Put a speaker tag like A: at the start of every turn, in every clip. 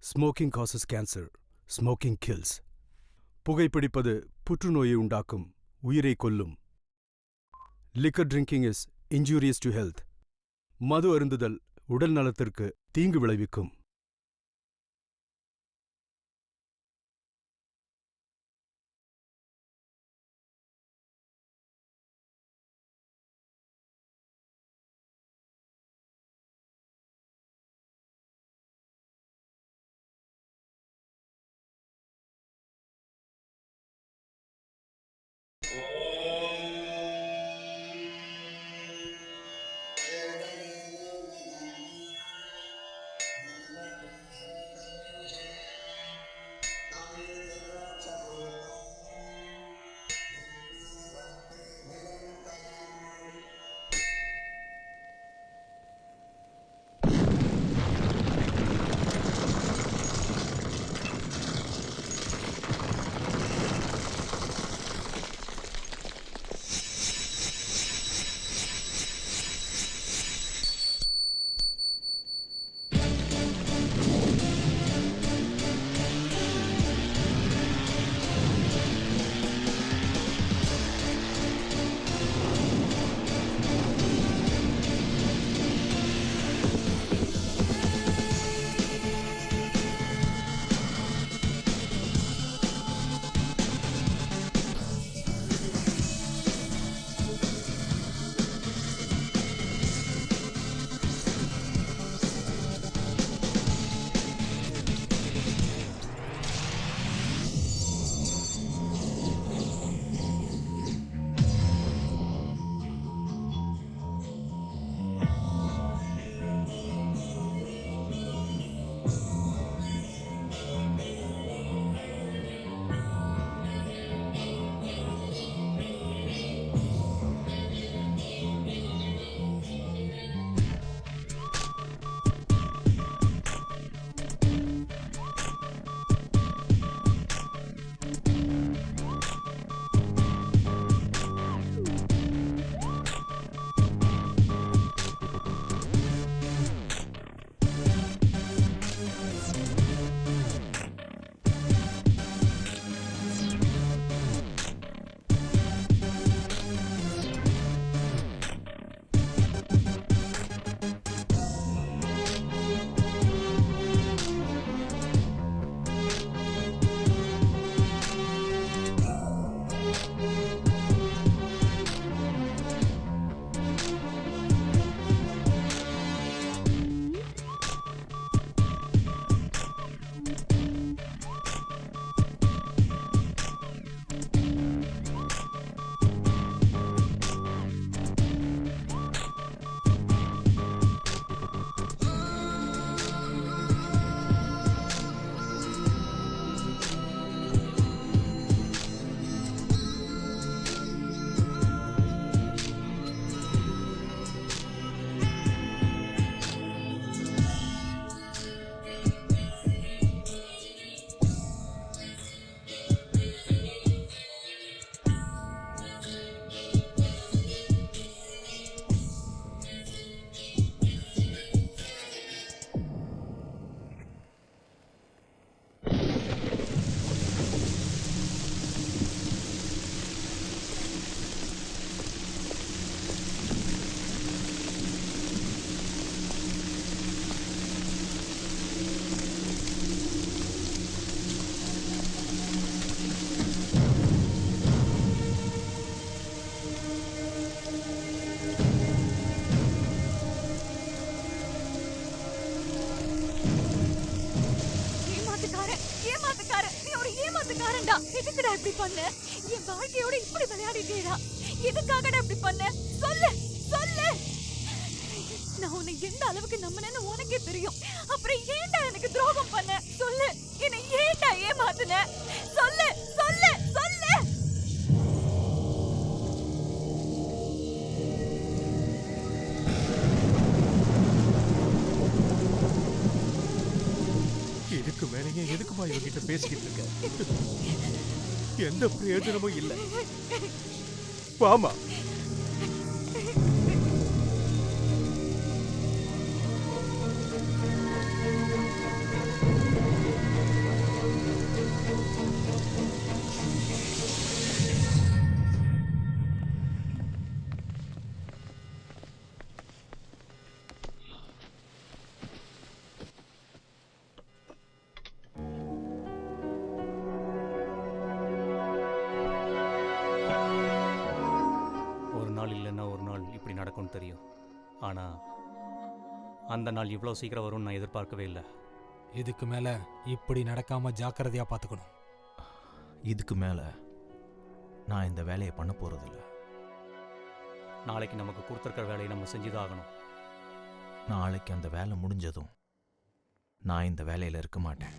A: Smoking causes cancer. Smoking kills. புகைப்பிடிப்பது புற்றுநோயை உண்டாக்கும், உயிரை கொல்லும். Liquor drinking is injurious to health. மது அருந்துதல் உடல் நலத்திற்கு தீங்கு விளைவிக்கும்.
B: எதுக்குடா இப்படி பண்ண? என் வாழ்க்கையோட இப்படி விளையாடிட்டேடா. எதுக்காகடா இப்படி பண்ண? சொல்லு சொல்லு. நான் உன்னை எந்த அளவுக்கு நம்பினேன்னு உனக்கே தெரியும். அப்புறம் ஏன்டா எனக்கு துரோகம் பண்ண? சொல்லு. என்னை ஏன்டா ஏமாத்துன? சொல்லு சொல்லு சொல்லு.
C: இதுக்கு மேலேயே எதுக்குமா இவங்கிட்ட பேசிக்கிட்டு இருக்க? எந்த பிரயோஜனமும் இல்லை. வாமா.
D: ஆனால் அந்த நாள் இவ்வளோ சீக்கிரம் வரும்னு நான் எதிர்பார்க்கவே இல்லை.
E: இதுக்கு மேலே இப்படி நடக்காம ஜாக்கிரதையாக பார்த்துக்கணும்.
F: இதுக்கு மேலே நான் இந்த வேலையை பண்ண போகிறதில்ல.
D: நாளைக்கு நமக்கு கொடுத்துருக்கிற வேலையை நம்ம செஞ்சுதான் ஆகணும்.
F: நாளைக்கு அந்த வேலை முடிஞ்சதும் நான் இந்த வேலையில் இருக்க மாட்டேன்.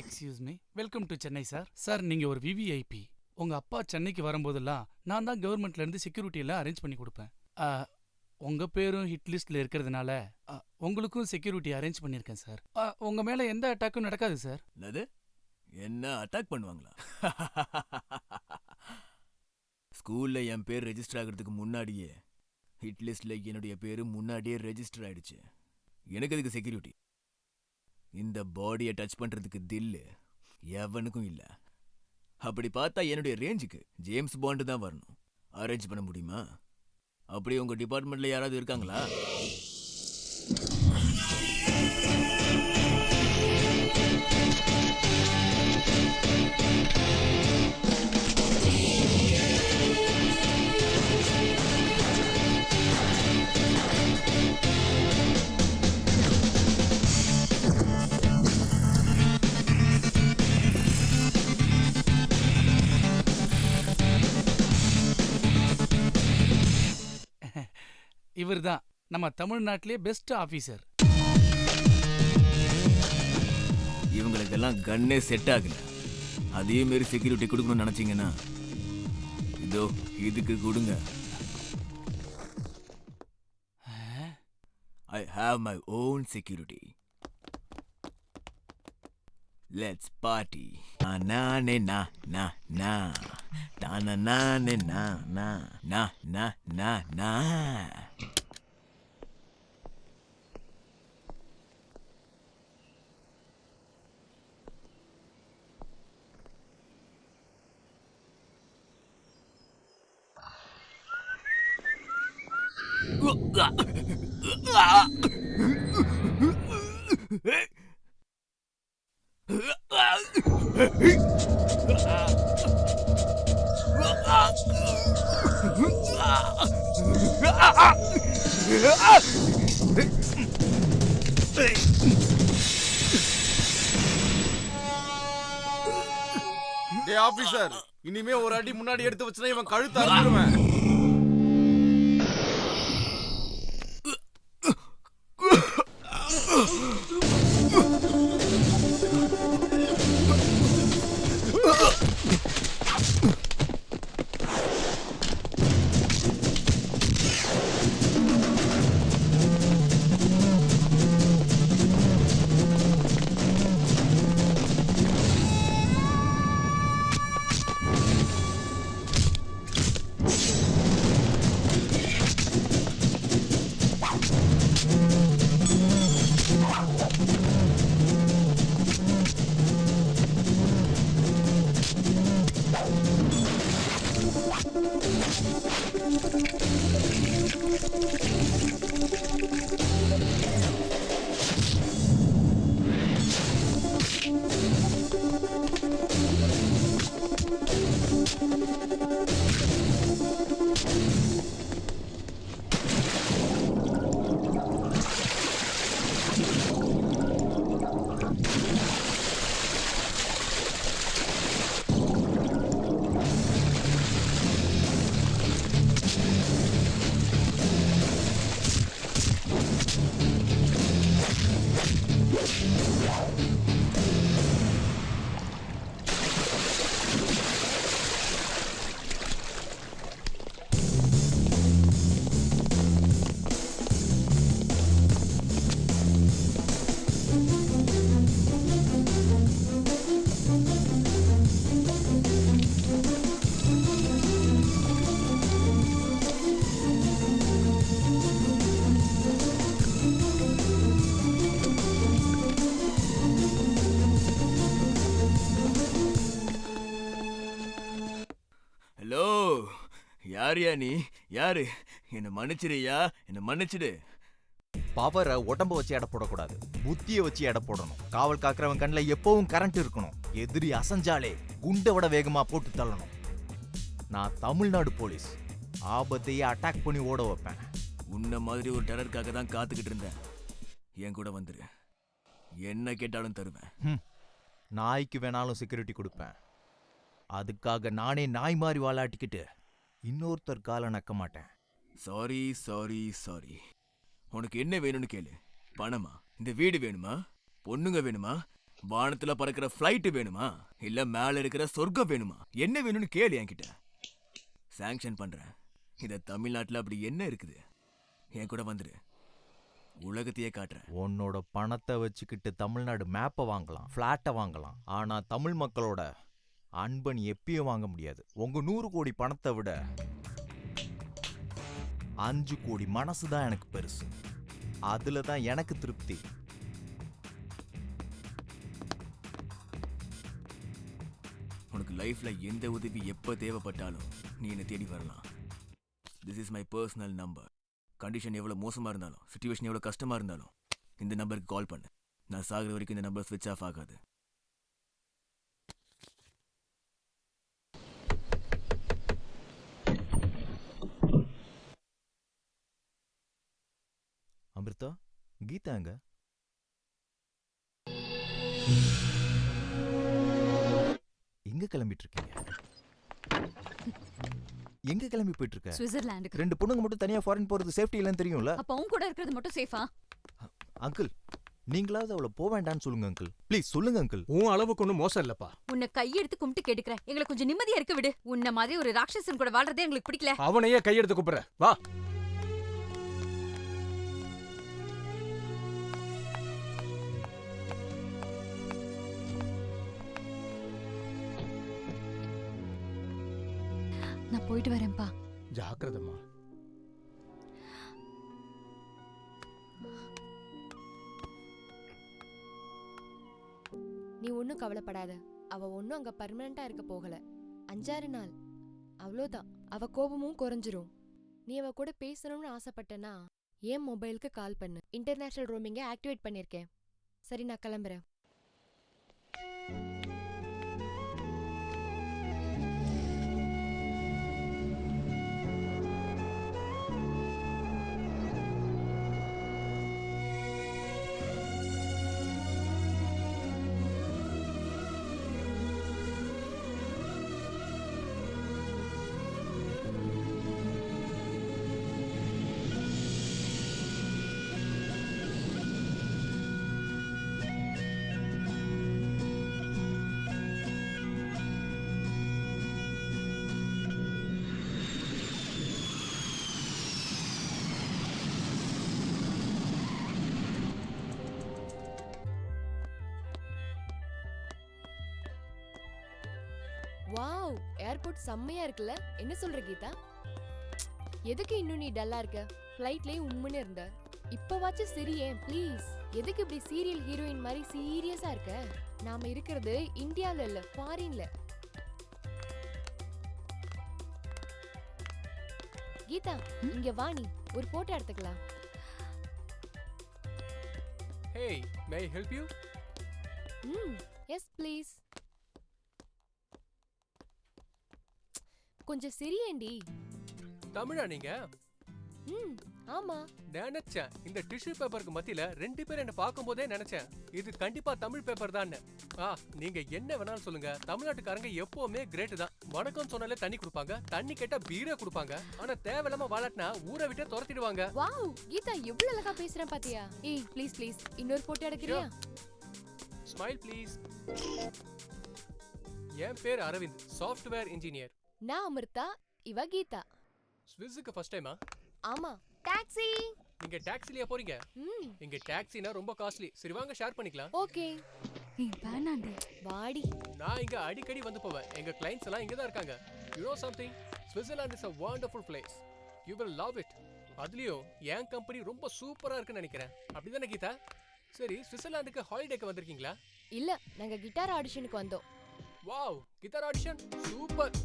G: Excuse me, welcome to Chennai sir. Sir நீங்கள் ஒரு விவிஐபி. உங்கள் அப்பா சென்னைக்கு வரும்போதெல்லாம் நான் தான் கவர்மெண்ட்லேருந்து செக்யூரிட்டி எல்லாம் அரேஞ்ச் பண்ணி கொடுப்பேன். உங்கள் பேரும் ஹிட் லிஸ்ட்டில் இருக்கிறதுனால உங்களுக்கும் செக்யூரிட்டி அரேஞ்ச் பண்ணியிருக்கேன் சார். உங்கள் மேலே எந்த அட்டாக்கும் நடக்காது சார்.
H: என்னது? என்ன அட்டாக் பண்ணுவாங்களா? ஸ்கூல்ல என் பேர் ரெஜிஸ்டர் ஆகிறதுக்கு முன்னாடியே ஹிட் லிஸ்ட்ல என்னுடைய பேரு முன்னாடியே ரெஜிஸ்டர் ஆயிடுச்சு. எனக்கு அதுக்கு செக்யூரிட்டி. இந்த பாடியை டச் பண்றதுக்கு தில்லு எவனுக்கும் இல்ல. அப்படி பார்த்தா என்னுடைய ரேஞ்சுக்கு ஜேம்ஸ் பாண்டு தான் வரணும். அரேஞ்ச் பண்ண முடியுமா? அப்படி உங்க டிபார்ட்மெண்ட்ல யாராவது இருக்காங்களா?
G: இவர் தான் நம்ம தமிழ்நாட்டிலே பெஸ்ட் ஆஃபீஸர்.
H: இவங்களுக்கெல்லாம் கன்னே செட் ஆகல. அதே மாரி செக்யூரிட்டி கொடுக்கணும்னு நினைச்சீங்கன்னா இதோ இதுக்கு கொடுங்க. I have my own security. Let's party. Na ne na na na. Ta na na ne na na na na na na.
I: Day officer, இனிமே ஒரு அடி முன்னாடி எடுத்து வச்சா இவன் கழுத்து அறுத்துருவேன்.
H: யாரியா நீ? யாரு? என்ன மன்னிச்சிடுயா, என்ன மன்னிச்சிடு.
F: பவரை உடம்ப வச்சு எடை போடக்கூடாது, புத்திய வச்சு எடை போடணும். காவல் காக்குறவன் கண்ணில் எப்பவும் கரண்ட் இருக்கணும். எதிரி அசஞ்சாலே குண்டை விட வேகமா போட்டு தள்ளணும். நான் தமிழ்நாடு போலீஸ், ஆபத்தையே அட்டாக் பண்ணி ஓட வைப்பேன்.
H: உன்ன மாதிரி ஒரு டெரருக்காக தான் காத்துக்கிட்டு இருந்தேன். என் கூட வந்துரு, என்ன கேட்டாலும் தருவேன்.
F: நாய்க்கு வேணாலும் செக்யூரிட்டி கொடுப்பேன். அதுக்காக நானே நாய் மாதிரி வாலாட்டிக்கிட்டு இன்னொருத்தர் காலை நக்க மாட்டேன்.
H: Sorry sorry sorry. உனக்கு என்ன வேணும்னு கேளு. பணமா? இந்த வீடு வேணுமா? பொண்ணுங்க வேணுமா? வானத்துல பறக்கிற ஃப்ளைட் வேணுமா? இல்ல மேல இருக்கிற சொர்க்கம் வேணுமா? என்ன வேணும்னு கேளு என்கிட்ட, சாங்ஷன் பண்றேன். இத தமிழ்நாட்டுல அப்படி என்ன இருக்குது? என் கூட வந்துரு, உலகத்தையே காட்டுறேன்.
F: உன்னோட பணத்தை வச்சுக்கிட்டு தமிழ்நாடு மேப்பை வாங்கலாம், ஃப்ளாட்டை வாங்கலாம். ஆனா தமிழ் மக்களோட அன்பன் எப்பயும் வாங்க முடியாது. உங்க 100 கோடி பணத்தை விட 5 கோடி மனசு தான் எனக்கு பெருசு. அதுல தான் எனக்கு திருப்தி.
H: உனக்கு லைஃப்ல எந்த உதவி எப்ப தேவைப்பட்டாலும் நீ என்னை தேடி வரலாம். This is my personal number. Condition எவ்வளவு மோசமா இருந்தாலும், சிச்சுவேஷன் எவ்வளவு கஷ்டமா இருந்தாலும் இந்த நம்பருக்கு கால் பண்ணு. நான் சாகுற வரைக்கும் இந்த நம்பர் ஸ்விட்ச் ஆஃப் ஆகாது.
F: அமிர்தா, கீதா எங்க? எங்க கிளம்பிட்டு இருக்கீங்க? எங்க கிளம்பி போயிட்டு இருக்க?
B: சுவிட்சர்லாந்துக்கு.
F: 2 பொண்ணுங்க மட்டும் தனியா ஃபாரின் போறது சேஃப்டி இல்லன்னு தெரியும்ல?
B: அப்ப உன் கூட இருக்கிறது மட்டும் சேஃபா?
F: அங்கிள், நீங்களாவது அவளை போக வேண்டாம்னு சொல்லுங்க அங்கிள். ப்ளீஸ் சொல்லுங்க அங்கிள்.
C: உன் அளவுக்கு ஒன்றும் மோசம் இல்லப்பா.
B: உன்னை கையெடுத்து கும்பிட்டு கேட்டுக்கிறேன், எங்களை கொஞ்சம் நிம்மதியா இருக்க விடு. உன்ன மாதிரி ஒரு ராட்சசன் கூட வாழ்றதே எங்களுக்கு பிடிக்கல.
C: அவனையே கையெடுத்து கூப்பிடுற, வா.
B: நான் போயிட்டு வரேன்ப்பா.
C: ஜாக்கிரதம்மா.
J: நீ ஒன்றும் கவலைப்படாத. அவ ஒன்றும் அங்க பர்மனண்டா இருக்க போகல. 5-6 நாள் அவ்வளோதான். அவ கோபமும் குறைஞ்சிரும். நீ அவ கூட பேசணும்னு ஆசைப்பட்டனா என் மொபைலுக்கு கால் பண்ணு. இன்டர்நேஷனல் ரோமிங்கை ஆக்டிவேட் பண்ணியிருக்கேன். சரி, நான் கிளம்புறேன். வாவ், ஏர்போர்ட் செம்மையா இருக்குல்ல? என்ன சொல்ற கீதா? எதுக்கு இன்னும் நீ டல்லா இருக்க? ஃப்ளைட்லயே உம்முன்னு இருந்த. இப்பவாச்சும் சிரியேன் ப்ளீஸ். எதுக்கு இப்படி சீரியல் ஹீரோயின் மாதிரி சீரியஸா இருக்க? நாம இருக்கிறது இந்தியால இல்ல, ஃபாரின்ல. கீதா, இங்க வா, நீ ஒரு போட்டோ எடுத்துக்கலாம்.
C: Hey, may I help you?
J: Yes please. கொஞ்சம் சிரியேண்டி.
C: தமிழா நீங்க?
J: ஆமா.
C: நினைச்சேன் இந்த டிஷ்யூ பேப்பருக்கு மத்தியில 2 பேர் என்ன பார்க்கும்போதே நினைச்சேன் இது கண்டிப்பா தமிழ் பேப்பர் தான். நீங்க என்ன வேணாலும் சொல்லுங்க, தமிழ்நாட்டுக்காரங்க எப்பவுமே கிரேட் தான். வணக்கம் சொன்னாலே தண்ணி கொடுப்பாங்க, தண்ணி கேட்டா பீரே கொடுப்பாங்க. ஆனா தேவையில்லாம வாலாட்டினா ஊரை விட்டு துரத்திடுவாங்க.
J: வாவ், கீதா எவ்வளவு அழகா பேசுறேன் பாத்தியா? ஏய் ப்ளீஸ் ப்ளீஸ், இன்னொரு போட்டோ எடுக்கறியா?
C: Smile please. என் பேர் அரவிந்த், சாஃப்ட்வேர் இன்ஜினியர்.
J: நான் அமிர்தா, இவ கீதா.
C: ஸ்விஸ்ஸுக்கு ஃபர்ஸ்ட் டைமா?
J: ஆமா. டாக்ஸி.
C: நீங்க டாக்ஸிலயா போறீங்க? இங்க டாக்ஸினா ரொம்ப காஸ்ட்லி. சரி வாங்க ஷேர் பண்ணிக்கலாம்.
J: ஓகே.
B: ஏய் வேணாண்டி.
J: வாடி.
C: நான் இங்க அடிக்கடி வந்து போவேன். எங்க கிளையண்ட்ஸ் எல்லாம் இங்க தான் இருக்காங்க. You know something? Switzerland is a wonderful place. You will love it. அதுலயும் என் கம்பெனி ரொம்ப சூப்பரா இருக்குன்னு நினைக்கிறேன். அப்படிதானே கீதா? சரி, ஸ்விட்சர்லாந்துக்கு ஹாலிடேக்கு வந்திருக்கீங்களா?
J: இல்ல, நாங்க கிட்டார் ஆடிஷனுக்கு வந்தோம்.
C: Wow, guitar audition super.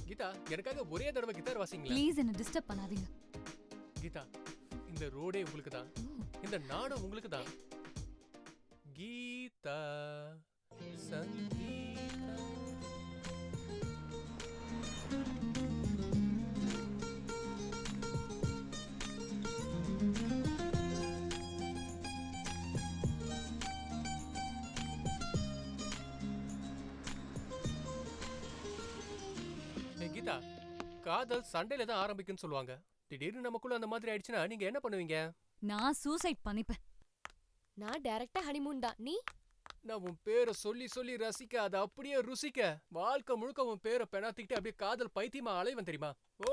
C: Geetha எனக்காக ஒரே தடவை கிட்டார் வாசிங்களா?
B: ப்ளீஸ் என்ன டிஸ்டர்ப் பண்ணாதீங்க.
C: கீதா இந்த ரோடே உங்களுக்கு தான், இந்த நாடும் உங்களுக்கு தான். கீதா சங்கீதா. கீதா, காதல் சண்டையில தான் ஆரம்பிக்குன்னு சொல்லுவாங்க. திடீர்னு நமக்குள்ள அந்த மாதிரி ஆயிடுச்சுன்னா நீங்க என்ன பண்ணுவீங்க?
B: நான் சூசைட் பண்ணிப்பேன்.
J: நான் டைரக்டா ஹனிமூன் தான். நீ?
C: நான் உன் பேரை சொல்லி சொல்லி ரசிக்க, அதை அப்படியே ருசிக்க, வாழ்க்கை முழுக்க உன் பேரை பெணாத்திக்கிட்டு அப்படியே காதல் பைத்தியமா அலைவன் தெரியுமா? ஓ,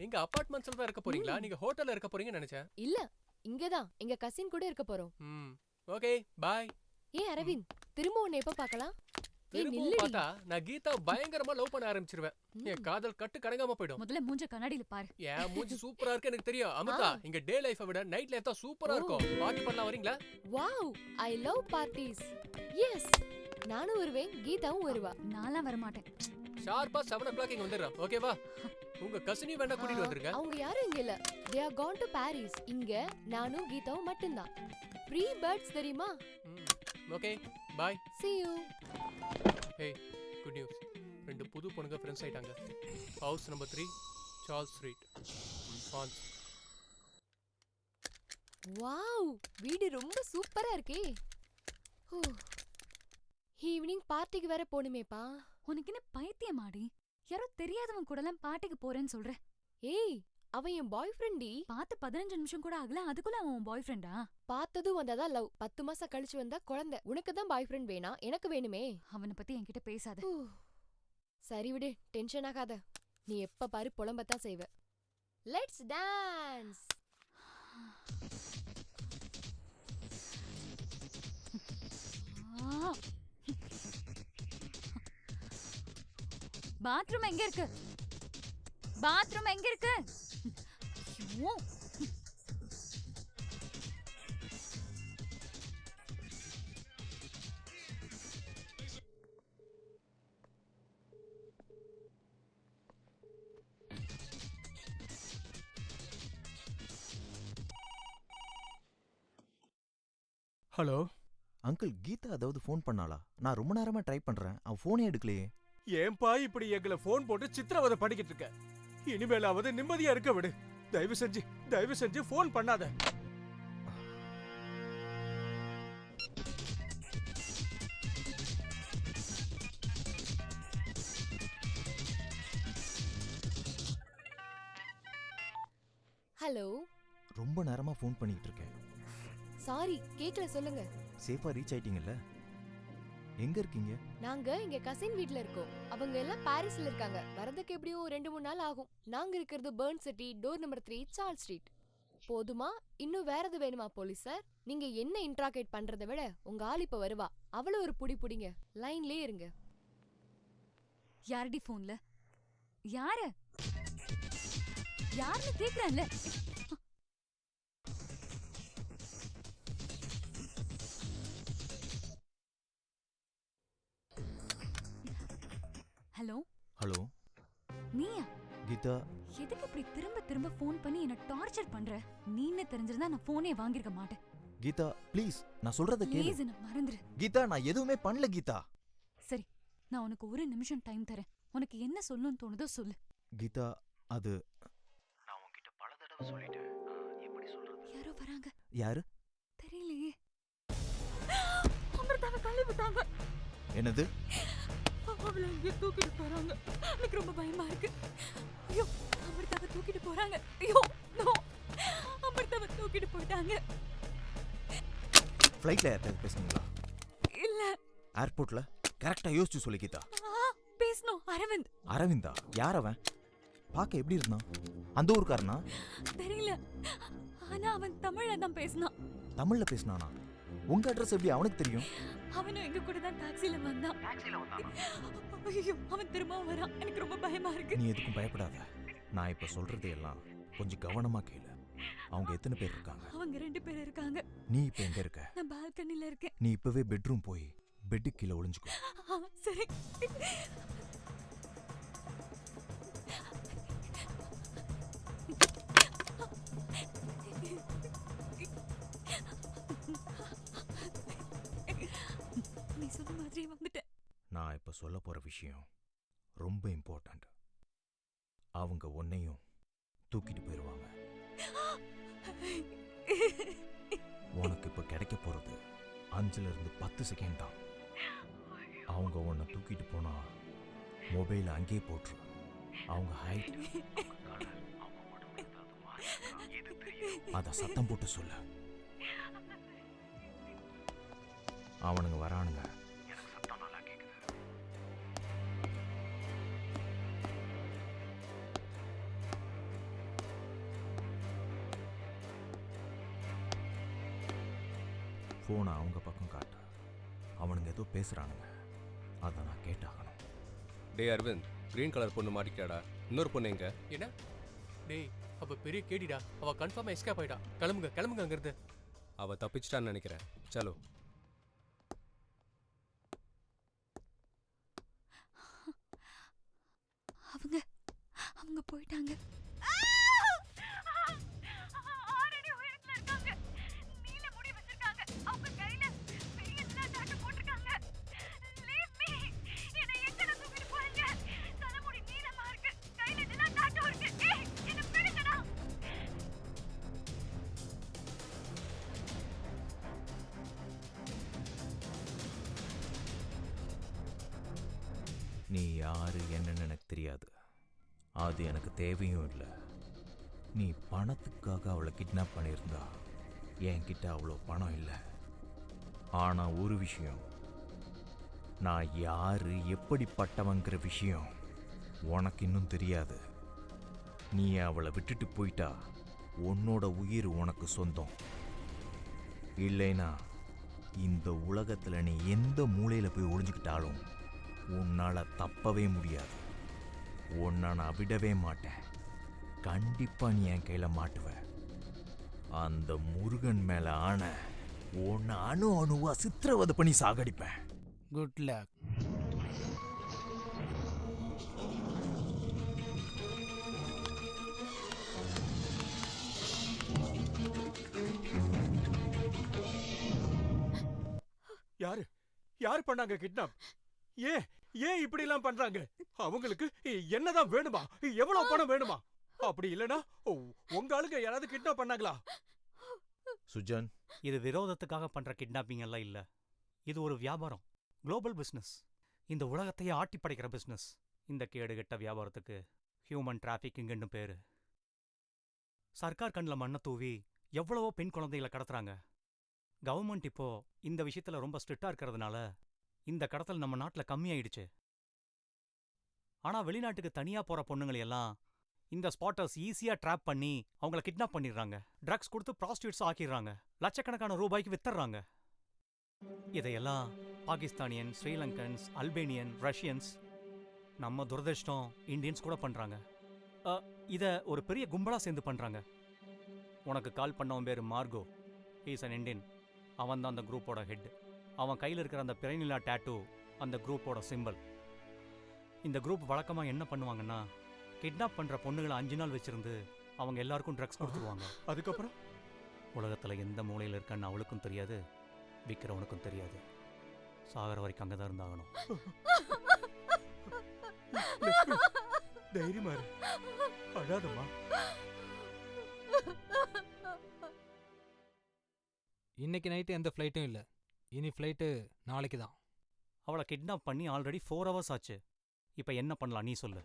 C: நீங்க அபார்ட்மெண்ட்ஸ்ல தான் இருக்க போறீங்களா? நீங்க ஹோட்டல்ல இருக்க போறீங்கன்னு நினைச்சேன்.
J: இல்ல, இங்கதான் எங்க கசின் கூட இருக்க போறோம்.
C: Okay bye.
J: ஏ அரவிந்த், திரும்ப உன்னை எப்ப பார்க்கலாம்?
C: திரும்பவும் பார்த்தா நான் கீதா பயங்கரமா லவ் பண்ண ஆரம்பிச்சிருவேன். என் காதல் கட்டு கடங்காம போயிடும்.
B: முதல்ல மூஞ்ச கண்ணாடியில பாரு.
C: என் மூஞ்சி சூப்பரா இருக்கு எனக்கு தெரியும். அமிர்தா, இங்க டே லைஃபை விட நைட் லைஃப் தான் சூப்பரா இருக்கும். பார்ட்டி பண்ணலாம் வரீங்களா?
J: Wow, I love parties. Yes, நானும் வருவேன், கீதாவும் வருவா.
B: நான்லாம் வர மாட்டேன்.
C: ஷார்ப்பா 7 o'clock இங்க வந்துடுறேன். ஓகேவா? உங்க கசினி வேணா கூட்டிட்டு வந்துருங்க.
J: அவங்க யாரும் இங்க இல்ல. they are gone to Paris. இங்க நானும் கீதாவும் மட்டும்தான். ஃப்ரீ பேர்ட்ஸ் தெரியுமா?
C: Okay bye.
J: see you.
C: Hey, good news. 2 புது பொண்ணுங்க ஃப்ரெண்ட்ஸ் ஆயிட்டாங்க. House number 3 Charles street France.
J: Wow, வீடு ரொம்ப சூப்பரா இருக்கே. ஈவினிங் பார்ட்டிக்கு வேற போணுமேப்பா.
B: உனக்கு என்ன பைத்தியமாடி? யாரோ தெரியாதவன் கூடலாம் பார்ட்டிக்கு போறேன்னு சொல்ற?
J: ஏய், அவன் என் பாய் ஃப்ரெண்டி.
B: பார்த்து 15 நிமிஷம் கூட ஆகல, அதுக்குள்ள அவன் பாய் ஃப்ரெண்டா?
J: பார்த்ததும் வந்தாதான் லவ், 10 மாசம் கழிச்சு வந்தா குழந்தை. உனக்கு தான் பாய் ஃப்ரெண்ட் வேணா, எனக்கு வேணுமே.
B: அவனை பத்தி என்கிட்ட பேசாத.
J: சரி விடு, டென்ஷன் ஆகாத. நீ எப்ப பாரு புலம்பத்தான் செய்வ. Let's dance.
B: பாத்ரூம் எங்க இருக்கு? பாத்ரூம் எங்க இருக்கு? ஐயோ,
F: ஹலோ அங்கிள், கீதா அதாவது ஃபோன் பண்ணாளா? நான் ரொம்ப நேரமா ட்ரை பண்றேன், அவ ஃபோனே எடுக்கலையே.
K: ஏன்பா இப்படி எங்களை ஃபோன் போட்டு சித்திரவதை பண்ணிக்கிட்டு இருக்க? இனிமேலாவது நிம்மதியா இருக்க விடு. தயவு செஞ்சு ஃபோன் பண்ணாத.
J: ஹலோ.
F: ரொம்ப நேரமா ஃபோன் பண்ணிட்டு இருக்கேன்.
J: சாரி, கேக்கல, சொல்லுங்க.
F: சேஃபா ரீச் ஆயிட்டீங்கல்ல? எங்க இருக்கீங்க?
J: நாங்க எங்க கசின் வீட்ல இருக்கோம். அவங்க எல்லாம் பாரிஸ்ல இருக்காங்க. வரதுக்கு எப்படியும் 2-3 நாள் ஆகும். நாங்க இருக்கிறது burn city, door number 3 Charles street. போதுமா? இன்னும் வேற எது வேணுமா போலீஸ் சார்? நீங்க என்ன இன்ட்ராகேட் பண்றதை விட உங்க ஆள் இப்ப வருவா. அவள ஒரு புடிங்க. லைன்லயே இருங்க.
B: யாரடி போன்ல? யாரு? யாருன்னு கேக்குறேன்ல. ஹலோ.
F: ஹலோ.
B: நீயா?
F: கீதா,
B: எதுக்கு இப்படி திரும்ப திரும்ப ஃபோன் பண்ணி என்ன டார்ச்சர் பண்ற? நீன்னு தெரிஞ்சிருந்தா நான் ஃபோனே வாங்கிருக்க மாட்டேன்.
F: கீதா ப்ளீஸ், நான் சொல்றத கேளு.
B: ப்ளீஸ் என்ன மறந்துரு.
F: கீதா, நான் எதுவுமே பண்ணல கீதா.
B: சரி, நான் உனக்கு 1 நிமிஷம் டைம் தரேன். உனக்கு என்ன சொல்லணும்னு தோணுதோ சொல்லு.
F: கீதா, அது நான் உன்கிட்ட பல தடவை சொல்லிட்டேன். எப்படி சொல்றது?
B: யாரோ வராங்க.
F: யாரு?
B: தெரியலையே. அமிர்தாவை கல்லு விட்டாங்க.
F: என்னது?
B: அவளை இங்கே தூக்கிட்டு போறாங்க. எனக்கு ரொம்ப பயமா இருக்கு. ஐயோ, அமிர்தாவை தூக்கிட்டு போறாங்க. ஐயோ, நோ, அமிர்தாவை தூக்கிட்டு போயிட்டாங்க.
F: ஃப்ளைட்ல யார்கிட்ட பேசுனீங்களா?
B: இல்ல.
F: ஏர்போர்ட்ல? கரெக்டா யோசிச்சு சொல்லு கீதா.
B: பேசணும். அரவிந்த்.
F: அரவிந்தா? யார் அவன்? பார்க்க எப்படி இருந்தான்? அந்த ஊர்க்காரனா?
B: தெரியல, ஆனா அவன் தமிழ்ல தான் பேசினான்.
F: தமிழ்ல பேசினானா? உங்க அட்ரஸ் எப்படி அவனுக்கு தெரியும்?
B: அவனும் எங்க கூட தான் டாக்ஸில வந்தான். ஐயோ, அவன் திரும்ப வரான். எனக்கு ரொம்ப பயமா இருக்கு.
F: நீ எதுக்கும் பயப்படாத. நான் இப்ப சொல்றது எல்லாம் கொஞ்சம் கவனமா கேளு. அவங்க எத்தனை பேர் இருக்காங்க?
B: அவங்க 2 பேர் இருக்காங்க.
F: நீ இப்ப எங்க இருக்க?
B: நான் பால்கனில இருக்கேன்.
F: நீ இப்பவே பெட்ரூம் போய் பெட்டு கீழே ஒளிஞ்சுக்கோ.
B: சரி. நீ சொன்ன மாதிரி வந்துட்டேன்.
F: நான் இப்ப சொல்ல போற விஷயம் ரொம்ப இம்பார்ட்டன்ட். அவங்க உன்னையும் தூக்கிட்டு போயிடுவாங்க. உனக்கு இப்ப கிடைக்க போறது 5 to 10 செகண்ட் தான். அவங்க உன்னை தூக்கிட்டு போனா மொபைல் அங்கேயே போட்டுரு. அவங்க ஹைட் அத சத்தம் போட்டு சொல்ல. அவனுங்க வரானுங்க. எனக்கு சத்தம் நல்லா கேக்குது. போனை அவங்க பக்கம் காட்டு. அவனுங்க ஏதோ பேசுறானுங்க. அதை நான் கேட்டாகணும்.
L: டே அரவிந்த், கிரீன் கலர் பொண்ணு மாட்டிக்கிட்டாடா. இன்னொரு பொண்ணு எங்க?
C: என்ன டேய், அவ பெரிய கேடிடா. அவ கன்ஃபார்மா எஸ்கேப் ஆயிட்டா. கிளம்புங்க கிளம்புங்க அங்கிருந்து.
L: அவ தப்பிச்சிட்டான்னு நினைக்கிறேன். சலோ.
B: அவங்க போயிட்டாங்க.
F: நீ யாரு என்னன்னு எனக்கு தெரியாது. அது எனக்கு தேவையும் இல்லை. நீ பணத்துக்காக அவளை கிட்னாப் பண்ணியிருந்தா என்கிட்ட அவ்வளோ பணம் இல்லை. ஆனால் ஒரு விஷயம், நான் யாரு எப்படிப்பட்டவங்கிற விஷயம் உனக்கு இன்னும் தெரியாது. நீ அவளை விட்டுட்டு போயிட்டா உன்னோட உயிர் உனக்கு சொந்தம். இல்லைனா இந்த உலகத்தில் நீ எந்த மூலையில் போய் ஒளிஞ்சுக்கிட்டாலும் உன்னால் தப்பவே முடியாது. உன்னை நான் விடவே மாட்டேன். கண்டிப்பாக நீ என் கையில் மாட்டுவ. அந்த முருகன் மேலே ஆன உன்னை அணு அணுவா சித்திரவதை பண்ணி சாகடிப்பேன்.
G: Good luck.
K: யாரு பண்ணாங்க கிட்னாப்? ஏன் ஏன் இப்படி எல்லாம் பண்றாங்க? அவங்களுக்கு என்னதான் வேணுமா? எவ்வளவு பணம் வேணுமா? அப்படி இல்லனா உங்க ஆளுங்க யாராவது கிட்னாப் பண்ணாங்களா?
F: சுஜன்,
D: இது விரோதத்துக்காக பண்ற கிட்னாப்பிங் எல்லாம் இல்ல. இது ஒரு வியாபாரம், குளோபல் பிசினஸ். இந்த உலகத்தையே ஆட்டி படைக்கிற பிசினஸ். இந்த கேடுகெட்ட வியாபாரத்துக்கு ஹியூமன் டிராஃபிக்கிங்னு பேரு. சர்க்கார் கண்ணில் மண்ணை தூவி எவ்வளவோ பெண் குழந்தைகளை கடத்துறாங்க. கவர்மெண்ட் இப்போ இந்த விஷயத்துல ரொம்ப ஸ்ட்ரிக்டா இருக்கிறதுனால இந்த கடத்தல் நம்ம நாட்டுல கம்மியாயிடுச்சு. ஆனா வெளிநாட்டுக்கு தனியா போற பொண்ணுங்களையெல்லாம் இந்த ஸ்பாட்டர்ஸ் ஈஸியா ட்ராப் பண்ணி அவங்கள கிட்னாப் பண்ணிடுறாங்க. ட்ரக்ஸ் கொடுத்து ப்ராஸ்டியூட்ஸ் ஆக்கிடுறாங்க. லட்சக்கணக்கான ரூபாய்க்கு வித்துறாங்க. இதையெல்லாம் பாகிஸ்தானியன், ஸ்ரீலங்கன்ஸ், அல்பேனியன், ரஷ்யன்ஸ், நம்ம துரதிர்ஷ்டம் இந்தியன்ஸ் கூட பண்றாங்க. இத ஒரு பெரிய கும்பலா சேர்ந்து பண்றாங்க. உனக்கு கால் பண்ணவன் பேரு மார்கோ. He's an Indian. அவன் தான் அந்த குரூப்போட ஹெட். அவன் கையில் இருக்கிற அந்த பிறைநிலா டேட்டூ அந்த குரூப்போட சிம்பல். இந்த குரூப் வழக்கமாக என்ன பண்ணுவாங்கன்னா, கிட்னாப் பண்ணுற பொண்ணுகளை 5 நாள் வச்சிருந்து அவங்க எல்லாருக்கும் ட்ரக்ஸ் கொடுத்துருவாங்க.
K: அதுக்கப்புறம்
D: உலகத்தில் எந்த மூலையில் இருக்கான்னு அவளுக்கும் தெரியாது, விற்கிறவனுக்கும் தெரியாது. சாகர வரைக்கும் அங்கே தான் இருந்தாகணும்.
K: தைரியமா இரு, அழாதம்மா.
E: இன்னைக்கு நைட்டு எந்த ஃப்ளைட்டும் இல்லை. இனி ஃப்ளைட்டு நாளைக்கு தான்.
D: அவளை கிட்னாப் பண்ணி ஆல்ரெடி 4 hours ஆச்சு. இப்போ என்ன பண்ணலாம் நீ சொல்லு.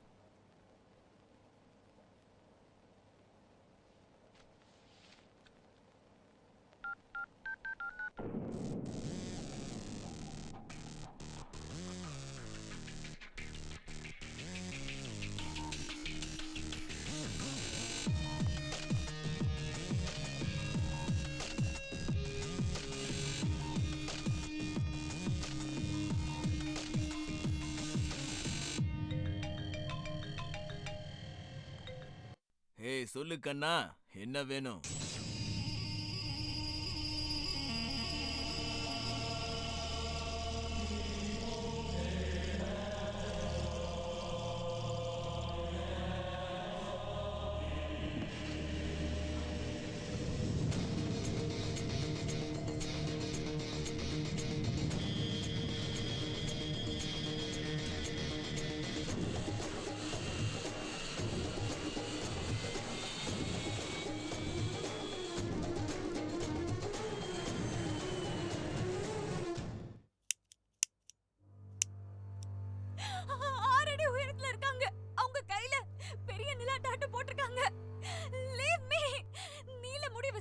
H: ஏய் சொல்லு கண்ணா, என்ன வேணும்?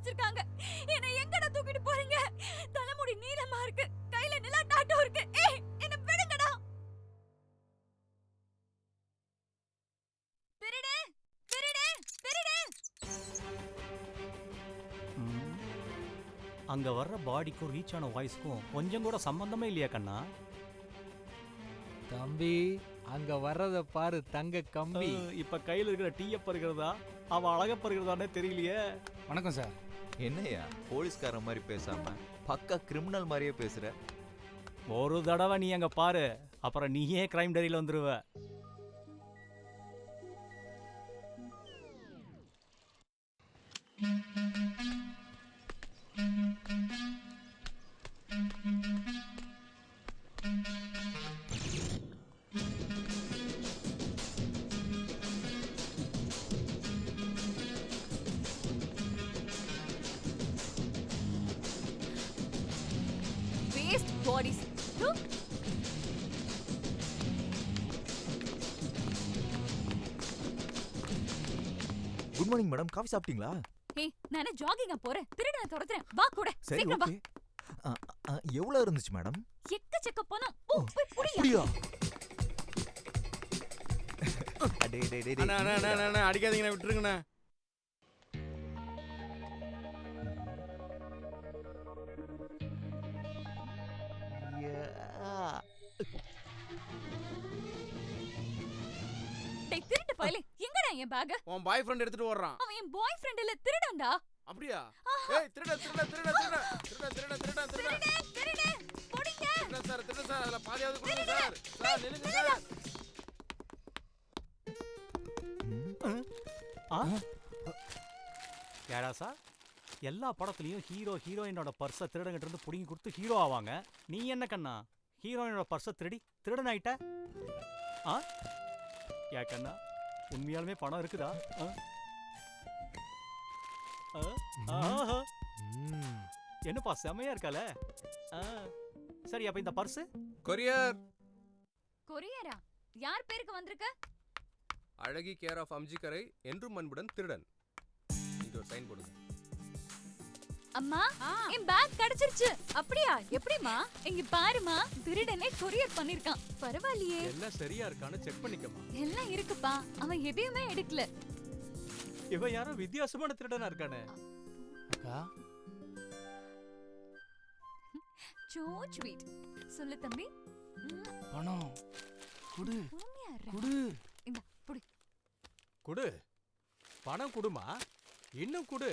B: வச்சிருக்காங்க. என்ன எங்கடா தூக்கிட்டு போறீங்க? தலைமுடி நீளமா இருக்கு, கையில நிலா டாட்டூ இருக்கு. ஏய், என்ன விடுங்கடா. திருடு திருடு திருடு.
D: அங்க வர்ற பாடிக்கும் ரீச் ஆன வாய்ஸ்க்கும் கொஞ்சம் கூட சம்பந்தமே இல்லையா கண்ணா?
E: தம்பி அங்க வர்றத பாரு தங்க கம்பி.
D: இப்ப கையில இருக்கிற டீய பருகிறதா அவ அழக பருகிறதானே தெரியலையே.
G: வணக்கம் சார்.
F: என்னையா போலீஸ்காரன் மாதிரி பேசாம பக்கா கிரிமினல் மாதிரியே பேசுற?
D: ஒரு தடவை நீ அங்க பாரு, அப்புறம் நீயே கிரைம் டைரியில வந்துருவ.
B: Waste bodies.
F: Good morning madam, coffee சாப்பிட்டீங்களா?
B: ஏய், நான் ஜாகிங்கா போறேன், திருடனை துரத்துறேன், வா கூட.
F: சரி
B: சீக்கிரம் வா.
F: ஓகே. எவ்வளவு இருந்துச்சு மேடம்?
B: எக்கச்சக்க பணம். ஓ, போய் புடியா.
F: அப்படியா?
I: அண்ணா அண்ணா அண்ணா அண்ணா அடிக்காதீங்கண்ணா, விட்டுருங்கண்ணா.
B: டேய் திருட்டு பயலே, எங்கடா என் பேக்?
I: உன் பாய் ஃப்ரெண்ட் எடுத்துட்டு ஓடுறான்.
B: அவன் என் பாய் ஃப்ரெண்ட் இல்ல, திருடன்டா.
I: அப்படியா? ஏய் திருட திருட திருட திருட திருட திருட திருட திருட
B: திருடு புடிங்க.
I: திருட சார் அதுல பாதியாவது கொடுங்க சார். சார் நில்லுங்க சார்.
D: ஏடா சார், எல்லா படத்துலயும் ஹீரோ ஹீரோயினோட பர்ஸை திருடங்கிட்ட இருந்து புடிங்கி கொடுத்து ஹீரோ ஆவாங்க. நீ என்ன கண்ணா ஹீரோயினோட பர்ஸை திருடி திருடன் ஆயிட்ட? ஆ ஏ கண்ணா, உண்மையாலுமே பணம் இருக்குதா? என்னப்பா செமையா இருக்கால. சரி, அப்ப இந்த பர்ஸ்
L: கொரியர்.
B: கொரியரா? யார் பேருக்கு வந்திருக்க?
L: அழகி கேர் ஆஃப் அம்ஜிக்கரை என்றும் அன்புடன் திருடன். இங்க ஒரு சைன் போடுங்க.
B: அம்மா, என் பேக் கிடைச்சிருச்சு. அப்படியா? எப்படிமா? இங்க பாருமா, திருடனே கொரியர் பண்ணிருக்கான். பரவாயில்லையே.
K: எல்லாம் சரியா இருக்கான்னு செக் பண்ணிக்கமா.
B: எல்லாம் இருக்குப்பா, அவன் எதையுமே எடுக்கல.
K: இவன் யாரோ வித்தியாசமான திருடனா இருக்கானே.
G: அக்கா
B: சோ ஸ்வீட். சொல்லு தம்பி.
G: பணம் குடு
B: பொறுமையா இரு.
G: குடு.
B: இந்த புடி.
K: குடு. பணம் குடுமா. இன்னும் குடு.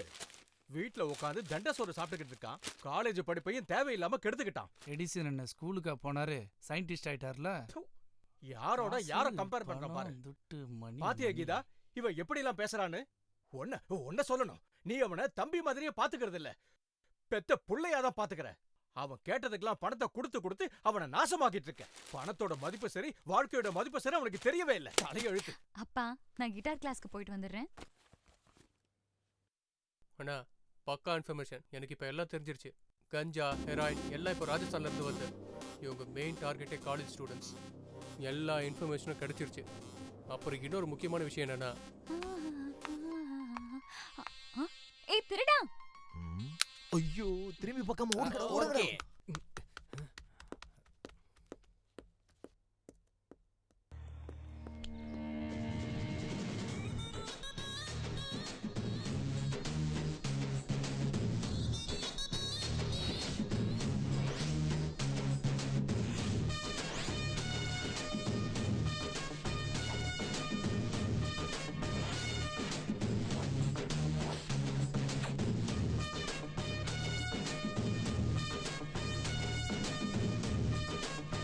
K: வீட்ல உட்காந்து தண்ட சோறு சாப்பிட்டுக்கிட்டு இருக்கான். காலேஜ் படிப்பையும் தேவையில்லாம கெடுத்துக்கிட்டான்.
G: எடிசன் என்ன ஸ்கூலுக்கா போனாரு, சயின்டிஸ்ட் ஆயிட்டார்ல.
K: யாரோட யார கம்பேர் பண்ற பாரு.
G: துட்டு மணி.
K: பாத்தியா கீதா, இவன் எப்படி எல்லாம் பேசுறான்னு? ஒன்ன சொல்லணும், நீ அவனை தம்பி மாதிரியே பாத்துக்கிறது இல்ல, பெத்த புள்ளையாதான் பாத்துக்கிற. அவன் கேட்டதுக்கெல்லாம் பணத்தை கொடுத்து கொடுத்து அவனை நாசமாக்கிட்டு இருக்க. பணத்தோட மதிப்பு சரி, வாழ்க்கையோட மதிப்பு சரி அவனுக்கு தெரியவே இல்ல. தலையெழுத்து.
B: அப்பா, நான் கிட்டார் கிளாஸ்க்கு போயிட்டு வந்துடுறேன்.
C: அண்ணா, பக்கா இன்ஃபர்மேஷன். எனக்கு இப்ப எல்லாம் தெரிஞ்சிருச்சு. கஞ்சா, ஹெராயின் எல்லாம் இப்போ ராஜஸ்தான்ல இருந்து வருது. இவங்க மெயின் டார்கெட்டே காலேஜ் ஸ்டூடெண்ட்ஸ். எல்லா இன்ஃபர்மேஷனும் கிடைச்சிருச்சு. அப்புறம் இன்னொரு முக்கியமான விஷயம் என்னன்னா,
B: ஏய் திருடா.
F: ஐயோ, திரும்பி பக்கம் ஓடுங்க.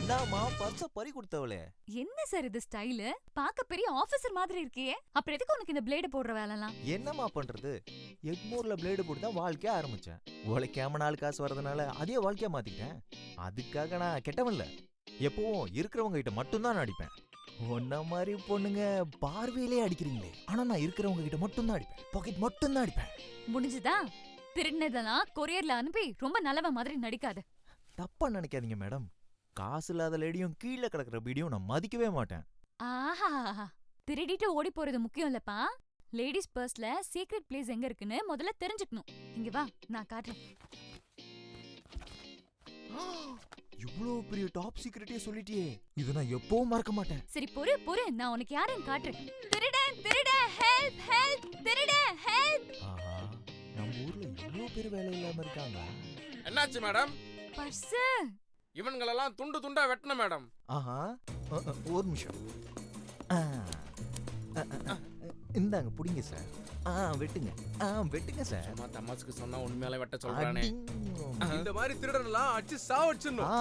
F: நாமா பர்ஸ பறி கொடுத்தவளே.
B: என்ன சார் இது ஸ்டைலு? பார்க்க பெரிய ஆபீசர் மாதிரி இருக்கியே. அப்புறம் எதுக்கு உனக்கு இந்த பிளேட் போடுற வேலைலாம்?
F: என்னமா பண்றது, எக்மோர்ல பிளேடு போட்டு தான் வாழ்க்கைய ஆரம்பிச்சேன். உழைக்காம நாலு காசு வரதுனால அதே வாழ்க்கையா மாத்திக்கிட்டேன். அதுக்காக நான் கெட்டவன்ல, எப்பவும் இருக்கிறவங்க கிட்ட மட்டும்தான் அடிப்பேன். ஒன்ன மாதிரி பொண்ணுங்க பார்வையிலே அடிக்கிறீங்களே, ஆனா நான் இருக்கிறவங்க கிட்ட மட்டும்தான் அடிப்பேன். பாக்கெட் மட்டும்தான் அடிப்பேன்.
B: முடிஞ்சுதா? திருடினதெல்லாம் கொரியர்ல அனுப்பி ரொம்ப நல்லவ மாதிரி நடிக்காத.
F: தப்பா நினைக்காதீங்க மேடம். காசு இல்லாத லேடியும் கீழே கிடக்குற பீடியும் நான் மதிக்கவே மாட்டேன்.
B: ஆஹா, திருடிட்டு ஓடி போறது முக்கியம் இல்லப்பா, லேடிஸ் பர்ஸ்ல சீக்ரெட் பிளேஸ் எங்க இருக்குன்னு முதல்ல தெரிஞ்சுக்கணும். இங்க வா, நான் காட்டுறேன்.
F: இவ்ளோ பெரிய டாப் சீக்ரெட்டே சொல்லிட்டியே, இது நான் எப்பவும் மறக்க மாட்டேன்.
B: சரி பொறு பொறு, நான் உனக்கு யாருன்னு காட்டுறேன். திருடன் திருடன் ஹெல்ப் ஹெல்ப், திருடன் ஹெல்ப்.
F: ஆஹா, நம்ம ஊர்ல இவ்ளோ பேர் வேலை இல்லாம இருக்காங்க.
I: என்னாச்சு மேடம்?
B: பர்ஸ்.
I: இவன்களெல்லாம் துண்டு துண்டா வெட்டணும் மேடம்.
F: ஆஹா, ஒரு நிமிஷம். இந்தாங்க புடிங்க சார். வெட்டுங்க. வெட்டுங்க சார்.
I: சும்மா தமாசுக்கு சொன்னா உண்மையால வெட்ட சொல்றானே.
L: இந்த மாதிரி திருடனெல்லாம் அடிச்சு சாவடிச்சிடணும்.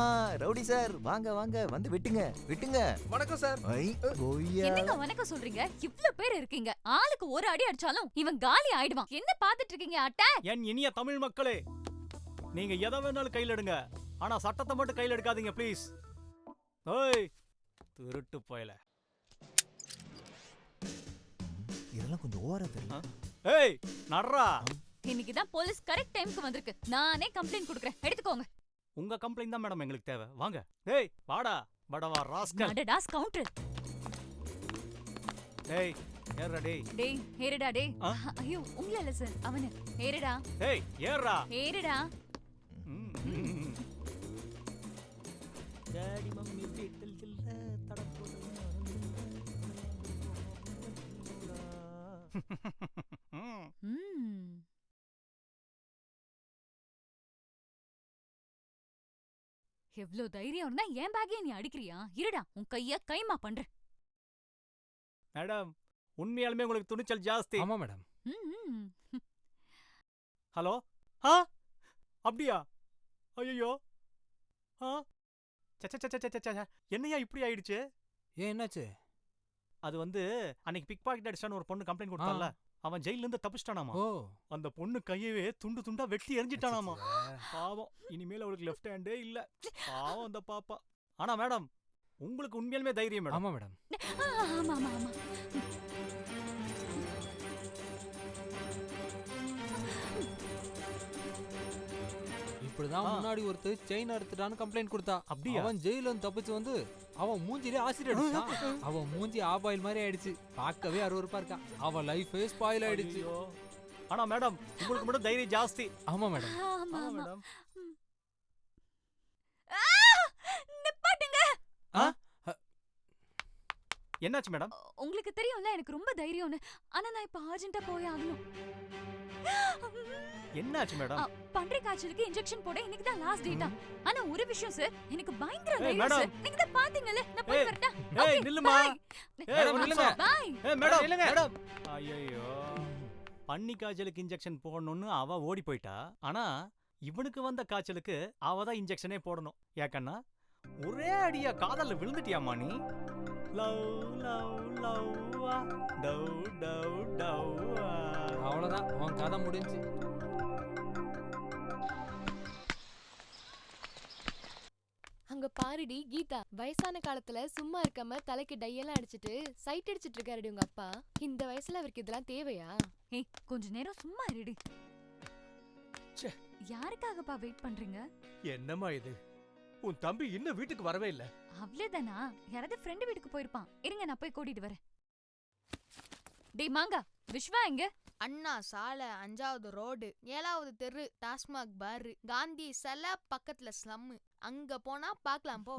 F: ரவுடி சார், வாங்க வாங்க, வந்து வெட்டுங்க வெட்டுங்க.
L: வணக்கம் சார்.
B: என்னங்க வணக்கம் சொல்றீங்க? இவ்ளோ பேர் இருக்கீங்க, ஆளுக்கு ஒரு அடி அடிச்சாலும் இவன் காலி ஆயிடுவான். என்ன பாத்துட்டு இருக்கீங்க? அட்டாக்.
D: என் இனிய தமிழ் மக்களே, நீங்க எதை வேணாலும் கையில் எடுங்க, ஆனா சட்டத்தை மட்டும் கையில் எடுக்காதீங்க ப்ளீஸ். ஓய் திருட்டு போயல,
F: இதெல்லாம் கொஞ்சம் ஓவரா தெரியல.
D: ஏய் நட்ரா,
B: இன்னைக்கு தான் போலீஸ் கரெக்ட் டைம்க்கு வந்திருக்கு. நானே கம்ப்ளைன்ட் கொடுக்கறேன், எடுத்துக்கோங்க.
D: உங்க கம்ப்ளைண்ட் தான் மேடம் எங்களுக்கு தேவை. வாங்க. ஏய் வாடா படவா ராஸ்கல்.
B: அடடா கவுண்டர்.
D: டேய் ஏறடா டேய்.
B: டேய் ஏறடா டேய். ஐயோ உங்கள இல்ல சார், அவனே. ஏறடா.
D: டேய் ஏறடா.
B: ஏறடா.
D: டாடி மம்மி வீட்டில் இல்ல தடப்போடு.
B: எவ்ளோ தைரியம் இருந்தா என் பேக்கே நீ அடிக்கிறியா? இருடா, உன் கைய கைமா பண்றேன்.
D: மேடம், உண்மையாலுமே உங்களுக்கு துணிச்சல் ஜாஸ்தி.
E: ஆமா மேடம்.
D: ஹலோ. அப்படியா? ஐயோ. என்னையா இப்படி ஆயிடுச்சு?
E: ஏன் என்னாச்சு?
D: அது வந்து அன்னைக்கு பிக் பாக்கெட் அடிச்சான்னு ஒரு பொண்ணு கம்ப்ளைண்ட் கொடுத்தால, அவன் ஜெயில இருந்து தப்பிச்சிட்டானாமா. அந்த பொண்ணு கையவே துண்டு துண்டா வெட்டி எரிஞ்சிட்டானாமா. பாவம், இனிமேல் அவளுக்கு லெஃப்ட் ஹேண்டே இல்ல. பாவம் அந்த பாப்பா. ஆனா மேடம், உங்களுக்கு உண்மையாலுமே தைரியம் மேடம்.
E: ஆமா மேடம்.
B: ஆமா ஆமா ஆமா.
E: இப்படிதான் முன்னாடி ஒருத்தர் செயின் அறுத்துட்டான்னு கம்ப்ளைண்ட் கொடுத்தா.
D: அப்படியா?
E: அவன் ஜெயில இருந்து தப்பிச்சு வந்து அவன் மூஞ்சிலே ஆசிட் அடிச்சான். அவன் மூஞ்சி ஆபாயில் மாதிரி ஆயிடுச்சு. பார்க்கவே அருவருப்பா இருக்கா. அவன் லைஃபே ஸ்பாயில் ஆயிடுச்சு.
D: ஆனா மேடம், உங்களுக்கு மட்டும் தைரியம் ஜாஸ்தி.
E: ஆமா மேடம்.
B: ஆமா
D: மேடம்.
B: நிப்பாட்டுங்க.
D: என்னாச்சு மேடம்?
B: உங்களுக்கு தெரியும்ல எனக்கு ரொம்ப தைரியம்னு. ஆனா நான் இப்ப அர்ஜென்ட்டா போய் ஆகணும்.
D: என்னாச்சு மேடம்?
B: பன்றி காய்ச்சலுக்கு இன்ஜெக்ஷன் போட இன்னைக்கு தான் லாஸ்ட் டேட்டா. ஆனா ஒரு விஷயம் சார், எனக்கு பயங்கர தைரியம்
D: மேடம்.
B: சார். நீங்க தான் பாத்தீங்கல, நான் போய் வரட்டா.
D: ஏய் நில்லுமா.
E: மேடம் நில்லுங்க.
B: பை.
D: மேடம் நில்லுங்க. மேடம். ஐயோ. பன்னி காய்ச்சலுக்கு இன்ஜெக்ஷன் போடணும்னு அவ ஓடி போயிட்டா. ஆனா இவனுக்கு வந்த காய்ச்சலுக்கு அவ தான் இன்ஜெக்ஷனே போடணும். ஏக்கண்ணா, ஒரே அடியா காதல்ல விழுந்துட்டியாமா நீ? லவ் லவ் லவ்வா டவ் டவ் டவ்வா.
E: அவ்வளவுதான், அவன் கதை முடிஞ்சு.
J: அங்க பாருடி கீதா, வயசான காலத்துல சும்மா இருக்காம தலைக்கு டையெல்லாம் அடிச்சிட்டு சைட் அடிச்சிட்டு இருக்காருடி உங்க அப்பா. இந்த வயசுல அவருக்கு இதெல்லாம் தேவையா?
B: ஏய் கொஞ்ச நேரம் சும்மா இருடி. யாருக்காகப்பா வெயிட் பண்றீங்க?
K: என்னம்மா இது? உன் தம்பி இன்னும் வீட்டுக்கு வரவே இல்ல.
B: அவ்ளேதானா? யாராவது ஃப்ரெண்ட் வீட்டுக்கு போயிருப்பான். இருங்க நான் போய் கூட்டிட்டு வரேன். டேய் மாங்கா, விஸ்வா எங்க?
M: அண்ணா சாலை, 5வது ரோடு, 7வது தெரு, டாஸ்மாக் பார், காந்தி சிலை பக்கத்துல ஸ்லம். அங்க போனா பார்க்கலாம் போ.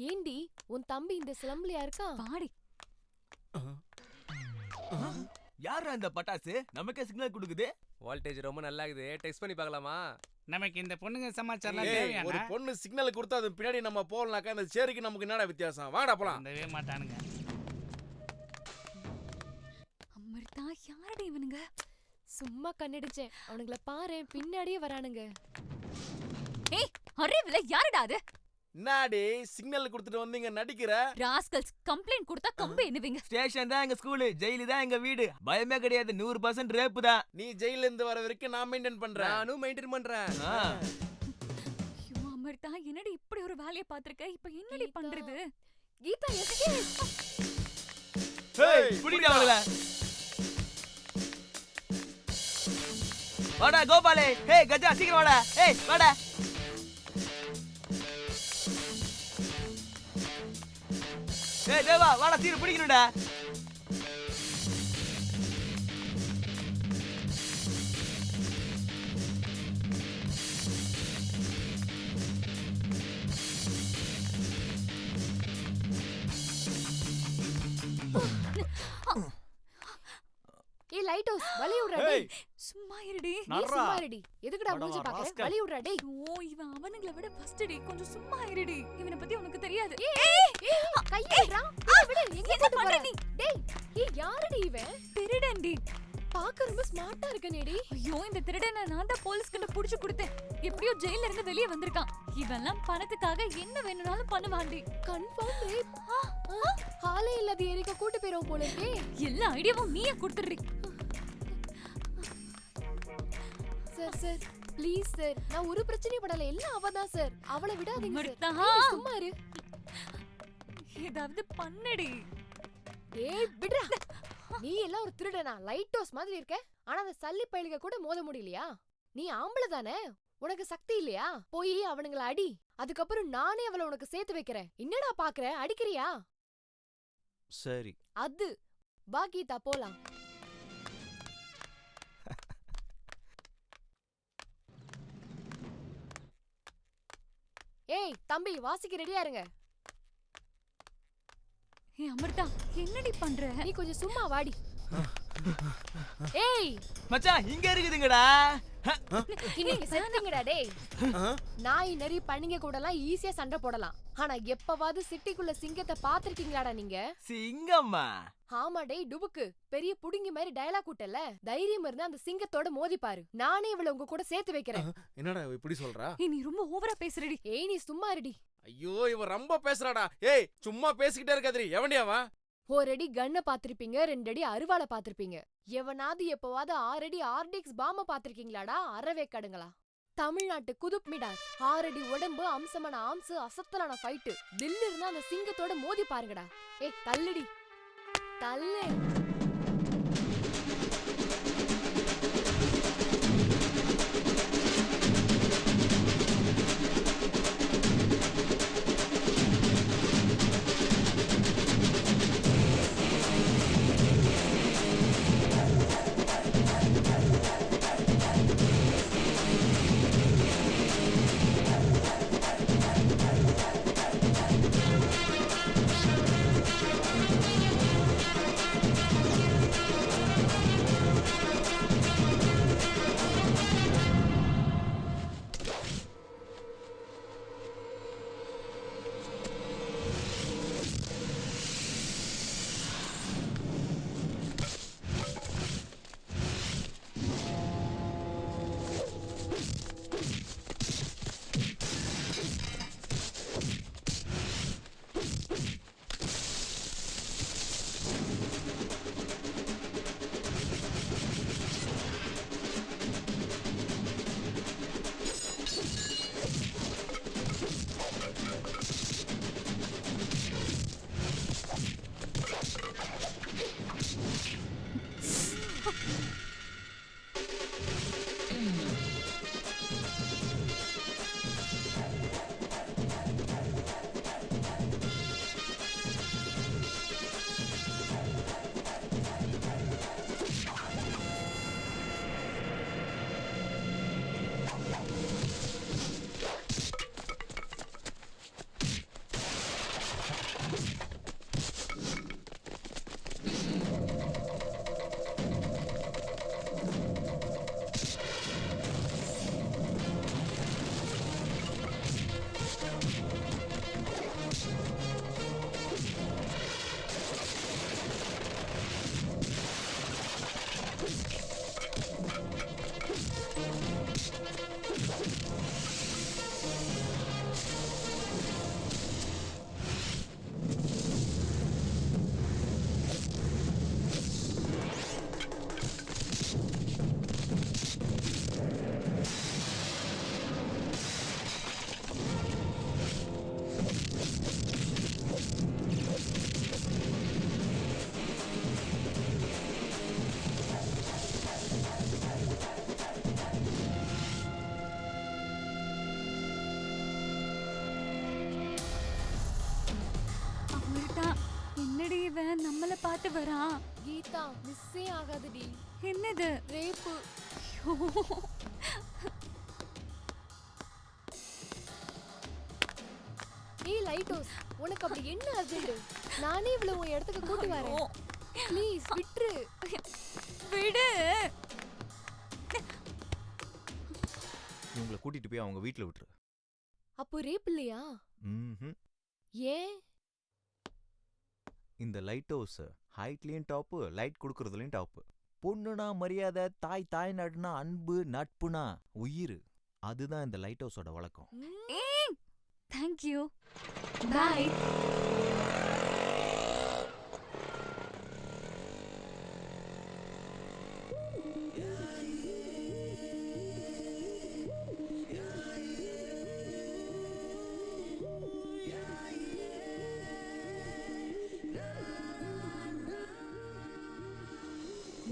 J: ஏண்டி உன் தம்பி இந்த சிலம்புலியா இருக்கா?
B: பாடி.
H: யாரா இந்த பட்டாசு நமக்கே சிக்னல் கொடுக்குது?
L: வோல்டேஜ் ரொம்ப நல்லா இருக்குது, டெஸ்ட் பண்ணி பார்க்கலாமா?
G: நமக்கு இந்த பொண்ணுங்க சமாச்சாரம்
I: ஒரு
G: தேவையான
I: பொண்ணு சிக்னல் கொடுத்தா அது பின்னாடி நம்ம போகலனாக்கா இந்த சேரிக்கு நமக்கு என்னடா வித்தியாசம்? வாடா போலாம்.
G: அந்தவே மாட்டானுங்க.
B: அமிர்தா, யாரடி இவனுங்க?
J: சும்மா கண்ணடிச்சேன். அவனுங்கள பாரு, பின்னாடியே வரானுங்க.
B: ஏய் அறிவில யாரடா அது?
I: நாடி சிக்னல் கொடுத்துட்டு வந்தீங்க நடிக்கிற
B: ராஸ்கல்ஸ். கம்ப்ளைன்ட் கொடுத்தா கம்பே என்னவீங்க?
H: ஸ்டேஷன் தான் எங்க ஸ்கூலு, ஜெயிலு தான் எங்க வீடு. பயமே கிடையாது, 100% ரேப்பு தான்.
I: நீ ஜெயில இருந்து வர வரைக்கும் நான் மெயின்டைன் பண்றேன்.
L: நானும் மெயின்டைன் பண்றேன்.
B: ஐயோ அமிர்தா, என்னடி இப்படி ஒரு வேலைய பாத்துர்க்க? இப்போ என்னடி பண்றது?
J: கீதா எஸ்கேப்.
H: ஏய் புடிடா அவள.
N: வாடா கோபாலே. ஏய் கஜா சீக்கிரம் வாடா. ஏய் வாடா. ஏய் தேவா வாடா, சீக்கிரம் பிடிக்கணும்டா.
J: ஏய் லைட் ஹவுஸ் வலி விடுறா டேய்.
B: சும்மா இருடி.
J: நீ சும்மா இருடி. எதுக்குடா மூஞ்சி பாக்குற? வலி விடுறா டேய்.
B: ஓ இவன் அவனுங்கள விட ஃபர்ஸ்ட் டி. கொஞ்சம் சும்மா இருடி. இவனை பத்தி உனக்கு தெரியாது.
J: கையேறா. விடு எங்க
B: என்ன
J: போற
B: பண்ண நீ?
J: டேய் ஏய் யாருடி இவன்?
B: திருடன்டி.
J: பாக்க ரொம்ப ஸ்மார்ட்டா இருக்கனேடி.
B: ஐயோ இந்த திருடனை நான் தான் போலீஸ் கிட்ட புடிச்சு கொடுத்தேன். எப்படியோ ஜெயில இருந்து வெளிய வந்திருக்கான். இவெல்லாம் பணத்துக்காக என்ன வேணும்னாலும் பண்ணுவான்டி.
J: Confirm rape. ஹாலே இல்லாத ஏரிக்க கூட்டி போறோம் போல இருக்கே.
B: எல்லா ஐடியாவும் நீயே கொடுத்துடுறீ.
J: சார் சார் ப்ளீஸ் சார், நான் ஒரு பிரச்சனையும் படல. எல்லாம் அவதான் சார். அவளை விடாதீங்க சார்.
B: மர்த்தா.
J: நீ சும்மா இரு.
B: ஏதாவது பண்ணடி.
J: ஏய் விடுடா. நீ எல்லாம் ஒரு திருடனா? லைட் ஹவுஸ் மாதிரி இருக்க. ஆனா அந்த சல்லி பையலுக கூட மோத முடியலையா? நீ ஆம்பளை தானே, உனக்கு சக்தி இல்லையா? போய் அவனுங்கள அடி. அதுக்கப்புறம் நானே அவளை உனக்கு சேர்த்து வைக்கிறேன். என்னடா பாக்குற? அடிக்கிறியா?
F: சரி.
J: அது வா கீதா போலாம். ஏய் தம்பி வாசிக்க ரெடியா இருங்க.
B: ஏய் அமிர்தா என்னடி பண்ற?
J: நீ கொஞ்சம் சும்மா வாடி. ஏய்
N: மச்சான் இங்க இருக்குதுங்கடா.
J: இன்னைக்கு செத்துங்கடா டேய். நாய் நரி பணிங்க கூடலாம் ஈஸியா சண்டை போடலாம். ஆனா எப்பவாவது சிட்டிக்குள்ள சிங்கத்தை பாத்திருக்கீங்களாடா நீங்க?
N: சிங்கம்மா?
J: ஆமா டேய் டுபுக்கு. பெரிய புடுங்கி மாதிரி டயலாக் விட்டல. தைரியம் இருந்தா அந்த சிங்கத்தோட மோதி பாரு. நானே இவள உங்க கூட சேர்த்து வைக்கிறேன்.
I: என்னடா இப்படி சொல்றா?
B: நீ ரொம்ப ஓவரா பேசுறடி.
J: ஏய் நீ சும்மா இருடி.
I: ஐயோ இவன் ரொம்ப பேசுறாடா. ஏய் சும்மா பேசிக்கிட்டே இருக்காதீ. எவன்டியாவா?
J: ஒரு அடி கண்ண பாத்திருப்பீங்க, 2 அடி அருவாளை பாத்திருப்பீங்க. எவனாவது எப்பவாவது 6 அடி ஆர்டிக்ஸ் பாம பாத்திருக்கீங்களாடா? அறவேக்காடுங்களா? தமிழ்நாட்டு குதுப் மிடார் 6 அடி உடம்பு, அம்சமான ஆம்சு, அசத்தலான ஃபைட்டு. தில்லு இருந்தா அந்த சிங்கத்தோட மோதி பாருங்கடா. ஏய் தள்ளுடி தள்ளு.
B: என்னடி இவன் நம்மள பார்த்து வரான்?
J: கீதா மிஸ்ஸே ஆகாதடி.
B: என்னது?
J: ரேப்பு. ஏய் லைட் ஹவுஸ், உனக்கு அப்படி என்ன அர்ஜென்ட்? நானே இவ்வளவு உன் இடத்துக்கு கூட்டி வரேன். ப்ளீஸ் விட்டுரு.
B: விடு.
F: இவங்களை கூட்டிட்டு போய் அவங்க வீட்ல விட்டுரு.
J: அப்போ ரேப் இல்லையா? ஏன்?
F: இந்த லைட் ஹவுஸ் ஹைட்லயும் டாப்பு, லைட் கொடுக்கறதுலயும் டாப்பு. பொண்ணுனா மரியாதை, தாய் தாய் நாடுனா அன்பு, நட்புனா உயிர். அதுதான் இந்த லைட் ஹவுஸோட வழக்கம்.
B: Thank you. Bye.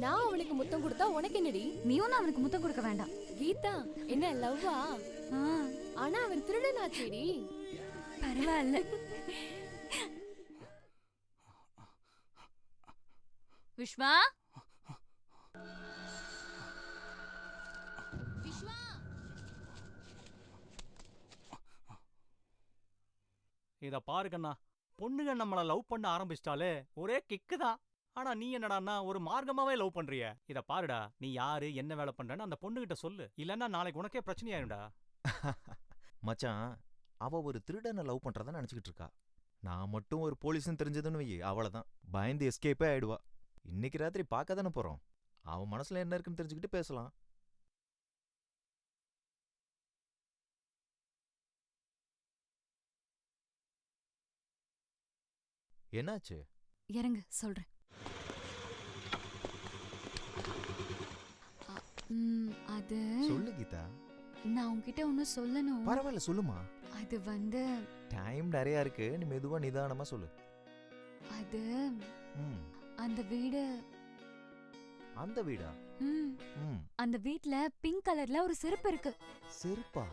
J: நான் அவனுக்கு முத்தம் கொடுத்தா உனக்கு என்னடி?
B: நீயும் அவனுக்கு முத்தம் கொடுக்க வேண்டாம்.
J: கீதா என்ன லவ்வா? ஆனா அவன் திருடனாச்சேடி.
B: பரவாயில்ல. விஸ்வா,
J: விஸ்வா,
D: இத பாரு கண்ணா, பொண்ணுங்க நம்மள லவ் பண்ண ஆரம்பிச்சிட்டாலே ஒரே கிக்கு தான். ஆனா நீ என்னடான்னா ஒரு மார்க்கமாவே லவ் பண்றிய. இத பாருடா, நீ யாரு என்ன வேலை பண்றன்னு அந்த பொண்ணுகிட்ட சொல்லு. இல்லன்னா நாளைக்கு உனக்கே பிரச்சனையாயிரும்டா.
F: மச்சான், அவ ஒரு திருடனை லவ் பண்றதா நினைச்சுக்கிட்டு இருக்கா. நான் மட்டும் ஒரு போலீஸ்னு தெரிஞ்சதுன்னு வை, அவ்வளவுதான் பயந்து எஸ்கேப்பே ஆயிடுவா. இன்னைக்கு ராத்திரி பார்க்க தானே போறோம். அவன் மனசுல என்ன இருக்குன்னு தெரிஞ்சுக்கிட்டு பேசலாம். என்னாச்சு?
B: இறங்கு சொல்றேன். அது
F: சொல்லு கீதா.
B: நான் உன்கிட்ட ஒன்னு சொல்லணும்.
F: பரவாயில்ல சொல்லுமா.
B: அது வந்து
F: டைம் நிறைய இருக்கு, நீ மெதுவா நிதானமா சொல்லு.
B: அது அந்த வீடு.
F: அந்த வீடா?
B: அந்த வீட்ல பிங்க் கலர்ல ஒரு செருப்பு இருக்கு.
F: செருப்பா?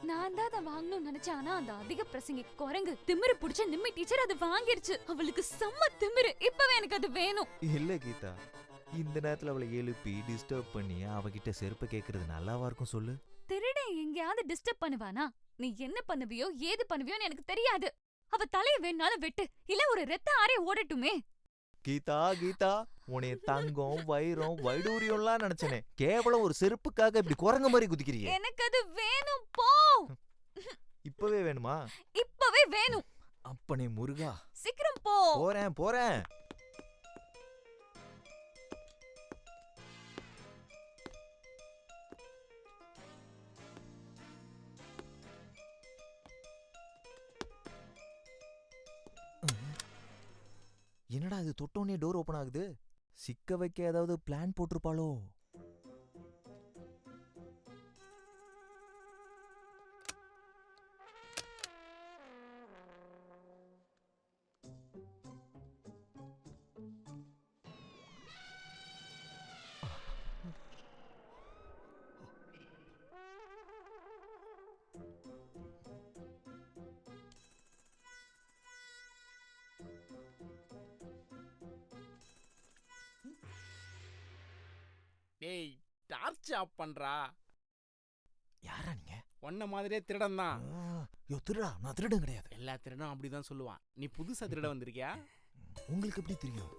B: நான் தான் அதை வாங்கணும்னு நினைச்சேன். ஆனா அந்த அதிக பிரசங்கி குரங்கு திமிரு பிடிச்ச நிம்மி டீச்சர் அது வாங்கிருச்சு. அவளுக்கு செம்ம திமிரு. இப்பவே எனக்கு அது வேணும்.
F: இல்ல கீதா, இந்த நேரத்துல அவளை எழுப்பி டிஸ்டர்ப் பண்ணி அவகிட்ட செருப்பு கேக்குறது நல்லாவா இருக்கும் சொல்லு?
B: திருடன் எங்கேயாவது டிஸ்டர்ப் பண்ணுவானா? நீ என்ன பண்ணுவியோ ஏது பண்ணுவியோன்னு எனக்கு தெரியாது. அவ தலைய வேணாலும் வெட்டு, இல்ல ஒரு ரத்த ஆரே ஓடட்டுமே.
F: கீதா கீதா, உன்னைய தங்கம் வைரம் வைடூரியம்லாம் நினைச்சனே, கேவலம் ஒரு செருப்புக்காக இப்படி குரங்க மாதிரி குதிக்கிறீங்க.
B: எனக்கு அது வேணும். போ.
F: இப்பவே வேணுமா?
B: இப்பவே வேணும்.
F: அப்பனே முருகா,
B: சீக்கிரம் போ.
F: போறேன் போறேன். என்னடா இது, தொட்டோனே டோர் ஓபன் ஆகுது? சிக்க வைக்க ஏதாவது பிளான் போட்டிருப்பாளோ?
I: டேய், டார்ச் ஆஃப் பண்றா.
F: யாரா நீங்க?
I: உன்ன மாதிரியே திருடன் தான்.
F: யோ திருடா, நான் திருடன் கிடையாது.
I: எல்லா திருடனும் அப்படிதான் சொல்லுவான். நீ புதுசா திருட வந்திருக்கியா?
F: உங்களுக்கு எப்படி தெரியும்?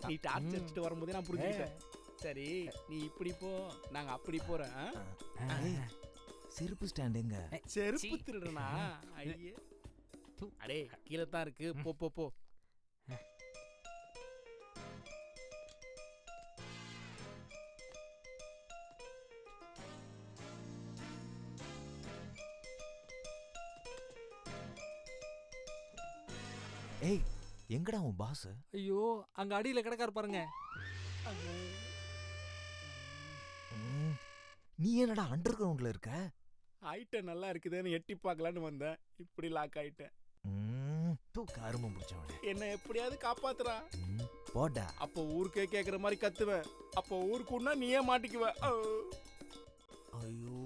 I: நீ டார்ச் அடிச்சுட்டு வரும்போதே நான் புரிஞ்சுக்கிட்டேன். சரி, நீ இப்படி போ, நாங்க அப்படி போறோம்.
F: செருப்பு ஸ்டாண்ட் எங்க?
I: செருப்பு திருடனா? ஐயே, அடே கீழே தான் இருக்கு. போ போ போ.
F: ஏய், எங்கடா உன் பாஸ்?
E: ஐயோ, அங்க அடியில கிடக்காரு பாருங்க.
F: நீ என்னடா அண்டர் கிரவுண்ட்ல இருக்க?
I: ஐட்டம் நல்லா இருக்குதுன்னு எட்டி பார்க்கலான்னு வந்தேன். இப்படி லாக் ஆயிட்டேன்.
F: கருமம் பிடிச்சவனே,
I: என்ன எப்படியாவது காப்பாத்துறா.
F: போடா.
I: அப்போ ஊருக்கே கேக்குற மாதிரி கத்துவேன். அப்போ ஊருக்குன்னா நீயே மாட்டிக்குவ.
F: ஐயோ,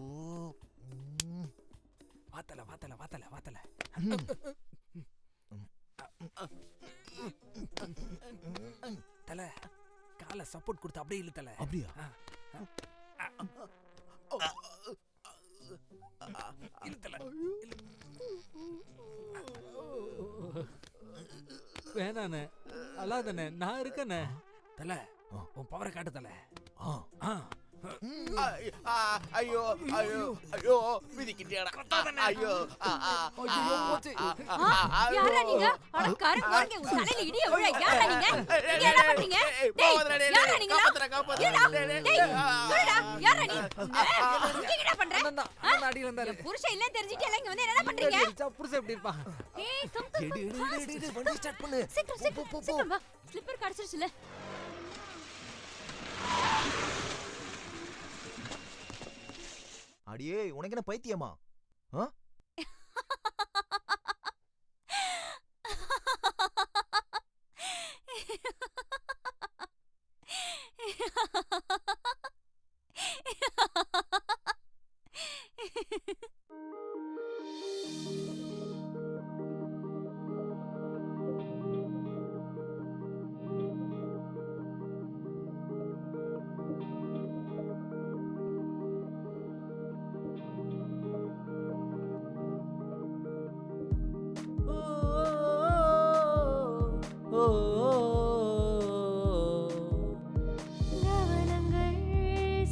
E: வாத்தல வாத்தல வாத்தல வாத்தல. தல காலை சப்போர்ட் கொடுத்து அப்படியே இல்ல தல.
F: அப்படியா?
E: இல்ல தல. வேணாண்ணே, அல்லாதண்ணே, நான் இருக்கண்ணே. தல உன் பவரை காட்டு தல.
H: ஐயோ ஐயோ ஐயோ மிதிக்கிட்டியாடா. ஐயோ
B: யாரா நீங்க? அட கருங்க கருங்க உன் தலையில இடிய விழ. யாரா நீங்க? நீங்க என்ன பண்றீங்க? டேய் யாரா நீங்க? டேய் சொல்லுடா யாரா நீ? நீங்க என்ன பண்ற?
E: நான் அடியில இருந்தாரு.
B: புருஷன் இல்ல தெரிஞ்சிட்டு எல்லாம் இங்க வந்து என்ன பண்றீங்க?
E: புருஷன் எப்படி இருப்பான்?
B: ஏய் கம்
F: வண்டி ஸ்டார்ட் பண்ணு.
B: சீக்கிரம் வா. ஸ்லிப்பர் கடிச்சிருச்சுல.
F: அடியே உனக்கு என்ன பைத்தியமா?
O: கவனங்கள்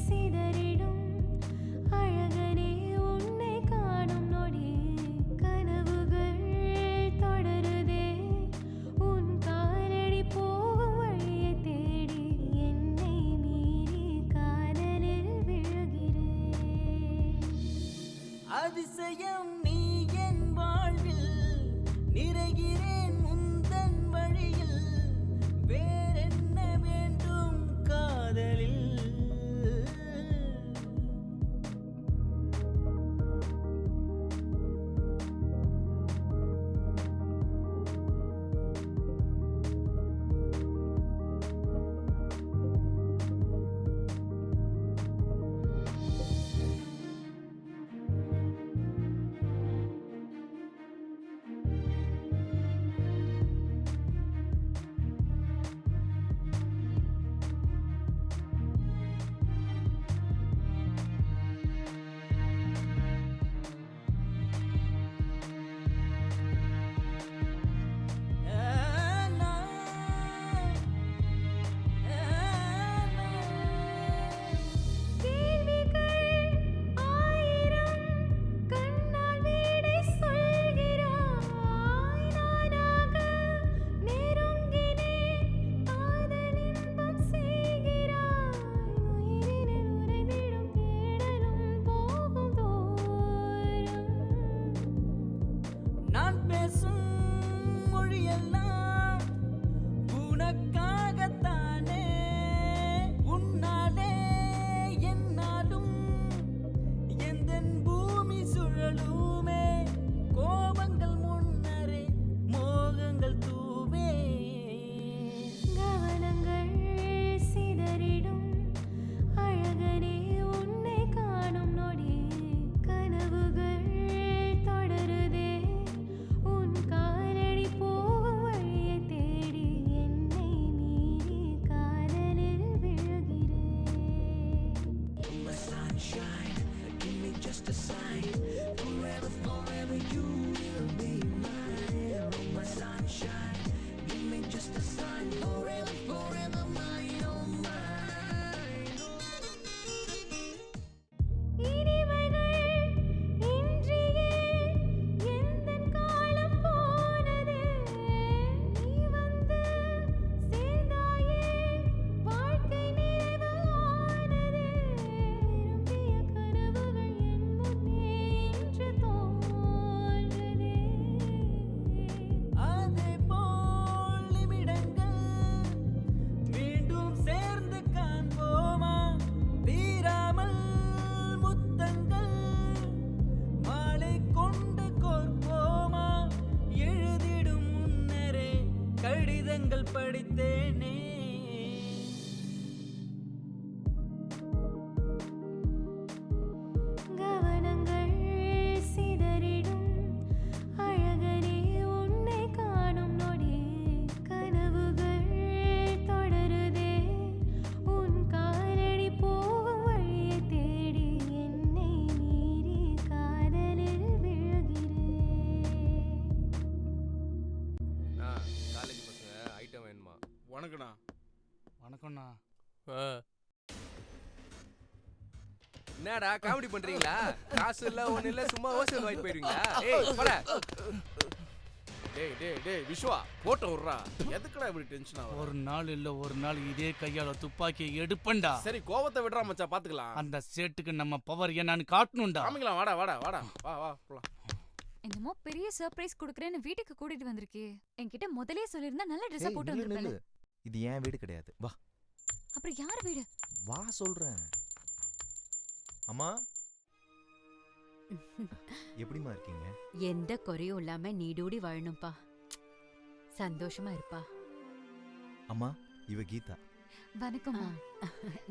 O: சிதறிடும் அழகனே உன்னை காணும் நொடி கனவுகள் தொடருதே உன் காலடி போகும் வழியை தேடி என்னை மீறி காதலில் விழுகிறேன்.
N: அதிசயம் நீ என் வாழ்வில் நிறைகிறேன் முந்தன் வழியில் வேறென்ன வேண்டும் காதலில்.
L: என்னடா காமெடி பண்றீங்களா? காசு இல்ல ஒண்ணு இல்ல சும்மா ஹோஸ்டல் வாங்கிட்டு போயிருவீங்களா? ஏய் போடா.
I: டேய் விஸ்வா போட்ட விட்றா. எதுக்குடா இப்படி டென்ஷன் ஆகுற?
G: ஒரு நாள் இல்ல ஒரு நாள் இதே கையால துப்பாக்கியை எடுப்பண்டா.
I: சரி கோவத்தை விடுறா மச்சான், பாத்துக்கலாம்.
G: அந்த சேட்டுக்கு நம்ம பவர் என்னன்னு காட்டணும்டா.
I: காமிக்கலாம், வாடா வா போலாம்.
B: என்னமோ பெரிய சர்ப்ரைஸ் குடுக்கறேன்னு வீட்டுக்கு கூட்டிட்டு வந்திருக்கே. என்கிட்ட முதல்லயே சொல்லிருந்தா நல்ல ட்ரெஸ் போட்டு வந்திருப்பேன்.
F: இது என் வீடு கிடையாது. வா.
B: அப்புறம் யார் வீடு?
F: வா சொல்றேன். அம்மா எப்படிமா இருக்கீங்க?
P: எந்த குறையும் இல்லாம நீடூடி வாழணும்பா. சந்தோஷமா இருப்பா.
F: அம்மா இவ கீதா.
B: வணக்கம்மா.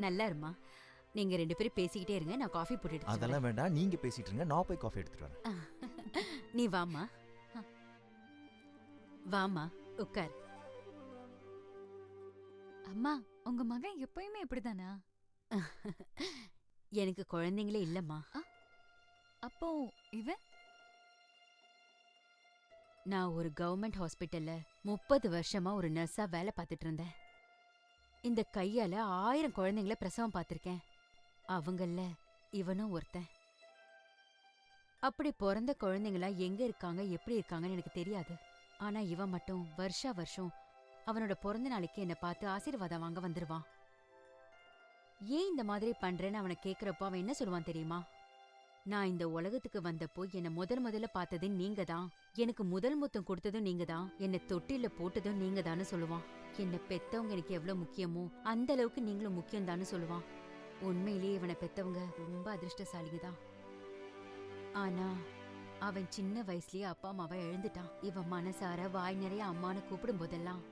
P: நல்லா இருமா. நீங்க 2 பேரும் பேசிக்கிட்டே இருங்க, நான் காஃபி போட்டுட்டு
F: அதெல்லாம் வேண்டாம், நீங்க பேசிட்டு இருங்க, நான் போய் காஃபி எடுத்துட்டு வரேன்.
P: நீ வாமா. வாமா உட்கார்.
B: அம்மா உங்க மகன் எப்பயுமே இப்படிதானா?
P: எனக்கு குழந்தைங்களே இல்லம்மா.
B: அப்போ இவன்?
P: நான் ஒரு கவர்மெண்ட் ஹாஸ்பிட்டல்ல 30 வருஷமா ஒரு நர்ஸா வேலை பார்த்துட்டு இருந்தேன். இந்த கையால 1000 குழந்தைங்கள பிரசவம் பார்த்திருக்கேன். அவங்கள இவனும் ஒருத்தன். அப்படி பிறந்த குழந்தைங்களா எங்க இருக்காங்க எப்படி இருக்காங்கன்னு எனக்கு தெரியாது. ஆனா இவன் மட்டும் வருஷம் அவனோட பிறந்த நாளைக்கு என்னை பார்த்து ஆசீர்வாதம் வாங்க வந்துருவான். ஏன் இந்த மாதிரி பண்றேன்னு அவனை கேக்குறப்போ அவன் என்ன சொல்லுவான் தெரியுமா? நான் இந்த உலகத்துக்கு வந்தப்போ என்னை முதல்ல பார்த்தது நீங்க தான், எனக்கு முதல் முத்தம் கொடுத்ததும் நீங்க தான், என்னை தொட்டில போட்டதும் நீங்க தான்னு சொல்லுவான். என்னை பெத்தவங்க எனக்கு எவ்வளவு முக்கியமோ அந்த அளவுக்கு நீங்களும் முக்கியம் தான்னு சொல்லுவான். உண்மையிலேயே இவனை பெத்தவங்க ரொம்ப அதிர்ஷ்டசாலிங்க தான். ஆனா அவன் சின்ன வயசுலயே அப்பா அம்மாவை எழுந்துட்டான். இவன் மனசார வாய் நிறைய அம்மானு கூப்பிடும் போதெல்லாம்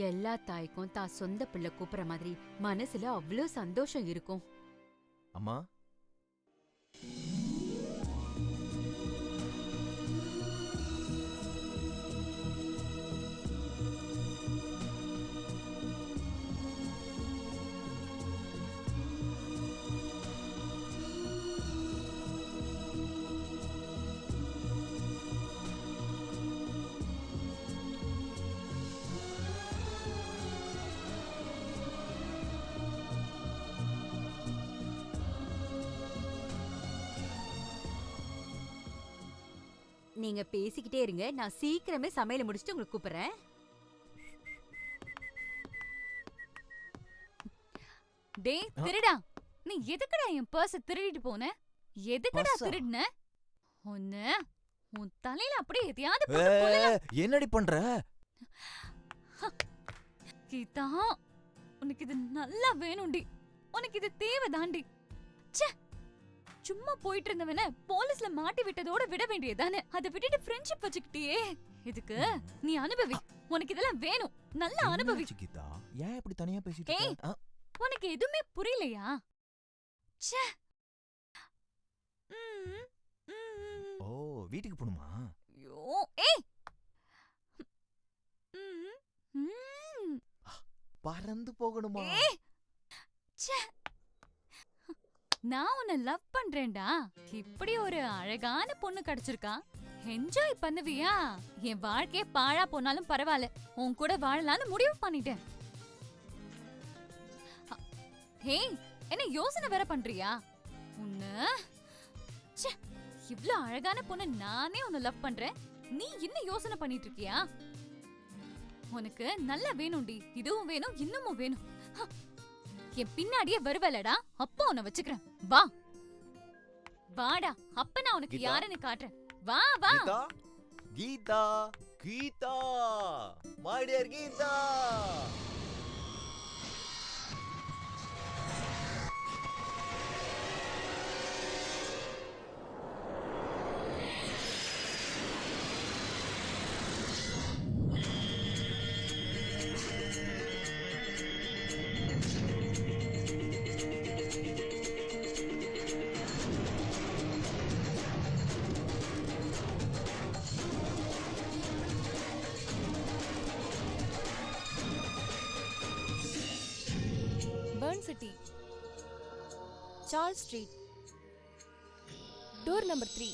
P: எல்லா தாய்க்கும் தான் சொந்த பிள்ளை கூப்பிடுற மாதிரி மனசுல அவ்வளோ சந்தோஷம் இருக்கும்.
F: அம்மா
P: நீங்க பேசிக்கிட்டே இருங்க, நான் சீக்கிரமே சமையல முடிச்சுட்டு உங்களுக்கு கூப்பிடுறேன்.
B: டேய் திருடா, நீ எதுக்குடா என் பர்ஸ திருடிட்டு போன? எதுக்குடா திருடுன? ஒன்னு உன் தலையில அப்படியே எதையாவது போட்டு கொல்லலாம்.
F: என்னடி பண்ற?
B: கீதா, உனக்கு இது நல்லா வேணும்டி, உனக்கு இது தேவைதாண்டி. ச்சே, சும்மா போயிட்டு இருந்தவன போலீஸ்ல மாட்டி விட்டதோட விட வேண்டியதானே, அதை விட்டுட்டு ஃப்ரெண்ட்ஷிப் வச்சுக்கிட்டியே. இதுக்கு நீ அனுபவி, உனக்கு இதெல்லாம் வேணும், நல்லா அனுபவி.
F: கீதா, ஏன் இப்படி தனியா பேசிட்டு
B: ஏய்,
F: இருக்க?
B: உனக்கு எதுவுமே புரியலையா? ச்சே.
F: ஓ, வீட்டுக்கு போணுமா?
B: ஐயோ, ஏய்.
F: பறந்து போகணுமா?
B: ஏய். ச்சே. நான் உன்னை லவ் பண்றேன்டா. இப்படி ஒரு அழகான பொண்ணு கிடைச்சிருக்கா, என்ஜாய் பண்ணுவியா? என் வாழ்க்கையே பாழா போனாலும் பரவாயில்ல, உன் கூட வாழலாம்னு முடிவு பண்ணிட்டேன். ஹே, என்ன யோசனை வேற பண்றியா? உன்ன இவ்ளோ அழகான பொண்ணு நானே உன்னை லவ் பண்றேன், நீ இன்னும் யோசனை பண்ணிட்டு இருக்கியா? உனக்கு நல்லா வேணும்டி, இதுவும் வேணும் இன்னமும் வேணும். என் பின்னாடியே வருவலடா, அப்ப உன்னை வச்சுக்கிறேன். வா வாடா, அப்ப நான் உனக்கு யாருன்னு காட்டுறேன். வா வா.
F: Geetha, Geetha, my dear Geetha.
J: City, Charles street, door number 3.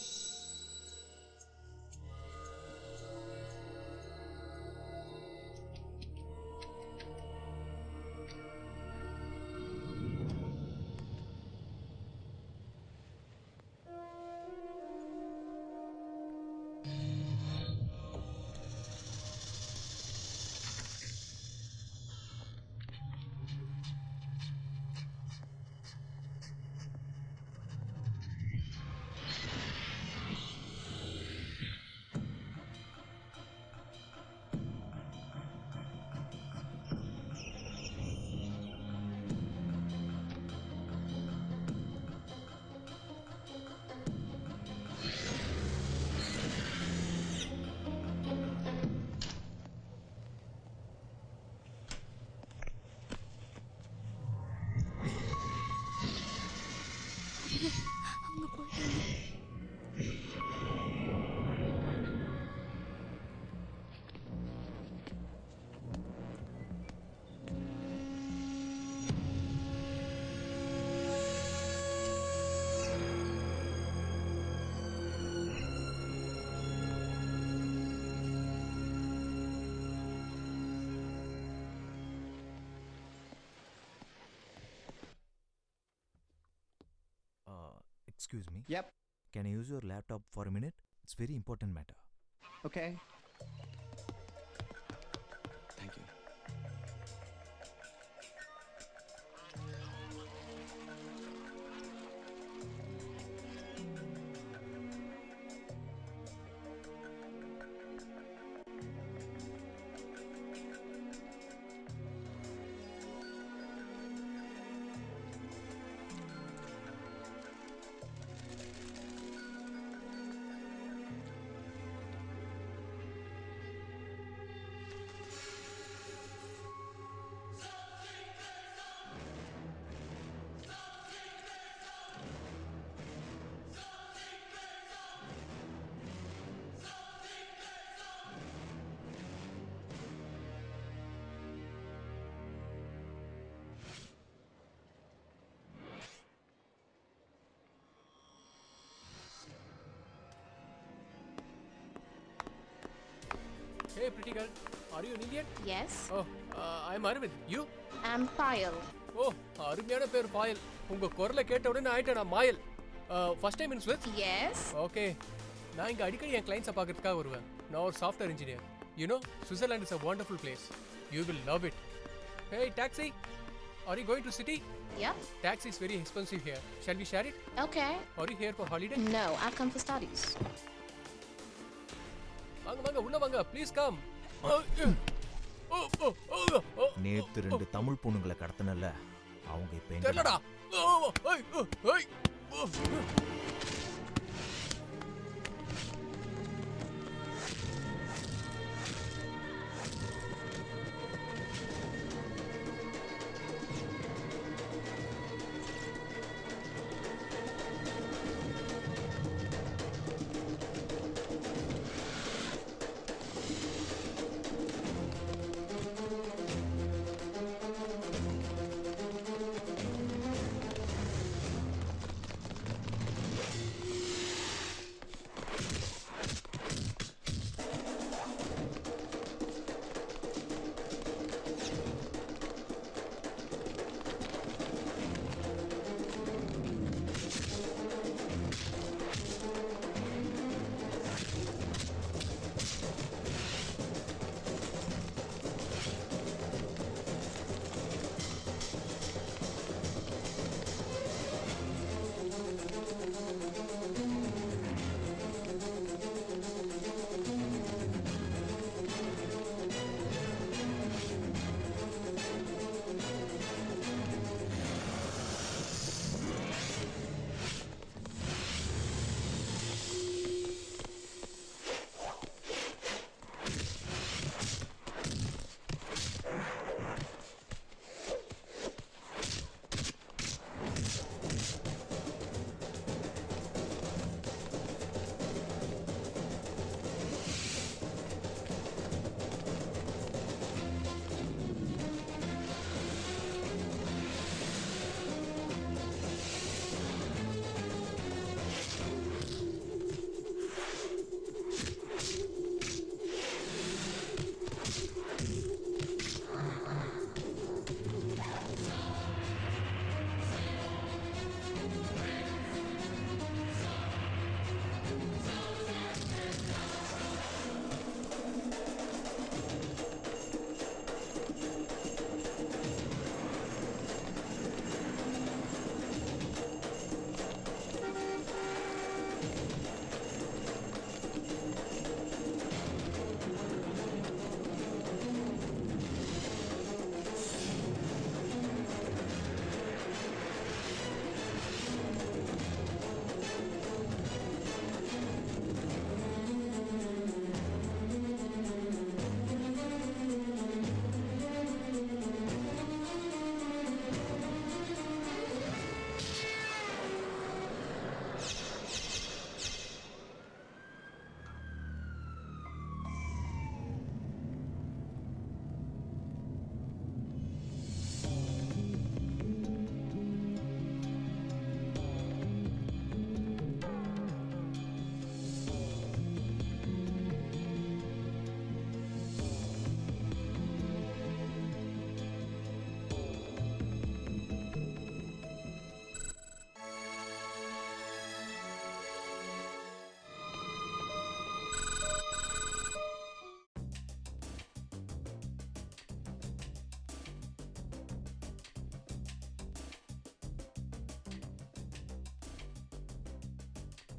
F: Excuse me.
Q: Yep.
F: Can I use your laptop for a minute? It's very important matter.
Q: Okay. Thank you.
C: Hey, pretty girl. Are you an Indian?
R: Yes.
C: Oh, I'm Arvind. You?
R: I'm Payal.
C: Oh, அருமையான பேர் பாயல். உங்க குரலை கேட்ட உடனே ஆயிட்டேன் நான் மாயல். First time in Swiss?
R: Yes.
C: Okay. நான் இங்க அடிக்கடி என் கிளைண்ட்ஸை பார்க்கறதுக்காக வருவேன். நான் ஒரு software engineer. You know, Switzerland is a wonderful place. You will love it. Hey, taxi. Are you going to city?
R: Yeah.
C: Taxi is very expensive here. Shall we share it?
R: Okay.
C: Are you here for holiday?
R: No, I come for studies.
C: வாங்க வாங்க உள்ள வாங்க please come.
F: நேத்து 2 தமிழ் பொண்ணுங்களை கடத்தனல அவங்க இப்ப எங்க?
C: தெரியலடா.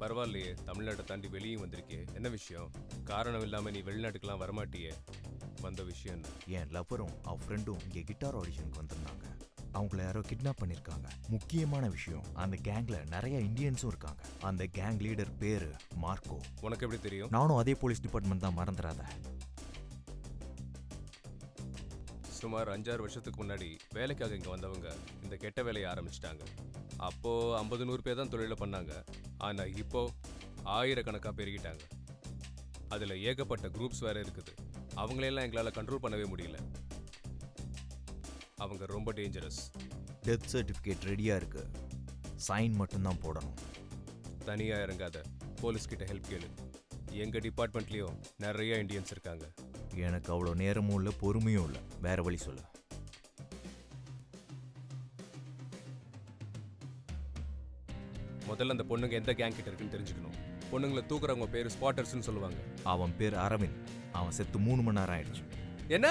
L: பரவாயில்லையே, தமிழ்நாட்டை தாண்டி வெளியும் வந்திருக்கே. என்ன விஷயம்? காரணம் இல்லாம நீ வெளிநாட்டுக்கெல்லாம் வரமாட்டியே. வந்த விஷயம் என்ன?
F: என் லவ்வரும் அவ ஃப்ரெண்டும் இங்கே கிட்டார் ஆடிஷனுக்கு வந்திருந்தாங்க. அவங்கள யாரோ கிட்னாப் பண்ணிருக்காங்க. முக்கியமான விஷயம், அந்த கேங்ல நிறைய இந்தியன்ஸும் இருக்காங்க. அந்த கேங் லீடர் பேரு மார்க்கோ.
L: உனக்கு எப்படி தெரியும்?
F: நானும் அதே போலீஸ் டிபார்ட்மெண்ட் தான், மறந்துடாத.
L: சுமார் 5-6 வருஷத்துக்கு முன்னாடி வேலைக்காக இங்க வந்தவங்க இந்த கெட்ட வேலையை ஆரம்பிச்சிட்டாங்க. அப்போ 50-100 பேர் தான் தொழில பண்ணாங்க. ஆனா இப்போ ஆயிரக்கணக்கா பெருகிட்டாங்க. அதுல ஏகப்பட்ட குரூப்ஸ் வேற இருக்குது. அவங்களையெல்லாம் எங்களால கண்ட்ரோல் பண்ணவே முடியல. அவங்க ரொம்ப டேஞ்சரஸ்.
F: டெத் சர்டிஃபிகேட் ரெடியா இருக்கு, சைன் மட்டும்தான் போடணும்.
L: தனியா இறங்காத, போலீஸ் கிட்ட ஹெல்ப் கேளு. எங்க டிபார்ட்மெண்ட்லயும் நிறைய இந்தியன்ஸ் இருக்காங்க.
F: எனக்கு அவ்வளோ நேரமும் இல்லை, பொறுமையும் இல்லை. வேற வழி சொல்லு.
L: முதல்ல அந்த பொண்ணுங்க எந்த கேங் கிட்ட இருக்குன்னு தெரிஞ்சுக்கணும். பொண்ணுங்களை தூக்குறவங்க பேர் ஸ்பாட்டர்ஸ்னு சொல்லுவாங்க.
F: அவன் பேர் அரவிந்த். அவன் செத்து 3 மணி நேரம் ஆயிடுச்சு.
L: என்ன?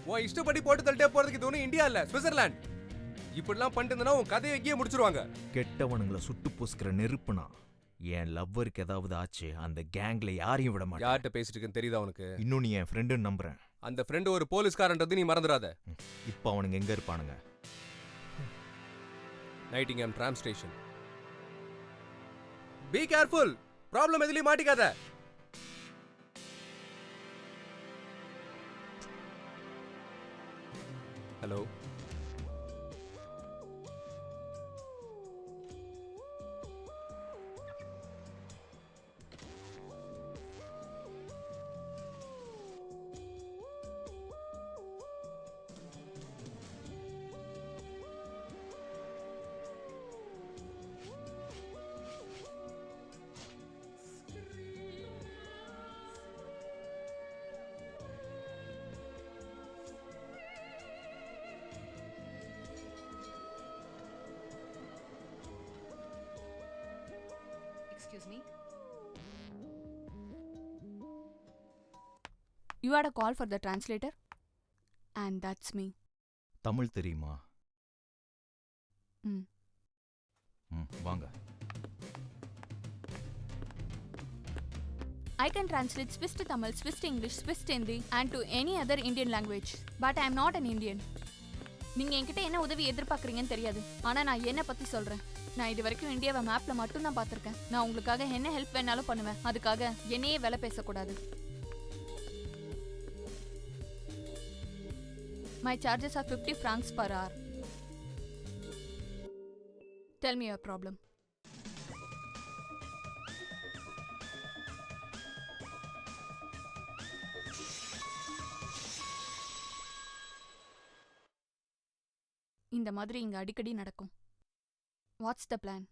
L: உன் இஷ்டப்படி போட்டு தள்ளிட்டே போறதுக்கு இது ஒன்றும் இந்தியா இல்ல, சுவிட்சர்லாந்து. இப்படிலாம் பண்ணிட்டு இருந்தா உன் கதையை எங்கேயே முடிச்சிருவாங்க.
F: கெட்டவனுங்களை சுட்டு பூசுக்கிற நெருப்புனா என் லவ்வருக்கு ஏதாவது ஆச்சு, அந்த கேங்ல யாரையும் விட மாட்டேன்.
L: யார்கிட்ட பேசிட்டு இருக்குன்னு தெரியுதா உனக்கு?
F: இன்னும் நீ என் ஃப்ரெண்டுன்னு நம்புறேன்.
L: அந்த ஃப்ரெண்டு ஒரு போலீஸ்காரன்றது நீ மறந்துடாத.
F: இப்போ அவனுங்க எங்க இருப்பானுங்க?
L: Nottingham tram station. Be careful, problem எதுலயும் மாட்டிக்காத. Hello,
S: Excuse me. You had a call for the translator? And that's me.
F: Tamil தெரியுமா?
S: ம்.
F: வாங்க.
S: I can translate Swiss to Tamil, Swiss to English, Swiss to Hindi and to any other Indian language. But I am not an Indian. நீங்க என்கிட்ட என்ன உதவி எதிர்பார்க்குறீங்கன்னு தெரியாது. ஆனா நான் என்ன பத்தி சொல்றேன். நான் இது வரைக்கும் இந்தியாவை மேப்ல மட்டும் தான் பார்த்திருக்கேன். நான் உங்களுக்காக என்ன ஹெல்ப் வேணாலும் பண்ணுவேன். அதுக்காக என்னையே வேலை பேசக்கூடாது. My charges are 50 francs per hour. Tell me your problem. இந்த மாதிரி இங்க அடிக்கடி நடக்கும். What's the plan?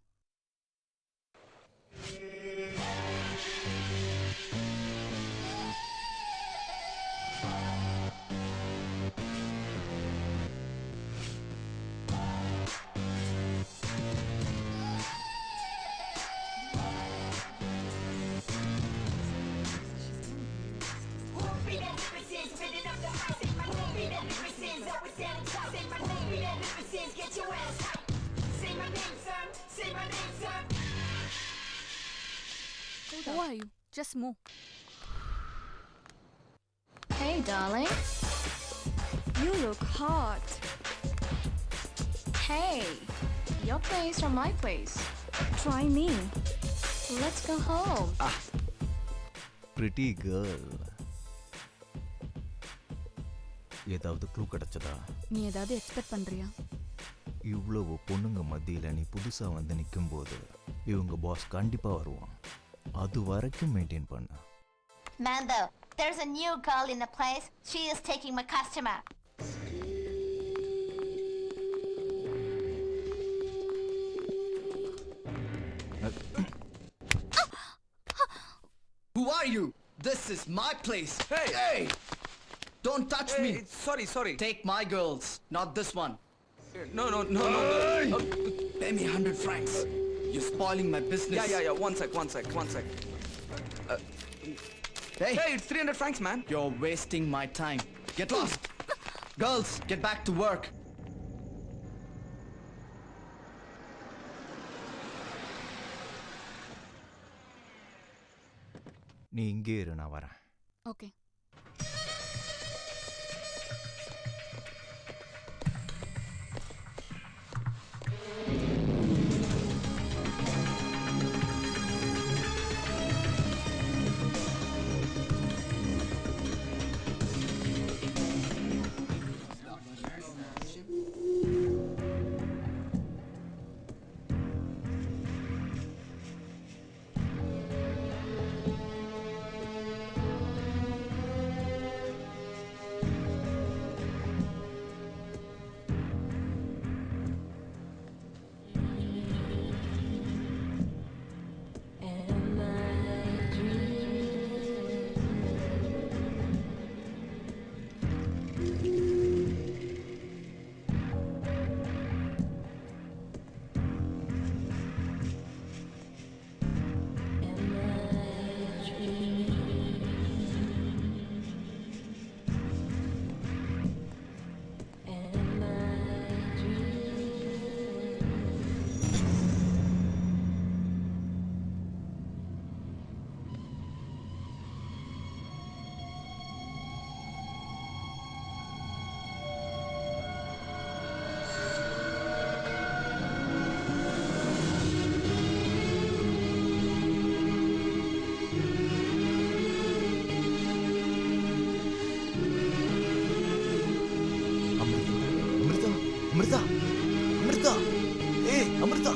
S: Who are you? Just move.
R: Hey, darling. You look hot. Hey, your place or my place? Try me. Let's go home.
F: Pretty girl. ஏதாவது clue கிடைச்சதா?
S: நீ ஏதாவது expect பண்றியா?
F: இவ்வளவு பொண்ணுங்க மத்தியில நீ புதுசா வந்து நிக்கும்போது இவங்க பாஸ் கண்டிப்பா வருவான். அது வரைக்கும் மெயின்டைன் பண்ண.
T: Mando, there's a new girl in the place. She is taking my customer.
U: Who are you? This is my place. Hey! Hey! Don't touch me.
I: Sorry.
U: Take my girls, not this one.
I: No.
U: Pay me 100 francs. You're spoiling my business.
I: Yeah. One sec. Hey, it's 300 francs, man.
U: You're wasting my time. Get lost. Girls, get back to work.
F: நீ இங்கே இரு, நான் வரேன்.
S: Okay.
F: Amrita, Amrita, ஏய் அமிர்தா.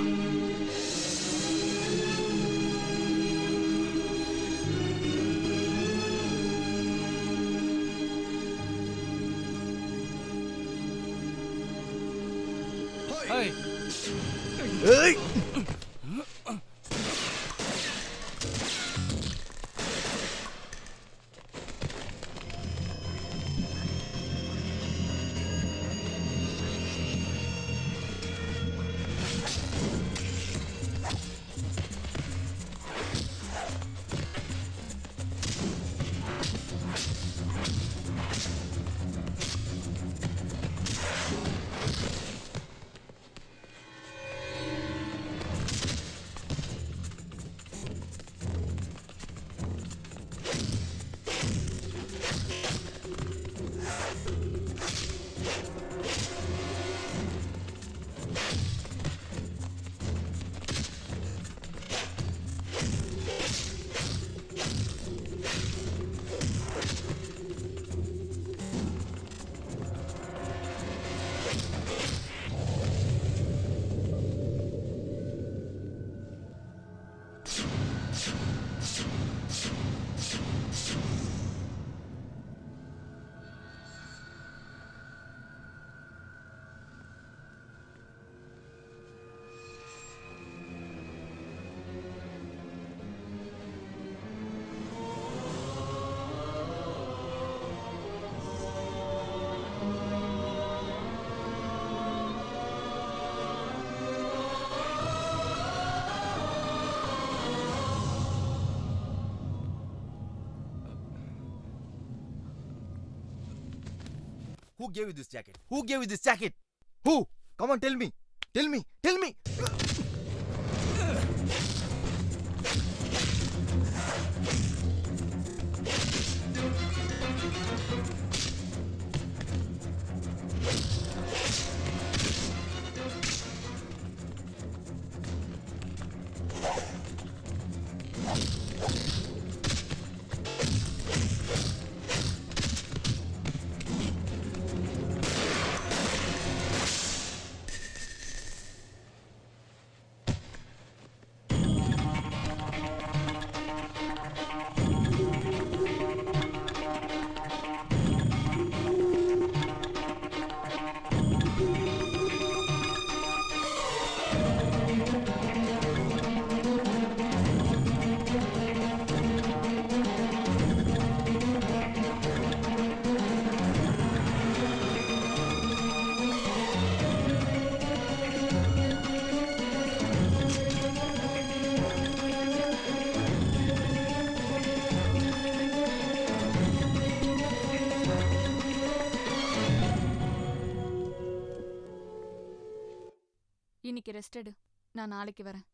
G: ஏய்
F: ஏய் Who gave you this jacket? Who gave you this jacket? Who? Come on, tell me. Tell me. Tell me.
S: இன்னைக்கு rest எடு, நான் நாளைக்கு வரேன்.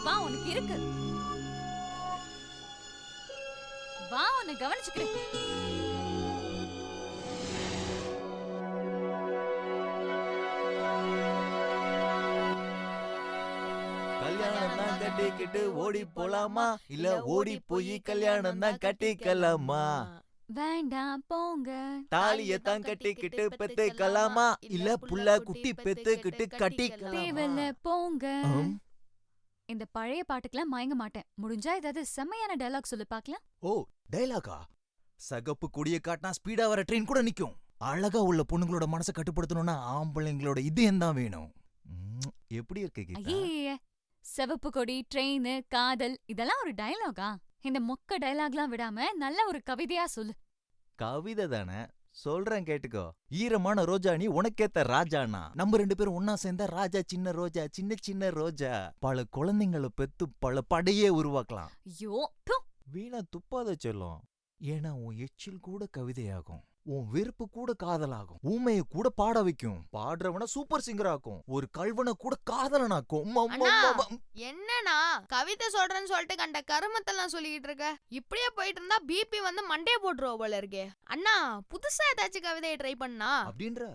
B: வா உனக்கு இருக்கு. வா உன்னை கவனிச்சுக்கிறேன்.
F: கல்யாணம் தான் கட்டிக்கிட்டு ஓடி போலாமா இல்ல ஓடி போய் கல்யாணம் தான் கட்டிக்கலாமா?
B: வேண்டாம் போங்க.
F: தாலிய தான் கட்டிக்கிட்டு பெத்துக்கலாமா இல்ல புள்ள குட்டி பெத்துக்கிட்டு கட்டிக்கலாமா?
B: தேவல்ல போங்க. இந்த பழைய பாட்டுக்கெல்லாம் மயங்க மாட்டேன். முடிஞ்சா ஏதாவது செம்மையான டயலாக் சொல்லு பாக்கலாம்.
F: ஓ டயலாகா? சகப்பு கொடிய காட்டினா ஸ்பீடா வர ட்ரெயின் கூட நிக்கும். அழகா உள்ள பொண்ணுங்களோட மனசை கட்டுப்படுத்தணும்னா ஆம்பளைங்களோட இதயம் தான் வேணும். எப்படி இருக்கு கீதா?
B: ஐயே, சிவப்பு கொடி, ட்ரெயின், காதல் இதெல்லாம் ஒரு டயலாகா? இந்த மொக்க டயலாக்லாம் விடாம நல்ல ஒரு கவிதையா சொல்லு.
F: கவிதை தானே சொல்றேன் கேட்டுக்கோ. ஈரமான ரோஜா நீ உனக்கேத்த ராஜானா, நம்ம 2 பேரும் ஒன்னா சேர்ந்தா ராஜா சின்ன ரோஜா சின்ன சின்ன ரோஜா. பல குழந்தைங்களை பெத்து பல படையே உருவாக்கலாம்.
B: ஐயோ
F: வீணா துப்பாத சொல்லும். ஏன்னா உன் எச்சில் கூட கவிதையாகும், உன் வெறுப்பு கூட காதலாகும், ஊமைய கூட பாட வைக்கும், பாடுறவன சூப்பர் சிங்கர் ஆக்கும், ஒரு கல்வனை கூட காதலனாக்கும்.
M: என்னன்னா கவிதை சொல்றேன்னு சொல்லிட்டு கண்ட கருமத்தெல்லாம் சொல்லிக்கிட்டு இருக்க. இப்படியே போயிட்டு இருந்தா பிபி வந்து மண்டைய போட்டுருவோம் போல இருக்கே. அண்ணா புதுசா ஏதாச்சும் கவிதையை ட்ரை பண்ணா
F: அப்படின்ற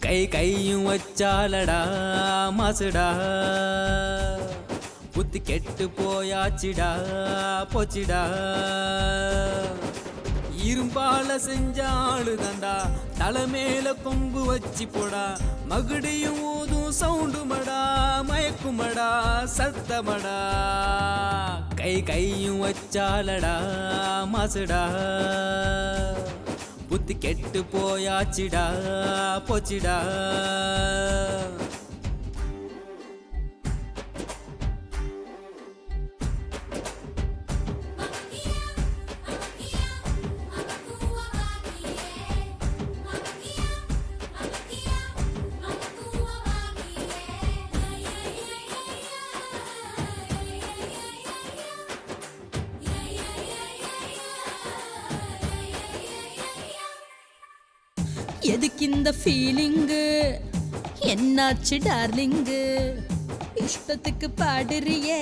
N: கை கையும் வச்சாலடா மாசுடா, புத்தி கெட்டு போயாச்சிடா போச்சிடா. இரும்பால செஞ்சாலு தண்டா, தலைமேல கொம்பு வச்சு போடா, மகுடியும் ஊதும் சவுண்டுமடா, மயக்குமடா சத்தமடா. கை கையும் வச்சாலடா மாசுடா, புத்தி கெட்டு போயாச்சிடா போச்சிடா.
A: எதுக்கு இந்த ஃபீலிங்கு, என்னாச்சு டார்லிங்கு, இஷ்டத்துக்கு பாடுறியே,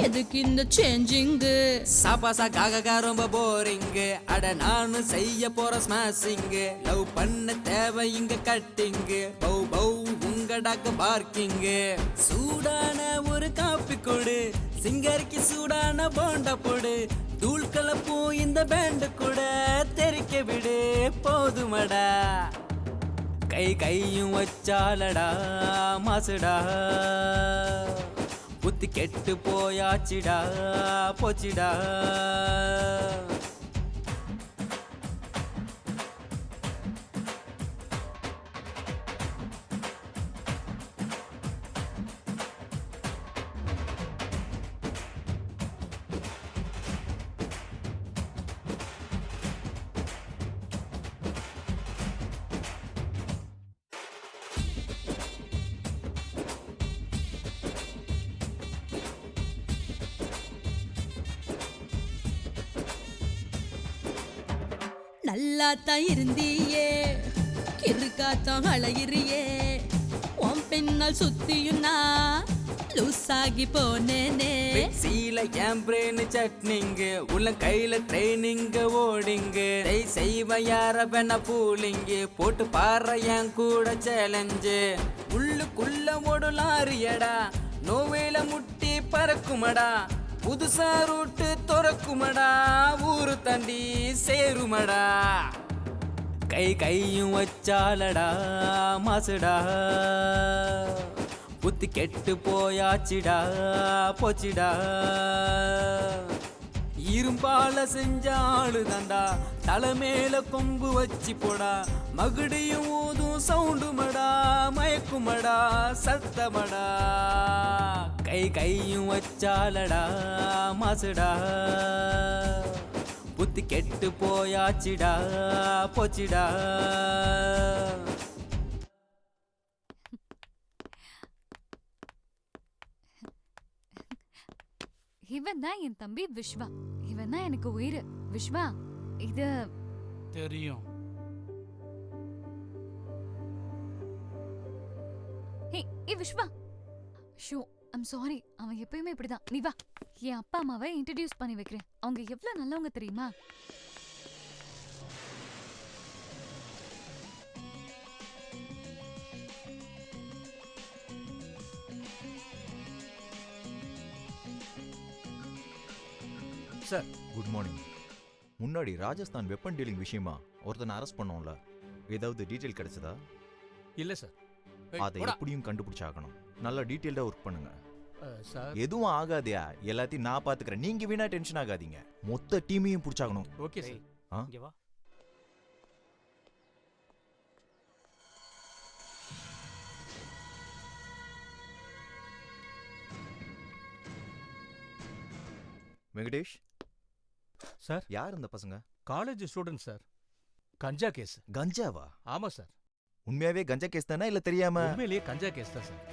A: எதுக்கு இந்த சேஞ்சிங்கு?
N: சாப்பாசா காகா ரொம்ப போரிங்கு, அட நானும் செய்ய போற ஸ்மாஷிங்கு. லவ் பண்ண தேவை இங்க கட்டிங்கு, பௌ பௌ உங்கடாக்கு பார்க்கிங்கு. சூடான ஒரு காப்பி கொடு, சிங்கருக்கு சூடான போண்டா போடு, தூள் கலப்பும் இந்த பேண்டு கூட தெரிக்க விடு போதுமடா. கை கையும் வச்சாலடா மாசுடா, புத்தி கெட்டு போயாச்சிடா போச்சிடா.
A: நல்லாத்தான் இருந்தியே, கிறுக்காத்தான் அழகிறியே, உன் பின்னால் சுத்தியுன்னா லூசாகி போனேனே.
N: சீல கேம்பிரேன் சட்னிங்கு, உள்ள கையில ட்ரைனிங்க ஓடிங்கு, செய்வ யார வேணா பூலிங்கு, போட்டு பாரு என் கூட சேலஞ்சு. உள்ளுக்குள்ள ஒரு லாரியடா, நோவேல முட்டி பறக்குமடா, புதுசா ரூட்டு துறக்குமடா, ஊரு தண்டி சேருமடா. கை கையும் வச்சாலடா மாசுடா, புத்தி கெட்டு போயாச்சிடா போச்சிடா. இரும்பால செஞ்சாலு தண்டா, தலைமேல கொம்பு வச்சு போடா, மகுடியும் ஊதும் சவுண்டுமடா, மயக்குமடா சத்தமடா. கையும் வச்சாலடா மாசுடா புத்தி கெட்டு போயாச்சிடா போச்சிடா.
B: இவன் தான் என் தம்பி விஸ்வா. இவன் தான் எனக்கு உயிர். விஸ்வா, இது
G: தெரியும்.
B: ஏ விஸ்வா, ஷோ ஐம் சாரி. அவன் எப்பயுமே இப்படிதான். நீ வா, என் அப்பா அம்மாவை இன்ட்ரடியூஸ் பண்ணி வைக்கிறேன். அவங்க எவ்வளவு நல்லவங்க தெரியுமா?
F: Sir good morning. முன்னாடி ராஜஸ்தான் வெப்பன் டீலிங் விஷயமா ஒருத்தனை அரெஸ்ட் பண்ணோம்ல, ஏதாவது டீட்டெயில் கிடைச்சதா?
C: இல்ல சார்.
F: அதை எப்படியும் கண்டுபிடிச்சாகணும். நல்லா டீட்டெயில்டா ஒர்க் பண்ணுங்க
C: சார்.
F: எதுவும் ஆகாதியா, எல்லாத்தையும் நான் பாத்துக்கிறேன். நீங்க வீணா டென்ஷன் ஆகாதீங்க. மொத்த டீமையும் பிடிச்சாகணும்.
C: Okay sir.
D: இங்க வா.
F: வெங்கடேஷ்
C: சார்.
F: யார் இந்த பசங்க?
C: College student sir. கஞ்சா கேஸ்.
F: கஞ்சாவா?
C: ஆமா சார்.
F: உண்மையாவே கஞ்சா கேஸ் தானே இல்ல தெரியாம?
C: உண்மையிலேயே கஞ்சா கேஸ் தான் சார்.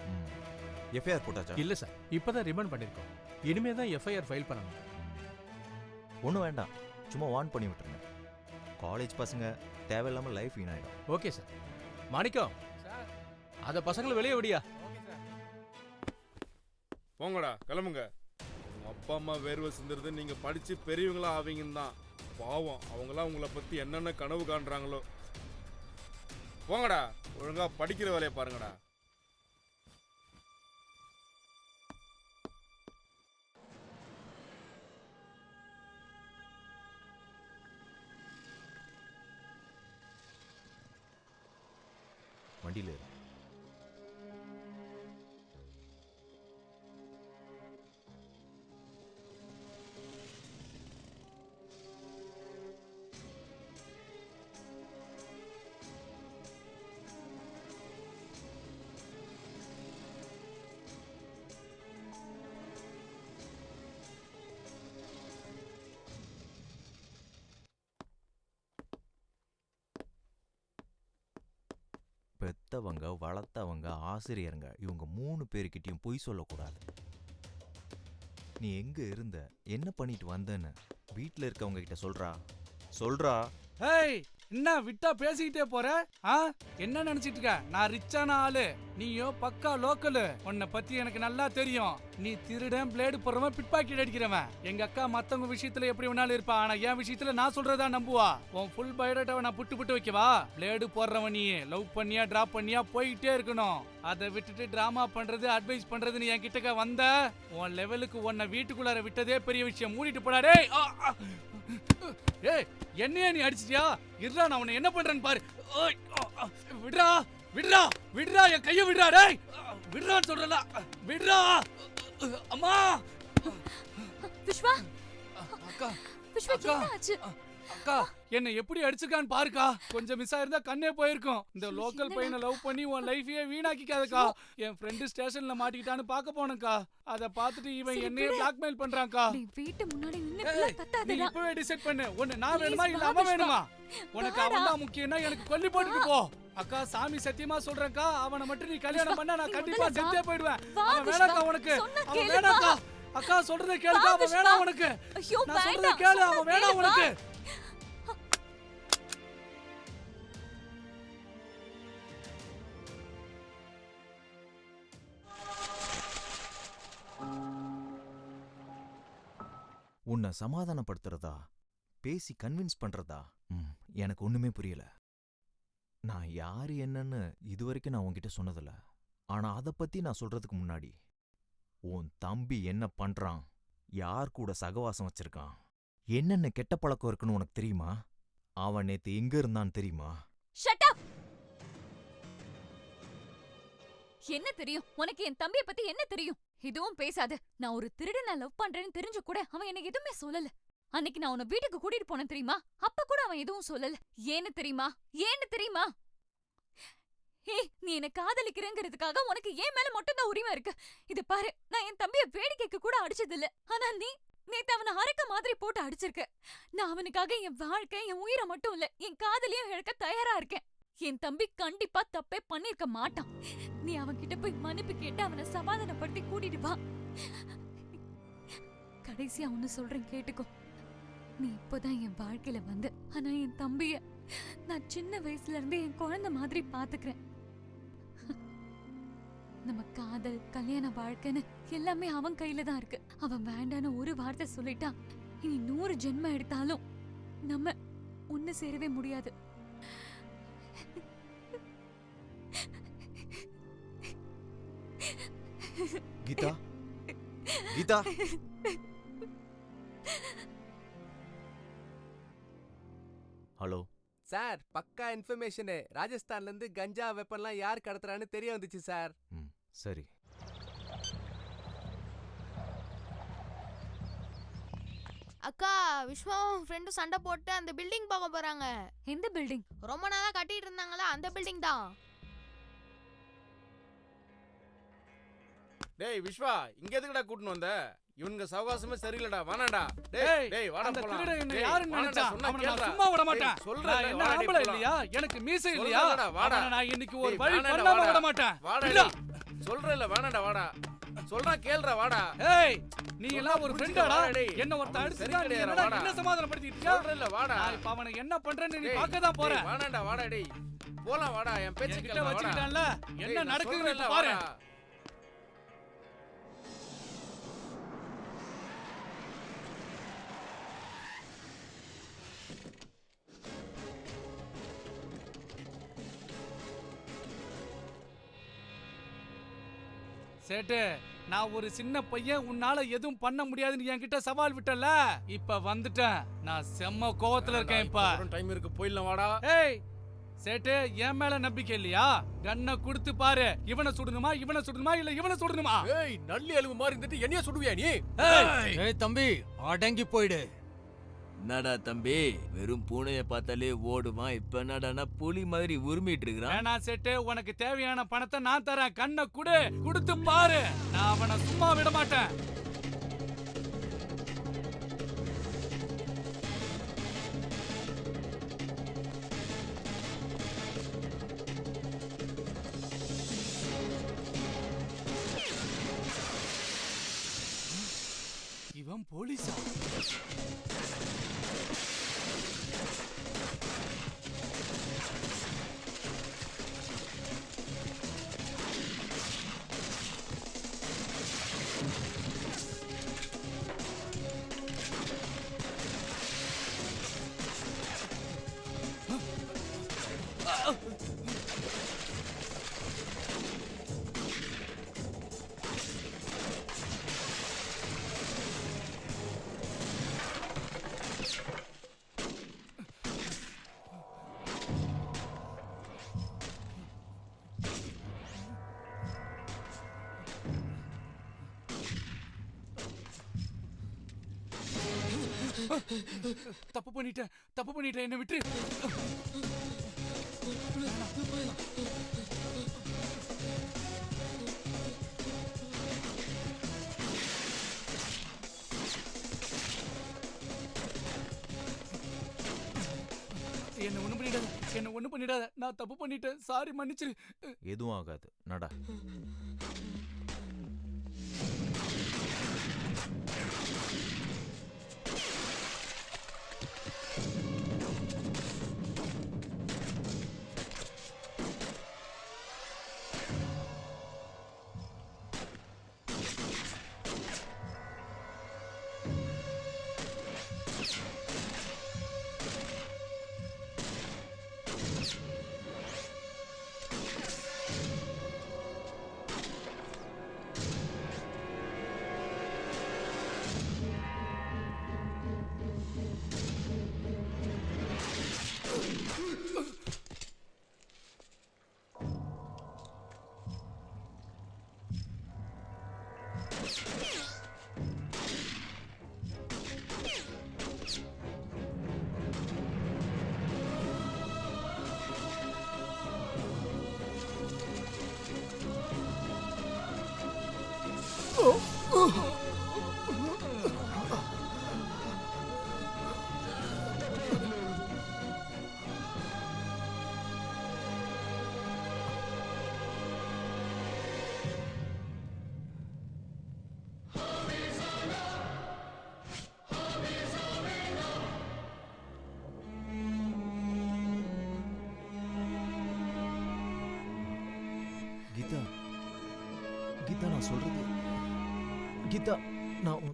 F: எஃப்ஐஆர் போட்டாச்சா?
C: இல்ல சார், இப்பதான் ரிமாண்ட் பண்ணிருக்கோம். இனிமே தான் எஃப்ஐஆர் ஃபைல் பண்ணணும்.
F: ஒன்றும் வேண்டாம், சும்மா வார்ன் பண்ணி விட்டுருங்க. காலேஜ் பசங்க தேவையில்லாம லைஃப் வீணாயிடும்.
C: Okay sir. மாணிக்கம், அத பசங்களை வெளியே விடியா.
K: போங்கடா, கிளம்புங்க. உங்க அப்பா அம்மா வேர்வை சிந்துறது நீங்க படிச்சு பெரியவங்களா ஆவீங்கன்னு தான். பாவம், அவங்களாம் உங்களை பத்தி என்னென்ன கனவு காண்றாங்களோ. போங்கடா, ஒழுங்கா படிக்கிற வேலையை பாருங்கடா.
F: வண்டியில பெத்தவங்க, வளர்த்தவங்க, ஆசிரியருங்க, இவங்க 3 பேருக்கிட்டையும் பொய் சொல்லக்கூடாது. நீ எங்க இருந்த, என்ன பண்ணிட்டு வந்தேன்னு வீட்டில் இருக்கவங்க கிட்ட சொல்றா.
G: ஏய், என்ன விட்டா பேசிக்கிட்டே போற? என்ன நினைச்சிட்டு இருக்க? நான் ரிச்சான ஆளு, நீயோ பக்கா லோக்கலு. உன்னை பத்தி எனக்கு நல்லா தெரியும். நீ திருடன், பிளேடு போடுறவன், பிட் பாக்கெட் அடிக்கிறவன். எங்க அக்கா மத்தவங்க விஷயத்துல எப்படி வேணாலும் இருப்பா, ஆனா என் விஷயத்துல நான் சொல்றதா நம்புவா. உன் ஃபுல் பயோடேட்டாவை நான் புட்டு வைக்கவா? பிளேடு போடுறவன் நீ லவ் பண்ணியா டிராப் பண்ணியா போயிட்டே இருக்கணும். அதை விட்டுட்டு டிராமா பண்றது, அட்வைஸ் பண்றது நீ என் கிட்டக்க வந்த உன் லெவலுக்கு உன்னை வீட்டுக்குள்ளார விட்டதே பெரிய விஷயம். மூடிட்டு போடாடே. ஏய், என்னையா நீ அடிச்சிட்டியா? இருடா, நான் உன்னை என்ன பண்றேன்னு பாரு. விடுறா விடுறா விடுறா, என் கையை விடுறா. டேய், விடுறான்னு சொல்றல, விடுறா. அம்மா.
B: விஸ்வா,
G: அக்கா,
B: விஸ்வா என்ன ஆச்சு?
G: அக்கா, என்ன எப்படி அடிச்சிருக்கான்னு பாருக்கா. கொஞ்சம் மிஸ் ஆயிருந்தா கண்ணே போயிருக்கும். இந்த லோக்கல் பையனை லவ் பண்ணி உன் லைஃபையே வீணாக்கிக்காதக்கா. என் ஃப்ரெண்டு ஸ்டேஷன்ல மாட்டிக்கிட்டான்னு பார்க்க போனக்கா. அத பார்த்துட்டு இவன் என்னையே பிளாக்மெயில் பண்றான்க்கா.
B: நீ வீட்டு முன்னாடி நின்னு கத்தாதடா.
G: நீ இப்பவே டிசைட் பண்ணு, ஒன்னு நான் வேணுமா இல்ல அவன் வேணுமா? உனக்கு அவன் தான் முக்கியம்னா எனக்கு கொல்லி போட்டுட்டு போ. அக்கா, சாமி சத்தியமா சொல்றேன்க்கா, அவனை மட்டும் நீ கல்யாணம் பண்ணா நான் கண்டிப்பா செத்தே போயிடுவேன். அவன் வேணாக்கா உனக்கு, அவன் வேணாக்கா. அக்கா சொல்றதை கேளுக்கா, அவன் வேணாம் உனக்கு. நான் சொல்றதை கேளு, அவன் வேணாம் உனக்கு.
F: உன்னை சமாதானப்படுத்துறதா, பேசி கன்வின்ஸ் பண்றதா, எனக்கு ஒண்ணுமே புரியல. நான் யாரு என்னன்னு இதுவரைக்கும் நான் உன்கிட்ட சொன்னதில்ல. ஆனா அதை பத்தி நான் சொல்றதுக்கு முன்னாடி உன் தம்பி என்ன பண்றான், யார் கூட சகவாசம் வச்சிருக்கான், என்னென்ன கெட்ட பழக்கம் இருக்குன்னு உனக்கு தெரியுமா? அவன் நேத்து எங்க இருந்தான்னு தெரியுமா?
B: Shut up. என்ன தெரியும் உனக்கு? என் தம்பிய பத்தி என்ன தெரியும்? இதுவும் பேசாத. நான் ஒரு திருடனை லவ் பண்றேன்னு தெரிஞ்சு கூட அவன் எனக்கு எதுவுமே சொல்லல. அன்னைக்கு நான் உன்னை வீட்டுக்கு கூட்டிட்டு போனேன் தெரியுமா? அப்ப கூட அவன் எதுவும் சொல்லல. ஏன்னு தெரியுமா? ஏய், நீ என்ன காதலிக்கிறேங்கிறதுக்காக உனக்கு ஏன் மேல மட்டும் தான் உரிமை இருக்கு. இது பாரு, நான் என் தம்பிய வேடிக்கைக்கு கூட அடிச்சது இல்ல. ஆனா நீ நேத்து அவனை அரக்க மாதிரி போட்டு அடிச்சிருக்க. நான் அவனுக்காக என் வாழ்க்கை, என் உயிரை மட்டும் இல்ல, என் காதலையும் இழக்க தயாரா இருக்கேன். என் தம்பி கண்டிப்பா தப்பே பண்ணிருக்க மாட்டான். நீ அவன்கிட்ட போய் மன்னிப்பு கேட்டு அவனை சமாதானப்படுத்தி கூட்டிட்டு வா. கடைசியா ஒண்ணு சொல்றேன், கேட்டுக்கோ. நீ இப்போதான் என் வாழ்க்கையில வந்து, ஆனா என் தம்பிய நான் சின்ன வயசுல இருந்து என் குழந்தை மாதிரி பாத்துக்கிறேன். நம்ம காதல், கல்யாண வாழ்க்கைன்னு எல்லாமே அவன் கையில தான் இருக்கு. அவன் வேண்டான்னு ஒரு வார்த்தை சொல்லிட்டான், இனி 100 ஜென்மம் எடுத்தாலும் நம்ம ஒண்ணு சேரவே முடியாது.
F: கீதா, கீதா. ஹலோ
H: சார், பக்கா இன்ஃபர்மேஷன். ராஜஸ்தான்ல இருந்து கஞ்சா வெப்பன்லாம் யார் கடத்துறான்னு தெரிய வந்துச்சு சார்.
F: சரி.
M: அக்கா, விஸ்வாவும் ஃப்ரெண்டும் சண்டை போட்டு அந்த பில்டிங் பார்க்க போறாங்க.
B: எந்த பில்டிங்?
M: ரொம்ப நாளா கட்டிட்டு இருந்தாங்களா, அந்த பில்டிங் தான்.
K: டேய் விஸ்வா, இங்க எதுக்குடா கூட்டிட்டு வந்த? இவனுங்க சவகாசமே சரியில்லடா, வேணாடா. டேய் டேய் வாடா
G: அந்த
K: போலாம்.
G: திருடன் என்ன
K: டேய்,
G: யாருன்னு
K: வாடா,
G: நினைச்சா?
K: சொன்னா
G: அவனை நான்
K: கேளுடா.
G: சும்மா விட மாட்டேன்.
K: டேய், சொல்றேன்,
G: நான் என்ன
K: வாடா,
G: ஆம்பளை
K: போலாம்.
G: இல்லையா? எனக்கு மீசை இல்லையா?
K: சொல்றேன்டா, வாடா.
G: அவனை நான் இன்னைக்கு ஒரு
K: டேய்,
G: வழி
K: வேணாம்டா,
G: பண்ணாம
K: வாடா.
G: விட மாட்டேன்.
K: வாடா
G: இல்ல.
K: டேய். சொல்றேன்ல, வேணாம்டா, வாடா. சொல்றா கேளுடா, வாடா.
G: ஏய், நீ எல்லாம் ஒரு ஃப்ரெண்டாடா?
K: வாடா, டேய்.
G: என்ன ஒருத்த
K: அவனுக்கு
G: அடிச்சுட்டா,
K: சரி
G: நீ
K: கிடையாதுடா,
G: என்னடா
K: வாடா.
G: என்ன சமாதானப்படுத்திட்டு இருக்க?
K: சொல்றேன்ல, வாடா.
G: நான் இப்ப அவனை என்ன பண்றேன்னு நீ
K: டேய்,
G: பார்க்க தான் போற.
K: டேய், வேணாம்டா, வாடா டேய். போலாம் வாடா, என் பேச்சு
G: என்கிட்ட
K: கேளுடா, வாடா.
G: வச்சுக்கிட்டான்ல, என்ன
K: டேய், நான்
G: நடக்குதுன்னு
K: சொல்றேன்ல,
G: பாரு.
K: வாடா.
G: சேட்டு, நான் ஒரு சின்ன பையன், உன்னால எதுவும் பண்ண முடியாதுன்னு என்கிட்ட சவால் விட்டல. இப்ப வந்துட்டேன். நான் செம்ம கோவத்துல இருக்கேன் இப்ப.
K: டைம் இருக்கு, போயிடலாம் வாடா.
G: ஏய் சேட்டு, என் மேல நம்பிக்கை இல்லையா? கண்ணை கொடுத்து பாரு. இவனை சுடணுமா, இவனை சுடணுமா, இல்ல இவனை சுடணுமா?
C: ஏய், நல்லி எலும்பு மாதிரி இருந்துட்டு என்னைய சுடுவியா நீ?
E: ஏய் தம்பி, அடங்கி போயிடு.
V: என்னடா தம்பி, வெறும் பூனைய பார்த்தாலே ஓடுவான், இப்ப என்னடானா புலி மாதிரி உரிமிட்டு இருக்கிறான்.
G: வேணா சேட்டு, உனக்கு தேவையான பணத்தை நான் தரேன். கண்ணை குடு, கொடுத்து பாரு. நான் அவனை சும்மா விட மாட்டேன். இவன் போலீஸா? தப்பு பண்ணிட்டேன், என்ன விட்டு. என்ன ஒண்ணும் பண்ணிடாத. நான் தப்பு பண்ணிட்டேன், சாரி, மன்னிச்சிரு.
F: எதுவும் ஆகாது, நடா. கீதா கீதா நான் சொல்றது கீதா நான்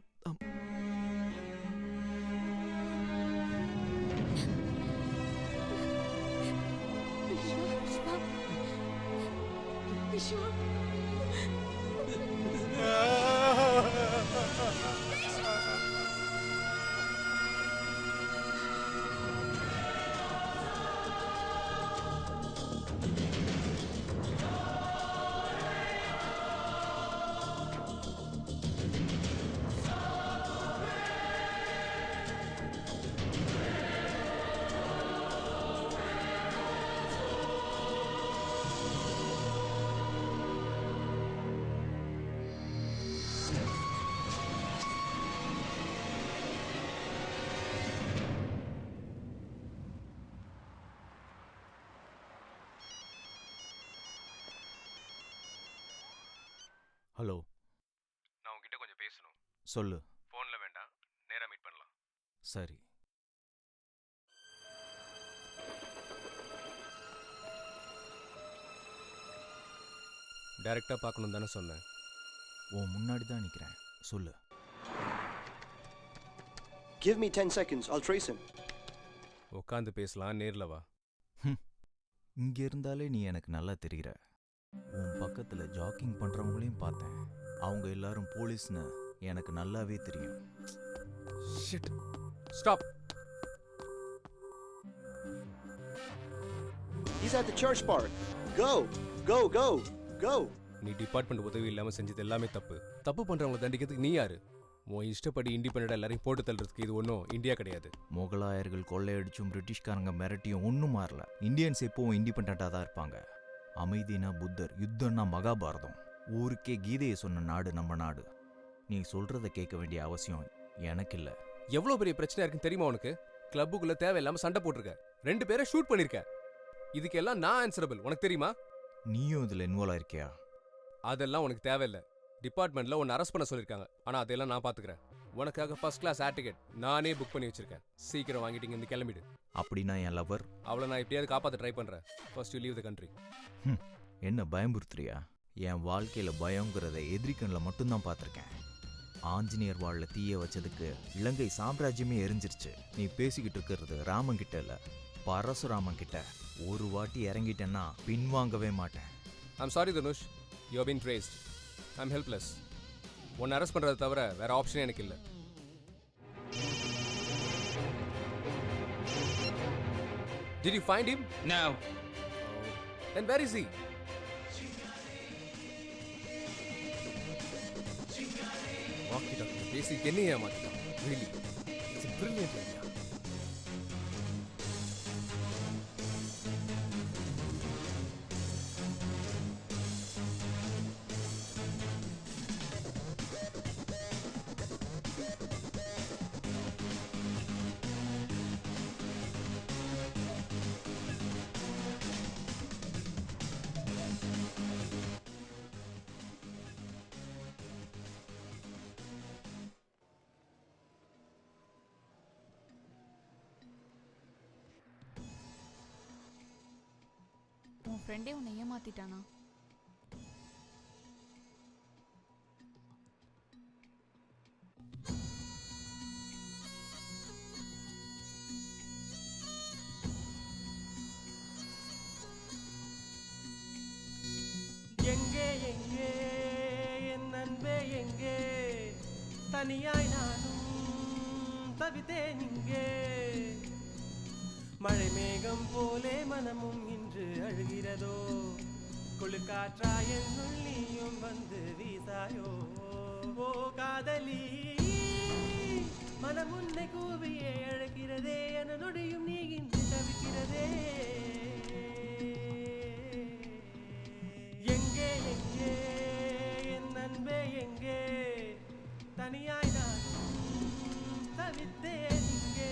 F: ஹலோ,
L: நான் உங்ககிட்ட கொஞ்சம் பேசணும்.
F: சொல்லு.
L: ஃபோன்ல வேண்டாம், நேரா மீட் பண்ணலாம்.
F: சரி.
L: டைரக்டா பார்க்கணும் தானே சொன்னேன்.
F: உன் முன்னாடி தான் நிக்கிறேன், சொல்லு.
Q: Give me 10 seconds. I'll trace him.
L: உட்காந்து பேசலாம், நேர்ல வா.
F: இங்க இருந்தாலே நீ எனக்கு நல்லா தெரிகிற. உன் பக்கத்துல ஜாக்கிங் பண்றவங்களையும் பார்த்தேன். அவங்க எல்லாரும் போலீஸ்னு எனக்கு நல்லாவே தெரியும்.
L: Shit. Stop.
Q: He's at the church park. Go, go, go, go.
L: நீ டிபார்ட்மெண்ட் உதவி இல்லாம செஞ்சது எல்லாமே தப்பு. தப்பு பண்றவங்களை தண்டிக்கிறதுக்கு நீ யாரு? உன் இஷ்டப்படி இண்டிபெண்டா எல்லாரையும் போட்டு தள்ளுறதுக்கு இது ஒன்றும் இந்தியா கிடையாது.
F: முகலாயர்கள் கொள்ளையடிச்சும் பிரிட்டிஷ்காரங்க மிரட்டியும் ஒன்றும் மாறல. இந்தியன்ஸ் எப்பவும் இண்டிபெண்டா தான் இருப்பாங்க. அமைதினா புத்தர், யுத்தம்னா மகாபாரதம். ஊருக்கே கீதையை சொன்ன நாடு நம்ம நாடு. நீ சொல்றத கேட்க வேண்டிய அவசியம் எனக்கு இல்ல.
L: எவ்வளவு பெரிய பிரச்சனை இருக்குன்னு தெரியுமா உனக்கு? கிளப்புக்குள்ள தேவையில்லாம சண்டை போட்டிருக்க, 2 பேரை ஷூட் பண்ணிருக்க. இதுக்கெல்லாம் நான் ஆன்சரபிள், உனக்கு தெரியுமா?
F: நீயும் இதுல இன்வால்வ் ஆயிருக்கியா?
L: அதெல்லாம் உனக்கு தேவையில்லை. டிபார்ட்மெண்ட்ல உன்னை அரெஸ்ட் பண்ண சொல்லிருக்காங்க. ஆனா அதெல்லாம் நான் பாத்துக்கிறேன். உனக்காக ஃபர்ஸ்ட் கிளாஸ் ஏர் டிக்கெட் நானே புக் பண்ணி வச்சிருக்கேன். சீக்கிரம் வாங்கிட்டீங்க, இந்த கிளம்பிடு.
F: அப்படின்னா என் லவர்
L: அவளை நான் எப்படியாவது காப்பாற்ற ட்ரை பண்றேன். First you leave the country.
F: என்ன பயமுறுத்துறியா? என் வாழ்க்கையில பயங்கிறத எதிரிக்கண்ணில் மட்டும்தான் பார்த்துருக்கேன். ஆஞ்சநேயர் வாழ தீய வச்சதுக்கு இலங்கை சாம்ராஜ்யமே எரிஞ்சிருச்சு. நீ பேசிக்கிட்டு இருக்கிறது ராமன் கிட்ட இல்ல, பரசுராமன் கிட்ட. ஒரு வாட்டி இறங்கிட்டேன்னா பின்வாங்கவே மாட்டேன்.
L: I'm sorry Dhanush, you have been traced. I'm helpless. உன்னை அரெஸ்ட் பண்றதை தவிர வேற ஆப்ஷனே எனக்கு இல்லை. Did you find him?
I: No.
L: Then where is he? Walkie talkie பேசி என்னையே ஏமாத்திட்டான். Really, it's a brilliant idea.
S: உன் ஃப்ரெண்டே உன்னை ஏமாத்திட்டானா?
O: எங்கே எங்கே என் அன்பே எங்கே, தனியாய் நானும் தவித்தேன் இங்கே. மழை மேகம் போலே மனமும் இன்று அழுகிறதோ, குளிர்காற்றா என்னுள் நீயும் வந்து வீசாயோ. ஓ காதலி, மனம் உன்னை கூவியே அழைக்கிறதே, என நொடியும் நீ இன்று தவிக்கிறதே. எங்கே எங்கே என் அன்பே எங்கே, தனியாய் நான் தவித்தேன் இங்கே.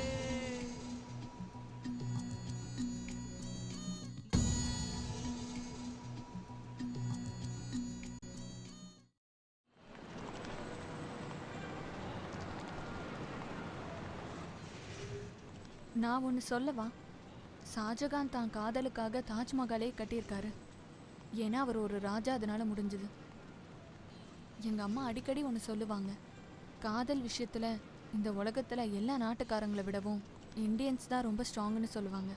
S: நான் ஒன்று சொல்லவா? ஷாஜகான் தான் காதலுக்காக தாஜ்மஹாலே கட்டியிருக்காரு. ஏன்னா அவர் ஒரு ராஜா, அதனால முடிஞ்சது. எங்க அம்மா அடிக்கடி ஒன்று சொல்லுவாங்க, காதல் விஷயத்துல இந்த உலகத்துல எல்லா நாட்டுக்காரங்களை விடவும் இந்தியன்ஸ் தான் ரொம்ப ஸ்ட்ராங்னு சொல்லுவாங்க.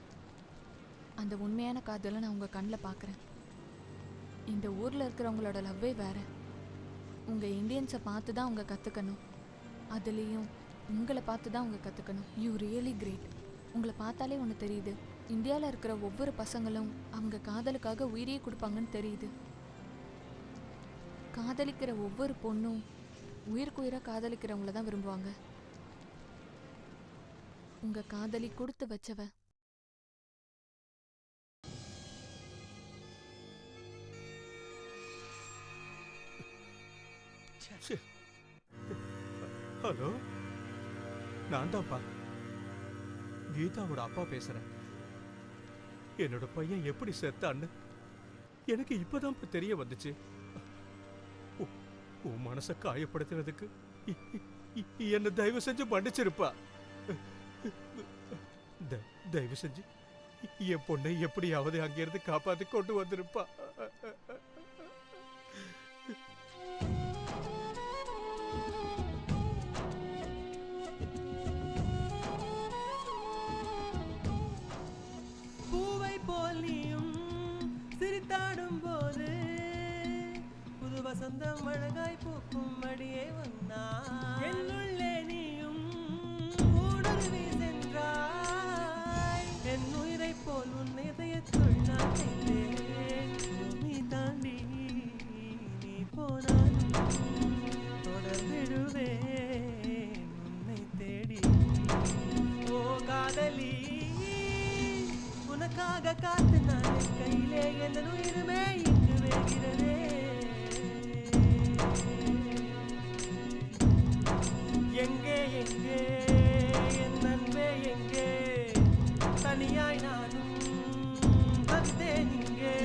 S: அந்த உண்மையான காதலை நான் உங்க கண்ணில் பார்க்குறேன். இந்த ஊர்ல இருக்கிறவங்களோட லவ்வே வேற. உங்க இந்தியன்ஸை பார்த்து தான் அவங்க கத்துக்கணும், அதுலேயும் உங்களை பார்த்து தான் அவங்க கத்துக்கணும். You really great. உங்களை பார்த்தாலே ஒன்று தெரியுது, இந்தியாவில் இருக்கிற ஒவ்வொரு பசங்களும் அவங்க காதலுக்காக உயிரையே கொடுப்பாங்கன்னு தெரியுது. காதலிக்கிற ஒவ்வொரு பொண்ணும் உயிருக்குயிராக காதலிக்கிறவங்கள தான் விரும்புவாங்க. உங்க காதலி கொடுத்து வச்சவ.
D: ஹலோ, நான் தான்ப்பா கீதாவோட அப்பா பேசுறேன். என்னோட பையன் எப்படி செத்தான்னு எனக்கு இப்பதான் தெரிய வந்துச்சு. உன் மனசை காயப்படுத்துறதுக்கு என்ன தயவு செஞ்சு மன்னிச்சிருப்பா. தயவு செஞ்சு என் பொண்ணை எப்படியாவது அங்கிருந்து காப்பாத்தி கொண்டு வந்திருப்பா.
O: பூவை போல் நீயும் சிரித்தாடும் போது புது வசந்தம் அழகாய் பூக்கும் அடியே வந்தா என்னுள்ளே நீயும் ஊடுருவி சென்றாய். என் உயிரை போல் உன் இதயத்துள் நான் செய்தேன். பூமி தாண்டி நீ போனாலும் தொடர்ந்திடுவேன் உன்னை தேடி. ஓ காதலி, உனக்காக காத்து நான் என் கையிலே என் உயிருமே இங்கு வேகிறதே. எங்கே எங்கே என் நண்பே எங்கே, தனியாய் நானும் தவித்தேன் இங்கே.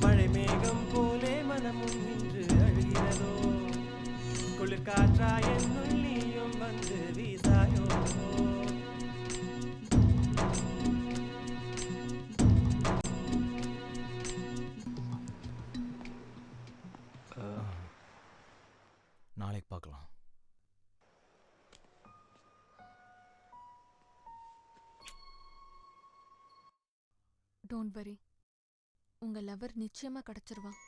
O: மழை மேகம் போலே மனமும் இன்று அழுகிறதோ, குளிர் காற்றாய் என்னுள் நீயும் வந்து வீசாயோ.
F: நாளைக்கு பார்க்கலாம்.
S: டோன்ட் வரி, உங்க லவர் நிச்சயமா கிடைச்சிருவான்.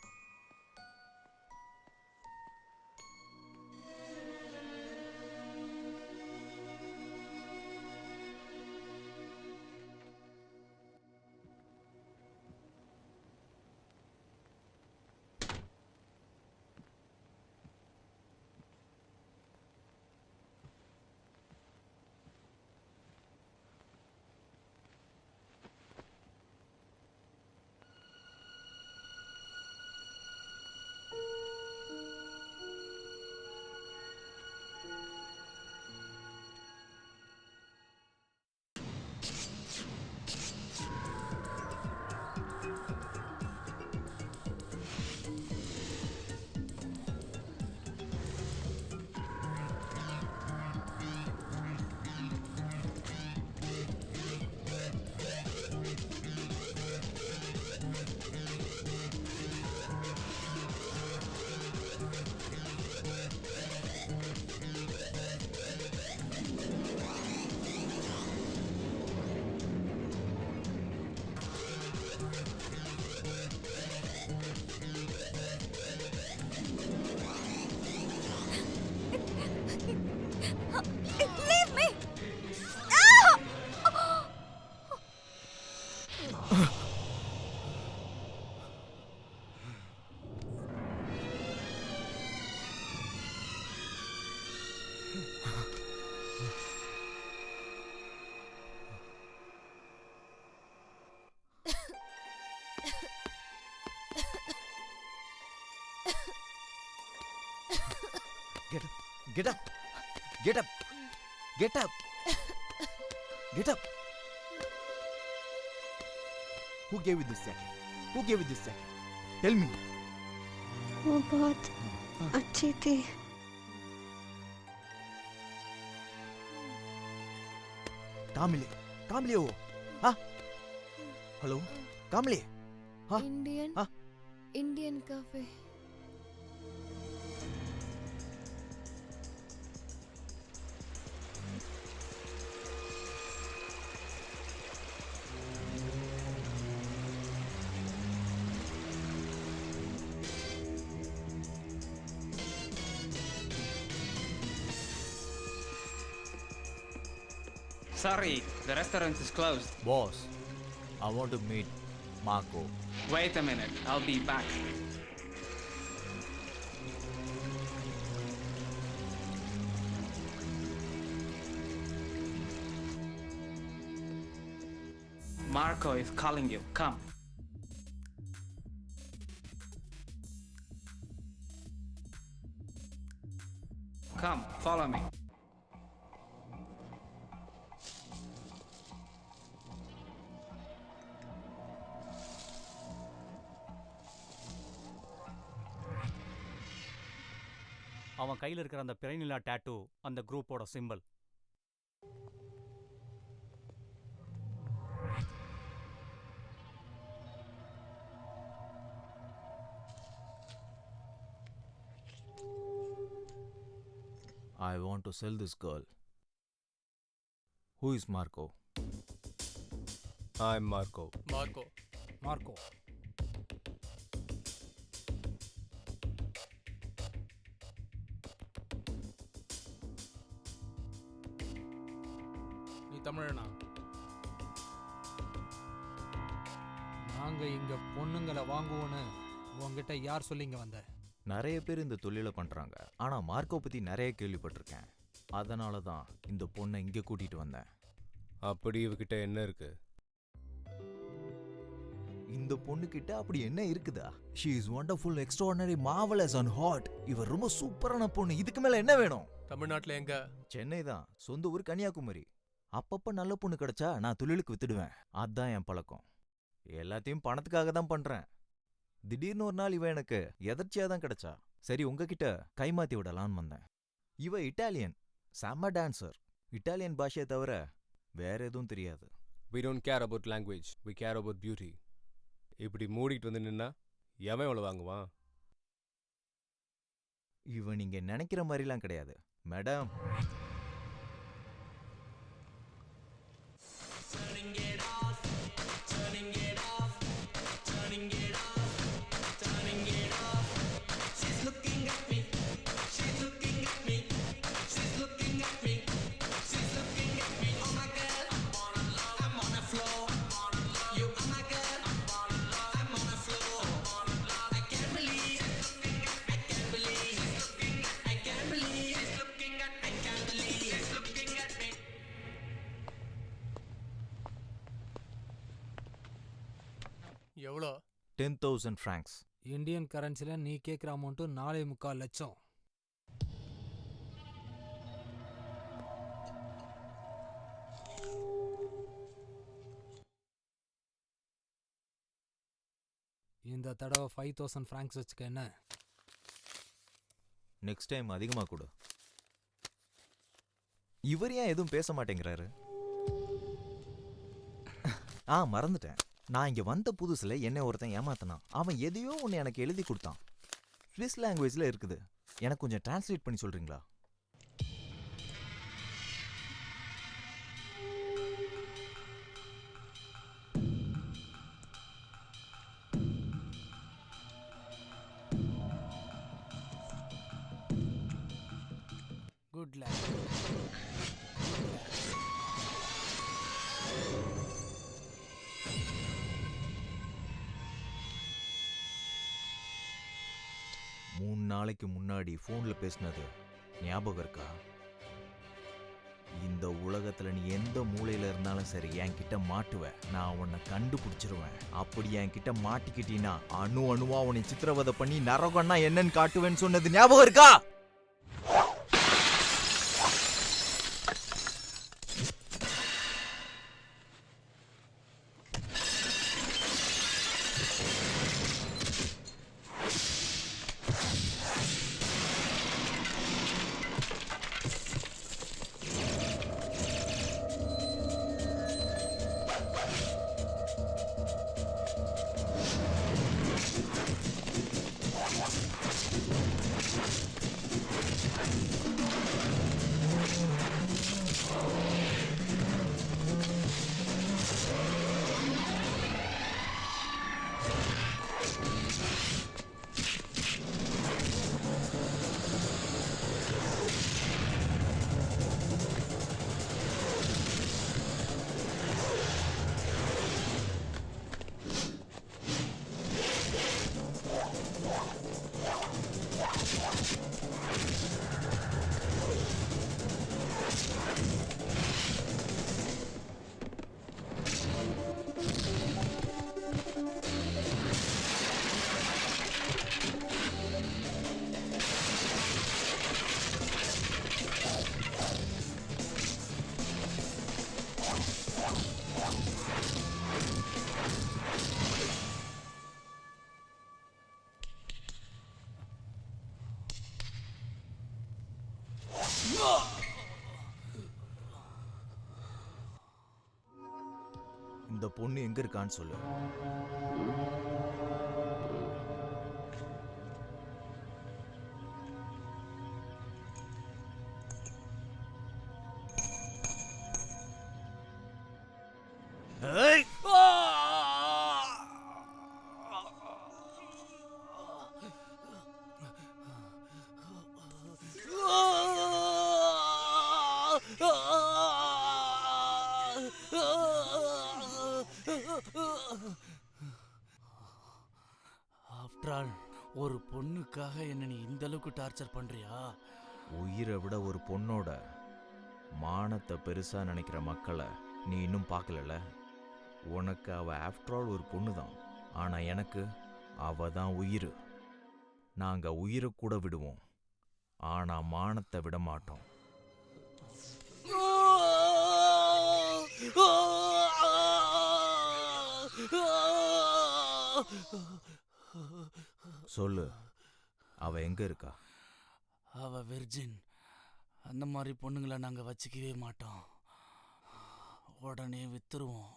B: Leave me!
F: Get up! Get up! Get up! Get up! Get up! Who gave you this jacket? Who gave you this jacket? Tell me.
R: वो बहुत अच्छी थी.
F: कहाँ मिले वो? हाँ? हेलो? कहाँ मिले? हाँ?
S: इंडियन
F: हाँ?
M: Indian cafe.
J: Sorry, the restaurant is closed.
F: Boss, I want to meet Marco.
J: Wait a minute, I'll be back. Marco is calling you. Come. Come, follow me.
D: அவன் கையில் இருக்கிற அந்த பிறைநிலா டேட்டூ அந்த குரூப்போட symbol.
F: I want to sell this girl. Who is Marco?
L: I'm Marco.
E: Marco. நீ தமிழனா? நாங்க இங்க பொண்ணுங்களை வாங்குவோன்னு உங்ககிட்ட யார் சொல்லி இங்க வந்த?
F: நிறைய பேர் இந்த தொழிலை பண்றாங்க. ஆனா மார்க்கோ பத்தி நிறைய கேள்விப்பட்டிருக்கேன். அதனால தான் இந்த பொண்ணை இங்க கூட்டிட்டு வந்தேன்.
L: அப்படி இவகிட்ட என்ன இருக்கு?
F: இந்த பொண்ணு கிட்ட அப்படி என்ன இருக்குதா? She is wonderful, extraordinary, marvelous and hot. இவ ரொம்ப சூப்பரான பொண்ணு. இதுக்கு மேல என்ன வேணும்?
C: தமிழ்நாட்டுல எங்க?
F: சென்னை தான். சொந்த ஊர் கன்னியாகுமரி. அப்பப்ப நல்ல பொண்ணு கிடைச்சா நான் தொழிலுக்கு வித்துடுவேன். அதான் என் பழக்கம். எல்லாத்தையும் பணத்துக்காக தான் பண்றேன். திடீர்னு ஒரு நாள் இவ எனக்கு எதர்ச்சியா தான் கிடைச்சா. சரி உங்ககிட்ட கைமாத்தி விடலான்னு வந்தேன். இவ இட்டாலியன், செம்ம டான்சர். இட்டாலியன் பாஷையை தவிர வேற எதுவும் தெரியாது.
L: We don't care about language, we care about beauty. இப்படி மூடிட்டு வந்து நின்னா எவன் எவ்வளவு வாங்குவான்?
F: இவ நீங்க நினைக்கிற மாதிரிலாம் கிடையாது மேடம்.
C: எவ்வளோ?
F: 10,000 francs.
E: இந்தியன் கரன்சில நீ கேட்குற அமௌண்ட்டு 4.25 லட்சம். இந்த தடவை 5,000 francs வச்சுக்க என்ன?
F: நெக்ஸ்ட் டைம் அதிகமா கொடு. இவர் ஏன் எதுவும் பேச மாட்டேங்கிறாரு? மறந்துட்டேன். நான் இங்க வந்த புதுசுல என்னை ஒருத்தன் ஏமாத்தினான். அவன் எதையோ ஒன்று எனக்கு எழுதி கொடுத்தான். ஸ்விஸ் லாங்குவேஜ்ல இருக்குது. எனக்கு கொஞ்சம் டிரான்ஸ்லேட் பண்ணி சொல்றீங்களா?
I: Good luck.
F: மூணு நாளைக்கு முன்னாடி ஃபோன்ல பேசினது ஞாபகம் இருக்கா? இந்த உலகத்துல நீ எந்த மூலையில இருந்தாலும் சரி என்கிட்ட மாட்டுவ. நான் உன்னை கண்டுபிடிச்சிருவேன். அப்படி என்கிட்ட மாட்டிக்கிட்டீன்னா அணு அணுவா உன்னை சித்திரவதை பண்ணி நரகம்னா என்னன்னு காட்டுவேன்னு சொன்னது ஞாபகம் இருக்கா? பொண்ணு எங்க இருக்கான்னு சொல்லு.
G: ஆஃப்டர் ஆல் ஒரு பொண்ணுக்காக என்ன நீ இந்த அளவுக்கு டார்ச்சர் பண்றியா?
F: உயிரை விட ஒரு பொண்ணோட மானத்தை பெருசா நினைக்கிற மக்களை நீ இன்னும் பார்க்கலல. உனக்கு அவ ஆஃப்டர் ஆல் ஒரு பொண்ணு தான், ஆனா எனக்கு அவ தான் உயிர். நாங்க உயிரை கூட விடுவோம், ஆனா மானத்தை விட மாட்டோம். சொல்லு, அவ எங்க இருக்கா?
G: அவ வெர்ஜின். அந்த மாதிரி பொண்ணுங்களை நாங்க வச்சுக்கவே மாட்டோம், உடனே வித்துருவோம்.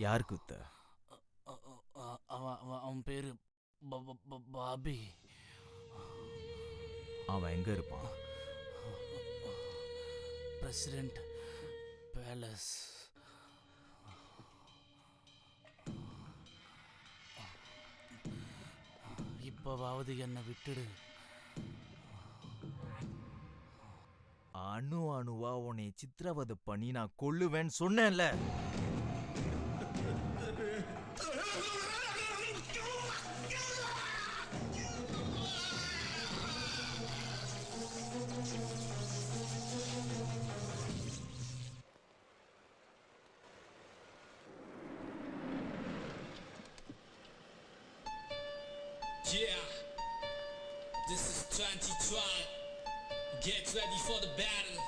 F: யாருக்கு வித்த?
G: அவன் பேரு பாபி.
F: அவன் எங்க இருப்பான்?
G: President palace. இப்பவாவது என்னை விட்டுடு.
F: அணு அணுவா உன்னை சித்திரவதை பண்ணி நான் கொல்லுவேன்னு சொன்னேன்ல.
P: Yeah, this is 2012. Get ready for the battle.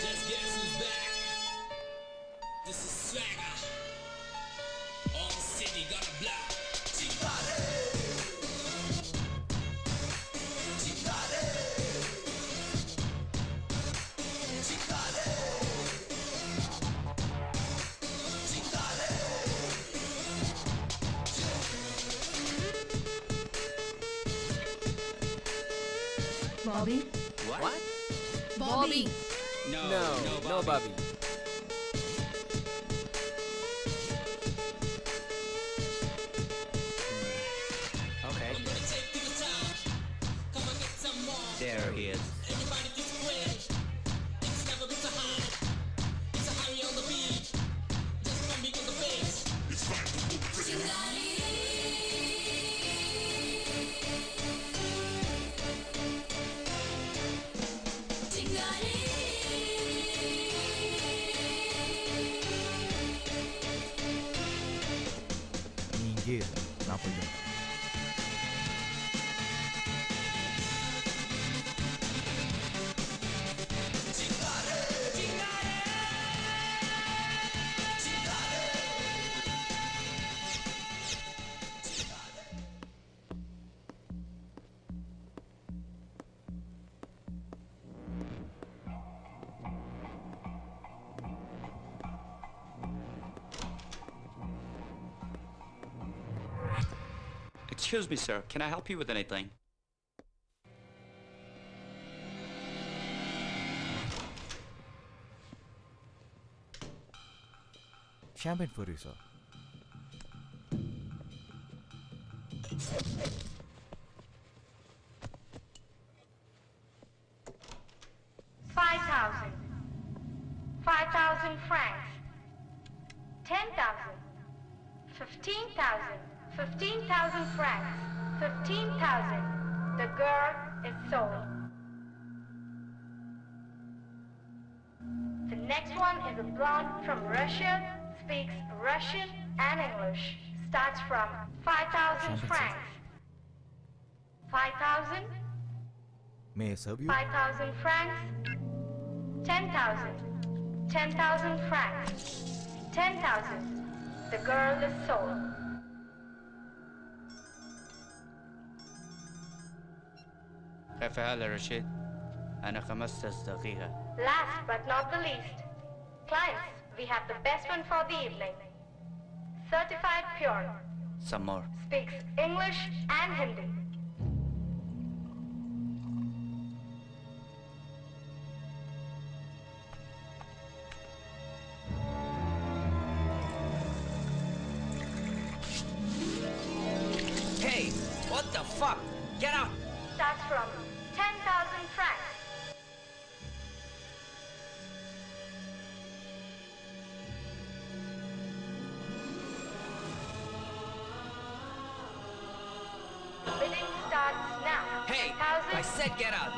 P: Just guess who's back. This is Swagger. All the city got a block. Chingale. Chingale. Chingale. Chingale.
R: Bobby?
P: What?
R: Bobby.
P: No, Bobby.
J: Okay. There he is.
F: நீ இங்கே இரு, நான் போயிட்டு வரேன்.
T: Excuse me, sir. Can I help you with anything?
F: Champagne for you, sir.
W: $5,000 francs, 10,000, 15,000, 15,000 francs, 15,000. The girl is sold. The next one is a blonde from Russia, speaks Russian and English. Starts from 5,000 francs. 5,000,
F: May I serve you?
W: 5,000 francs, 10,000, 10,000 francs, 10,000. The girl is sold.
T: كيف حالك رشيد؟ أنا 15 دقيقة.
W: Last but not the least, clients, we have the best one for the evening. Certified pure.
T: Some more.
W: Speaks English and Hindi.
P: Hey, what the fuck? Get out!
W: Starts from 10,000 francs. Bidding starts now.
P: Hey, I said get out!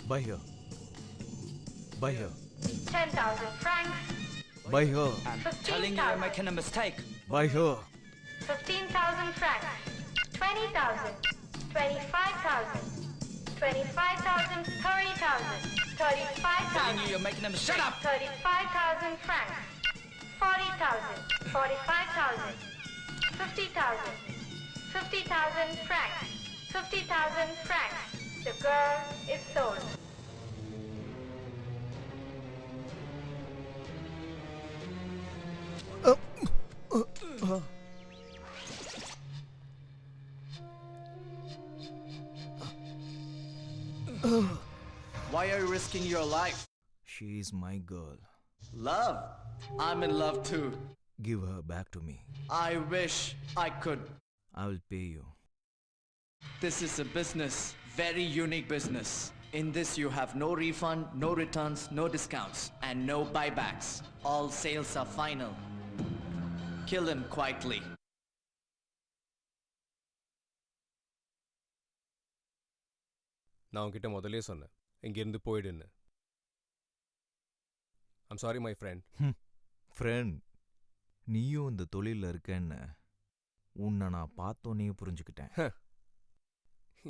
F: Buy here. Buy here.
W: 10,000 francs.
F: Buy here.
T: I'm telling you, you're making a mistake.
F: Buy here.
W: 15,000 francs. 20,000. 25,000. 25,000. 30,000. 35,000.
T: Telling you, you're making a mistake. Shut up!
W: 35,000 francs. 40,000. 45,000. 50,000. 50,000 francs. 50,000 francs. The girl is sold.
P: Why are you risking your life?
F: She's my girl.
P: Love? I'm in love too.
F: Give her back to me.
P: I wish I could.
F: I will pay you.
P: This is a business, very unique business. In this, you have no refund, no returns, no discounts, and no buybacks. All sales are final. Kill him quietly.
L: நான் உன்கிட்ட முதல்லே சொன்னேன் இங்கேருந்து போயிடுன்னு. I'm sorry my friend.
F: Friend, நீயும் இந்த தொழிலில் இருக்கேன்னு உன்னை நான் பார்த்தோன்னே புரிஞ்சுக்கிட்டேன்.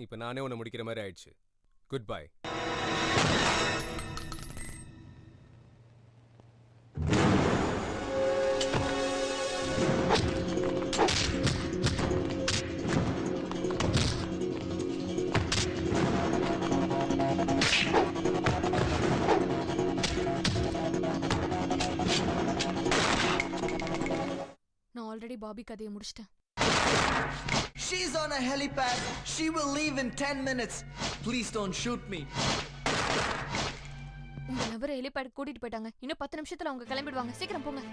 L: இப்போ நானே உன்னை முடிக்கிற மாதிரி ஆயிடுச்சு. Good bye.
S: நான் ஆல்ரெடி பாபி கதையை முடிச்சிட்டேன்.
P: She's on a helipad. She will leave in 10 minutes. Please don't shoot me.
S: உங்க நபரை ஹெலிபேட் கூட்டிட்டு போயிட்டாங்க. இன்னும் 10 நிமிஷத்துல அவங்க கிளம்பிடுவாங்க. சீக்கிரம் போங்க.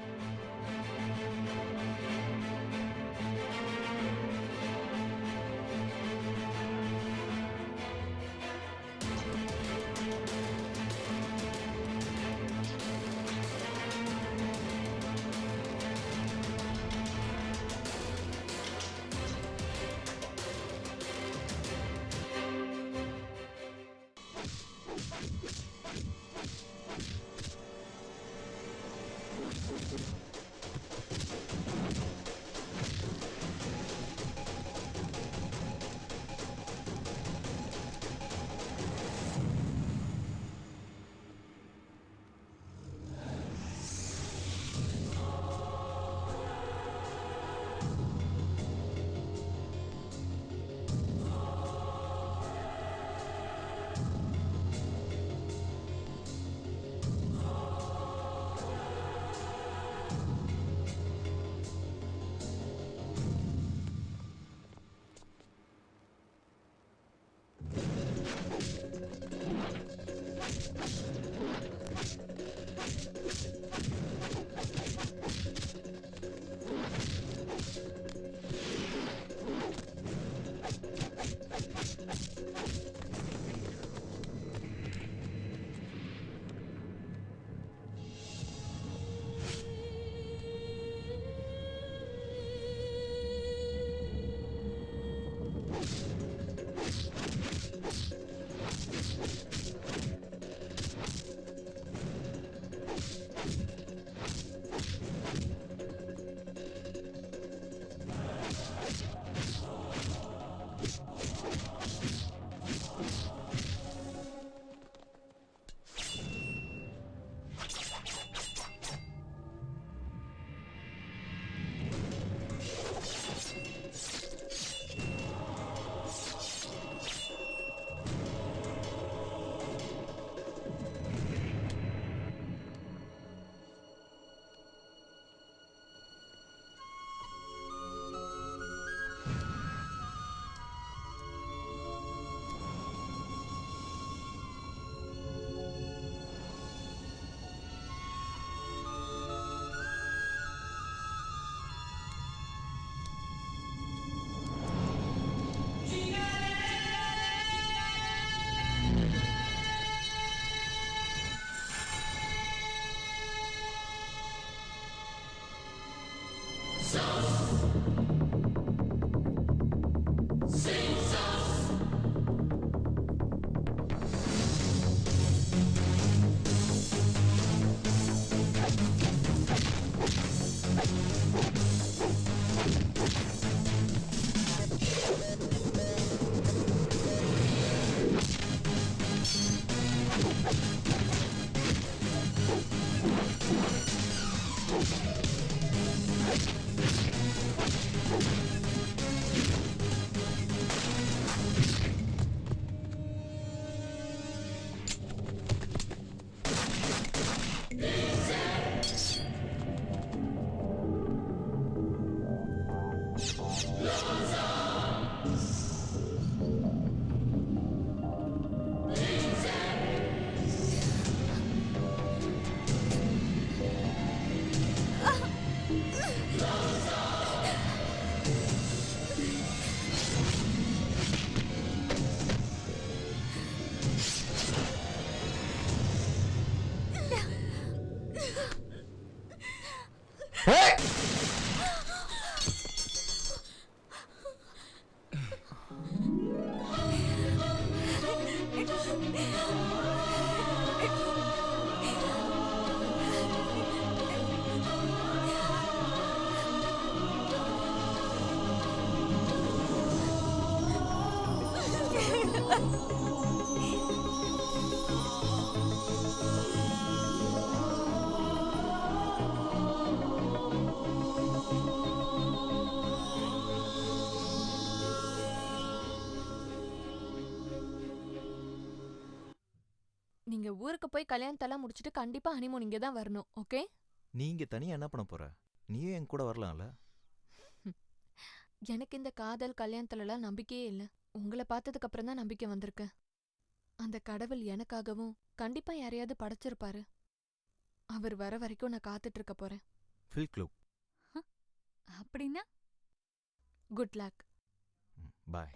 S: நீங்க ஊருக்கு போய் கல்யாணத்தெல்லாம் முடிச்சிட்டு கண்டிப்பா ஹனிமூன் இங்கே தான் வரணும், ஓகே?
F: நீங்க தனியா என்ன பண்ண போற? நீயும் என் கூட வரலாம்ல?
S: எனக்கு இந்த காதல் கல்யாணத்துலலாம் நம்பிக்கையே இல்லை. உங்களை பார்த்ததுக்கு அப்புறம் தான் நம்பிக்கை வந்திருக்கு. அந்த கடவுள் எனக்காகவும் கண்டிப்பா யாரையாவது படைச்சிருப்பாரு. அவர் வர வரைக்கும் நான் காத்துட்டு இருக்க போறேன்.
F: ஃபில் க்ளூப்.
B: அப்படின்னா
S: குட் லக்.
F: பாய்.